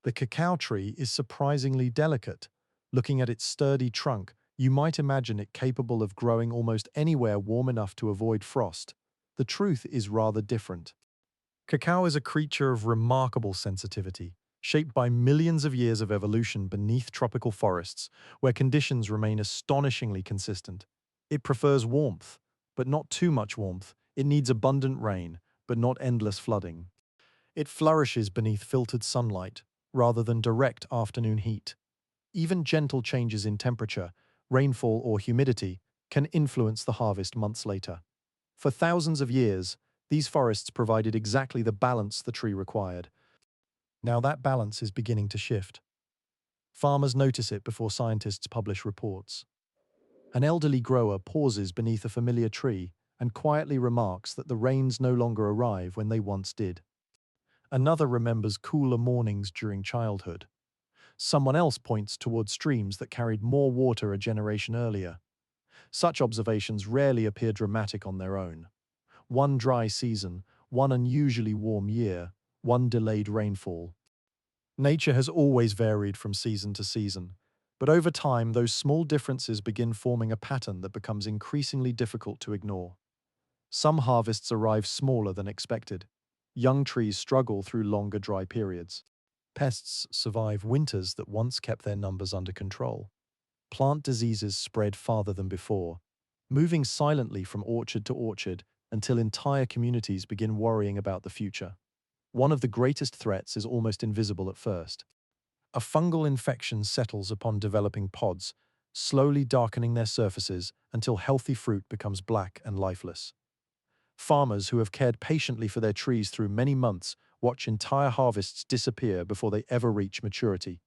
The cacao tree is surprisingly delicate. Looking at its sturdy trunk, you might imagine it capable of growing almost anywhere warm enough to avoid frost. The truth is rather different. Cacao is a creature of remarkable sensitivity, shaped by millions of years of evolution beneath tropical forests, where conditions remain astonishingly consistent. It prefers warmth, but not too much warmth. It needs abundant rain, but not endless flooding. It flourishes beneath filtered sunlight, rather than direct afternoon heat. Even gentle changes in temperature, rainfall or humidity, can influence the harvest months later. For thousands of years, these forests provided exactly the balance the tree required. Now that balance is beginning to shift. Farmers notice it before scientists publish reports. An elderly grower pauses beneath a familiar tree and quietly remarks that the rains no longer arrive when they once did. Another remembers cooler mornings during childhood. Someone else points toward streams that carried more water a generation earlier. Such observations rarely appear dramatic on their own. One dry season, one unusually warm year, one delayed rainfall. Nature has always varied from season to season, but over time those small differences begin forming a pattern that becomes increasingly difficult to ignore. Some harvests arrive smaller than expected. Young trees struggle through longer dry periods. Pests survive winters that once kept their numbers under control. Plant diseases spread farther than before, moving silently from orchard to orchard until entire communities begin worrying about the future. One of the greatest threats is almost invisible at first. A fungal infection settles upon developing pods, slowly darkening their surfaces until healthy fruit becomes black and lifeless. Farmers who have cared patiently for their trees through many months watch entire harvests disappear before they ever reach maturity.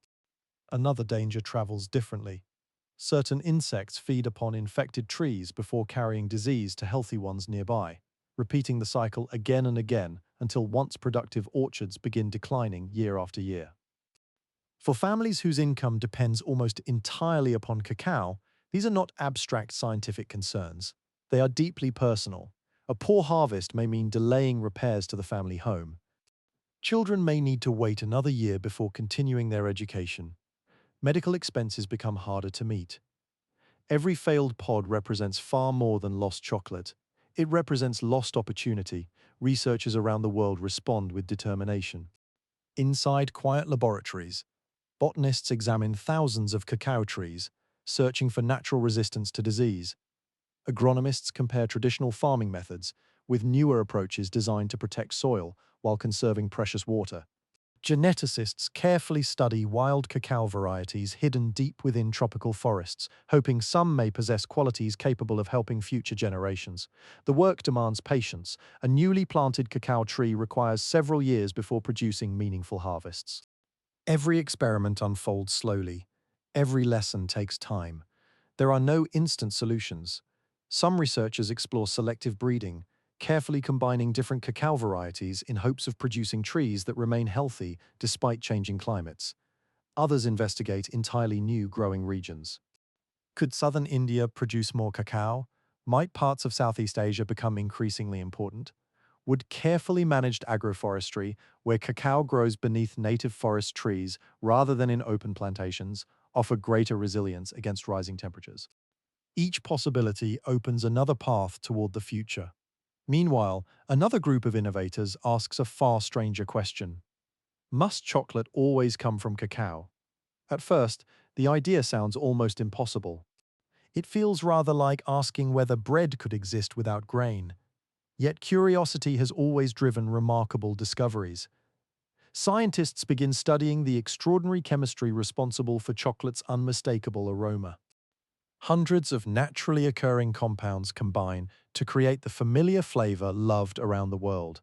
Another danger travels differently. Certain insects feed upon infected trees before carrying disease to healthy ones nearby, repeating the cycle again and again until once productive orchards begin declining year after year. For families whose income depends almost entirely upon cacao, these are not abstract scientific concerns. They are deeply personal. A poor harvest may mean delaying repairs to the family home. Children may need to wait another year before continuing their education. Medical expenses become harder to meet. Every failed pod represents far more than lost chocolate. It represents lost opportunity. Researchers around the world respond with determination. Inside quiet laboratories, botanists examine thousands of cacao trees, searching for natural resistance to disease. Agronomists compare traditional farming methods with newer approaches designed to protect soil while conserving precious water. Geneticists carefully study wild cacao varieties hidden deep within tropical forests, hoping some may possess qualities capable of helping future generations. The work demands patience. A newly planted cacao tree requires several years before producing meaningful harvests. Every experiment unfolds slowly. Every lesson takes time. There are no instant solutions. Some researchers explore selective breeding, carefully combining different cacao varieties in hopes of producing trees that remain healthy despite changing climates. Others investigate entirely new growing regions. Could southern India produce more cacao? Might parts of Southeast Asia become increasingly important? Would carefully managed agroforestry, where cacao grows beneath native forest trees rather than in open plantations, offer greater resilience against rising temperatures? Each possibility opens another path toward the future. Meanwhile, another group of innovators asks a far stranger question. Must chocolate always come from cacao? At first, the idea sounds almost impossible. It feels rather like asking whether bread could exist without grain. Yet curiosity has always driven remarkable discoveries. Scientists begin studying the extraordinary chemistry responsible for chocolate's unmistakable aroma. Hundreds of naturally occurring compounds combine to create the familiar flavor loved around the world.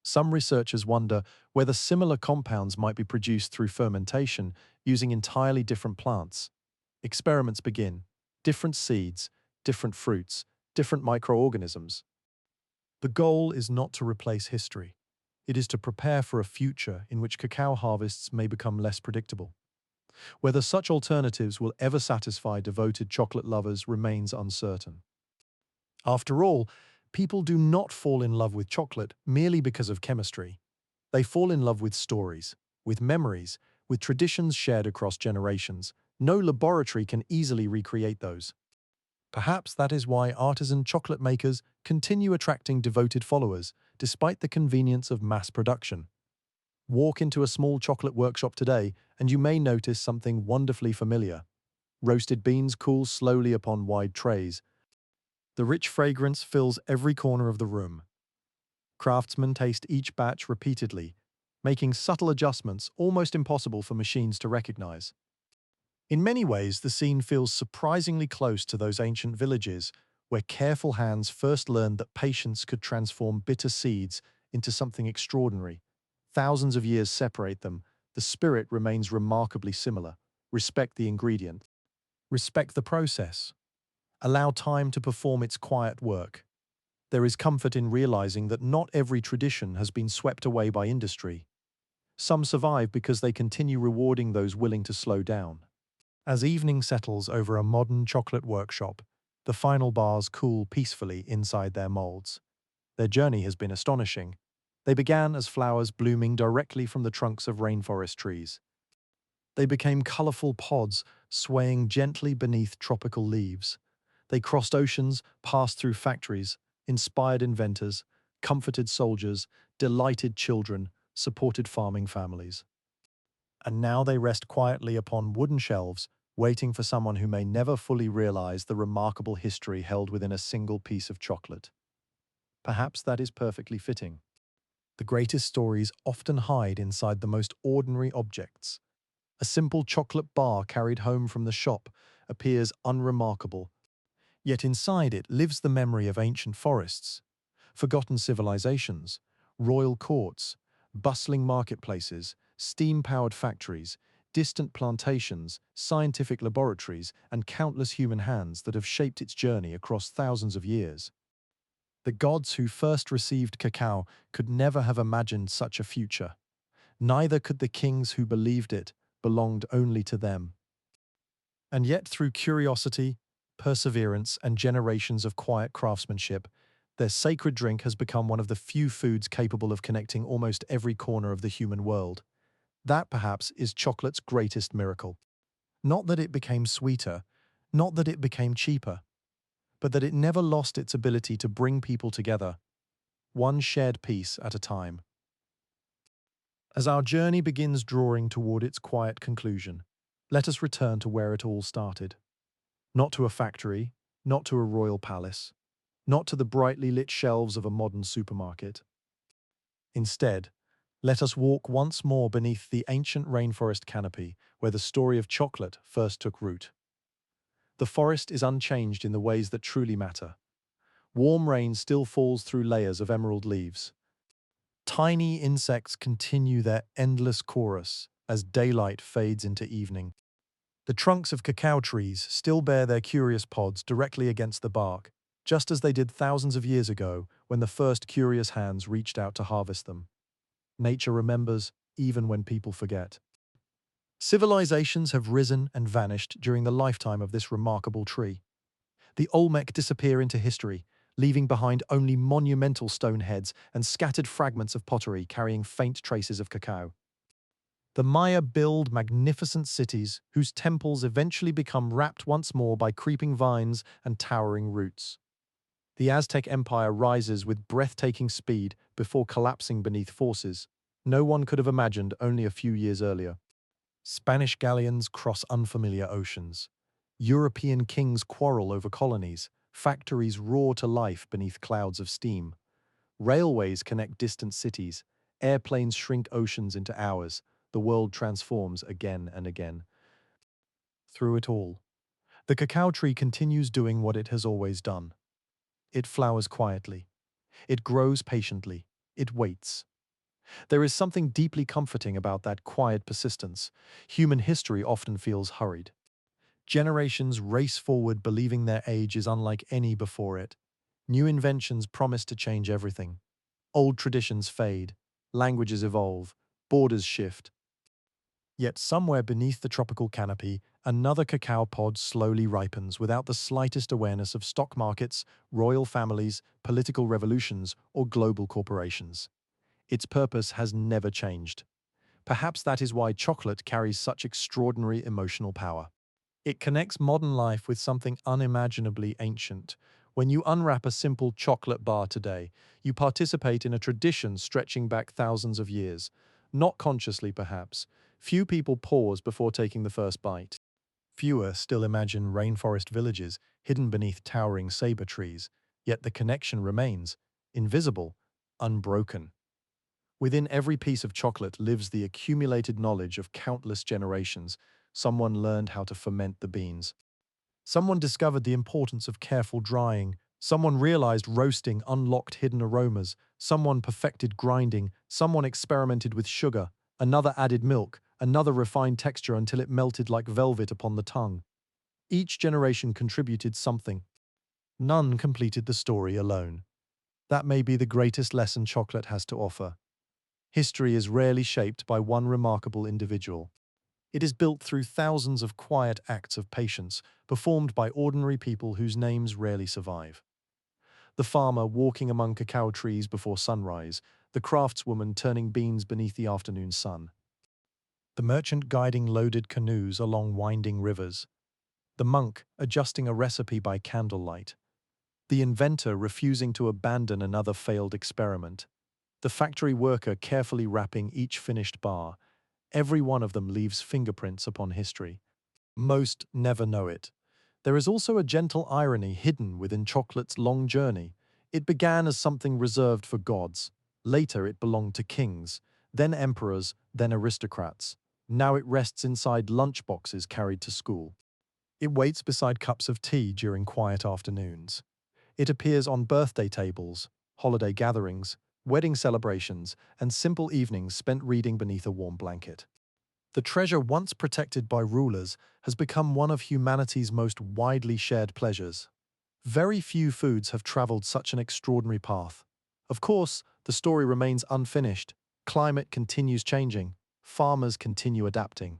Some researchers wonder whether similar compounds might be produced through fermentation using entirely different plants. Experiments begin. Different seeds, different fruits, different microorganisms. The goal is not to replace history. It is to prepare for a future in which cacao harvests may become less predictable. Whether such alternatives will ever satisfy devoted chocolate lovers remains uncertain. After all, people do not fall in love with chocolate merely because of chemistry. They fall in love with stories, with memories, with traditions shared across generations. No laboratory can easily recreate those. Perhaps that is why artisan chocolate makers continue attracting devoted followers, despite the convenience of mass production. Walk into a small chocolate workshop today, and you may notice something wonderfully familiar. Roasted beans cool slowly upon wide trays. The rich fragrance fills every corner of the room. Craftsmen taste each batch repeatedly, making subtle adjustments almost impossible for machines to recognize. In many ways, the scene feels surprisingly close to those ancient villages where careful hands first learned that patience could transform bitter seeds into something extraordinary. Thousands of years separate them. The spirit remains remarkably similar. Respect the ingredient. Respect the process. Allow time to perform its quiet work. There is comfort in realizing that not every tradition has been swept away by industry. Some survive because they continue rewarding those willing to slow down. As evening settles over a modern chocolate workshop, the final bars cool peacefully inside their molds. Their journey has been astonishing. They began as flowers blooming directly from the trunks of rainforest trees. They became colorful pods swaying gently beneath tropical leaves. They crossed oceans, passed through factories, inspired inventors, comforted soldiers, delighted children, supported farming families. And now they rest quietly upon wooden shelves, waiting for someone who may never fully realize the remarkable history held within a single piece of chocolate. Perhaps that is perfectly fitting. The greatest stories often hide inside the most ordinary objects. A simple chocolate bar carried home from the shop appears unremarkable, yet inside it lives the memory of ancient forests, forgotten civilizations, royal courts, bustling marketplaces, steam-powered factories, distant plantations, scientific laboratories, and countless human hands that have shaped its journey across thousands of years. The gods who first received cacao could never have imagined such a future. Neither could the kings who believed it belonged only to them. And yet, through curiosity, perseverance, and generations of quiet craftsmanship, Their sacred drink has become one of the few foods capable of connecting almost every corner of the human world. That, perhaps, is chocolate's greatest miracle. Not that it became sweeter, not that it became cheaper, but that it never lost its ability to bring people together, one shared piece at a time. As our journey begins drawing toward its quiet conclusion, let us return to where it all started. Not to a factory, not to a royal palace, not to the brightly lit shelves of a modern supermarket. Instead, let us walk once more beneath the ancient rainforest canopy where the story of chocolate first took root. The forest is unchanged in the ways that truly matter. Warm rain still falls through layers of emerald leaves. Tiny insects continue their endless chorus as daylight fades into evening. The trunks of cacao trees still bear their curious pods directly against the bark, just as they did thousands of years ago when the first curious hands reached out to harvest them. Nature remembers even when people forget. Civilizations have risen and vanished during the lifetime of this remarkable tree. The Olmec disappear into history, leaving behind only monumental stone heads and scattered fragments of pottery carrying faint traces of cacao. The Maya build magnificent cities whose temples eventually become wrapped once more by creeping vines and towering roots. The Aztec Empire rises with breathtaking speed before collapsing beneath forces no one could have imagined only a few years earlier. Spanish galleons cross unfamiliar oceans. European kings quarrel over colonies. Factories roar to life beneath clouds of steam. Railways connect distant cities. Airplanes shrink oceans into hours. The world transforms again and again. Through it all, the cacao tree continues doing what it has always done. It flowers quietly. It grows patiently. It waits. There is something deeply comforting about that quiet persistence. Human history often feels hurried. Generations race forward believing their age is unlike any before it. New inventions promise to change everything. Old traditions fade. Languages evolve. Borders shift. Yet somewhere beneath the tropical canopy, another cacao pod slowly ripens without the slightest awareness of stock markets, royal families, political revolutions, or global corporations. Its purpose has never changed. Perhaps that is why chocolate carries such extraordinary emotional power. It connects modern life with something unimaginably ancient. When you unwrap a simple chocolate bar today, you participate in a tradition stretching back thousands of years. Not consciously, perhaps. Few people pause before taking the first bite. Fewer still imagine rainforest villages hidden beneath towering saber trees, yet the connection remains, invisible, unbroken. Within every piece of chocolate lives the accumulated knowledge of countless generations. Someone learned how to ferment the beans. Someone discovered the importance of careful drying. Someone realized roasting unlocked hidden aromas. Someone perfected grinding. Someone experimented with sugar. Another added milk. Another refined texture until it melted like velvet upon the tongue. Each generation contributed something. None completed the story alone. That may be the greatest lesson chocolate has to offer. History is rarely shaped by one remarkable individual. It is built through thousands of quiet acts of patience, performed by ordinary people whose names rarely survive. The farmer walking among cacao trees before sunrise, the craftswoman turning beans beneath the afternoon sun, the merchant guiding loaded canoes along winding rivers, the monk adjusting a recipe by candlelight, the inventor refusing to abandon another failed experiment, the factory worker carefully wrapping each finished bar. Every one of them leaves fingerprints upon history. Most never know it. There is also a gentle irony hidden within chocolate's long journey. It began as something reserved for gods. Later it belonged to kings, then emperors, then aristocrats. Now it rests inside lunchboxes carried to school. It waits beside cups of tea during quiet afternoons. It appears on birthday tables, holiday gatherings, wedding celebrations, and simple evenings spent reading beneath a warm blanket. The treasure once protected by rulers has become one of humanity's most widely shared pleasures. Very few foods have traveled such an extraordinary path. Of course, the story remains unfinished. Climate continues changing. Farmers continue adapting.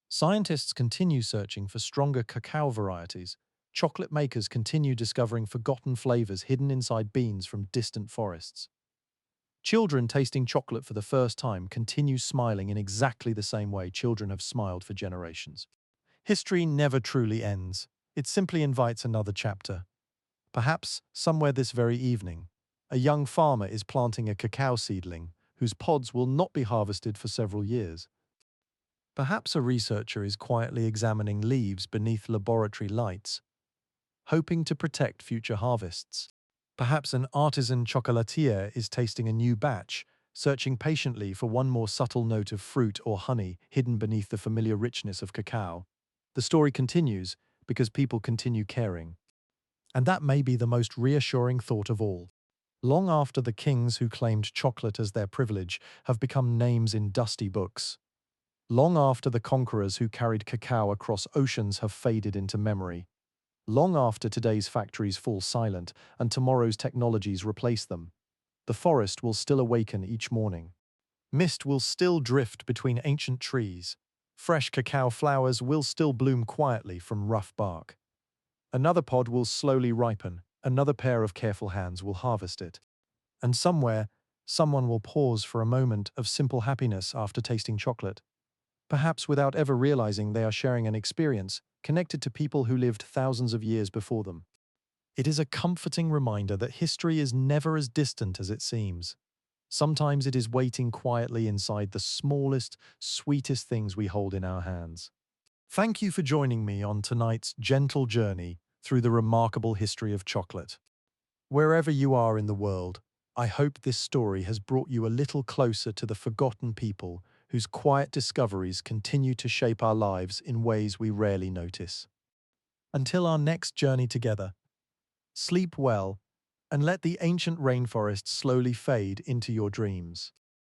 Scientists continue searching for stronger cacao varieties. chocolate makers continue discovering forgotten flavors hidden inside beans from distant forests. Children tasting chocolate for the first time continue smiling in exactly the same way children have smiled for generations. History never truly ends. It simply invites another chapter. Perhaps, somewhere this very evening, a young farmer is planting a cacao seedling whose pods will not be harvested for several years. Perhaps a researcher is quietly examining leaves beneath laboratory lights, hoping to protect future harvests. Perhaps an artisan chocolatier is tasting a new batch, searching patiently for one more subtle note of fruit or honey hidden beneath the familiar richness of cacao. The story continues because people continue caring. And that may be the most reassuring thought of all. Long after the kings who claimed chocolate as their privilege have become names in dusty books, long after the conquerors who carried cacao across oceans have faded into memory, long after today's factories fall silent and tomorrow's technologies replace them, the forest will still awaken each morning. Mist will still drift between ancient trees. Fresh cacao flowers will still bloom quietly from rough bark. Another pod will slowly ripen, another pair of careful hands will harvest it. And somewhere, someone will pause for a moment of simple happiness after tasting chocolate, perhaps without ever realizing they are sharing an experience connected to people who lived thousands of years before them. It is a comforting reminder that history is never as distant as it seems. Sometimes it is waiting quietly inside the smallest, sweetest things we hold in our hands. Thank you for joining me on tonight's gentle journey through the remarkable history of chocolate. Wherever you are in the world, I hope this story has brought you a little closer to the forgotten people whose quiet discoveries continue to shape our lives in ways we rarely notice. Until our next journey together, sleep well and let the ancient rainforest slowly fade into your dreams.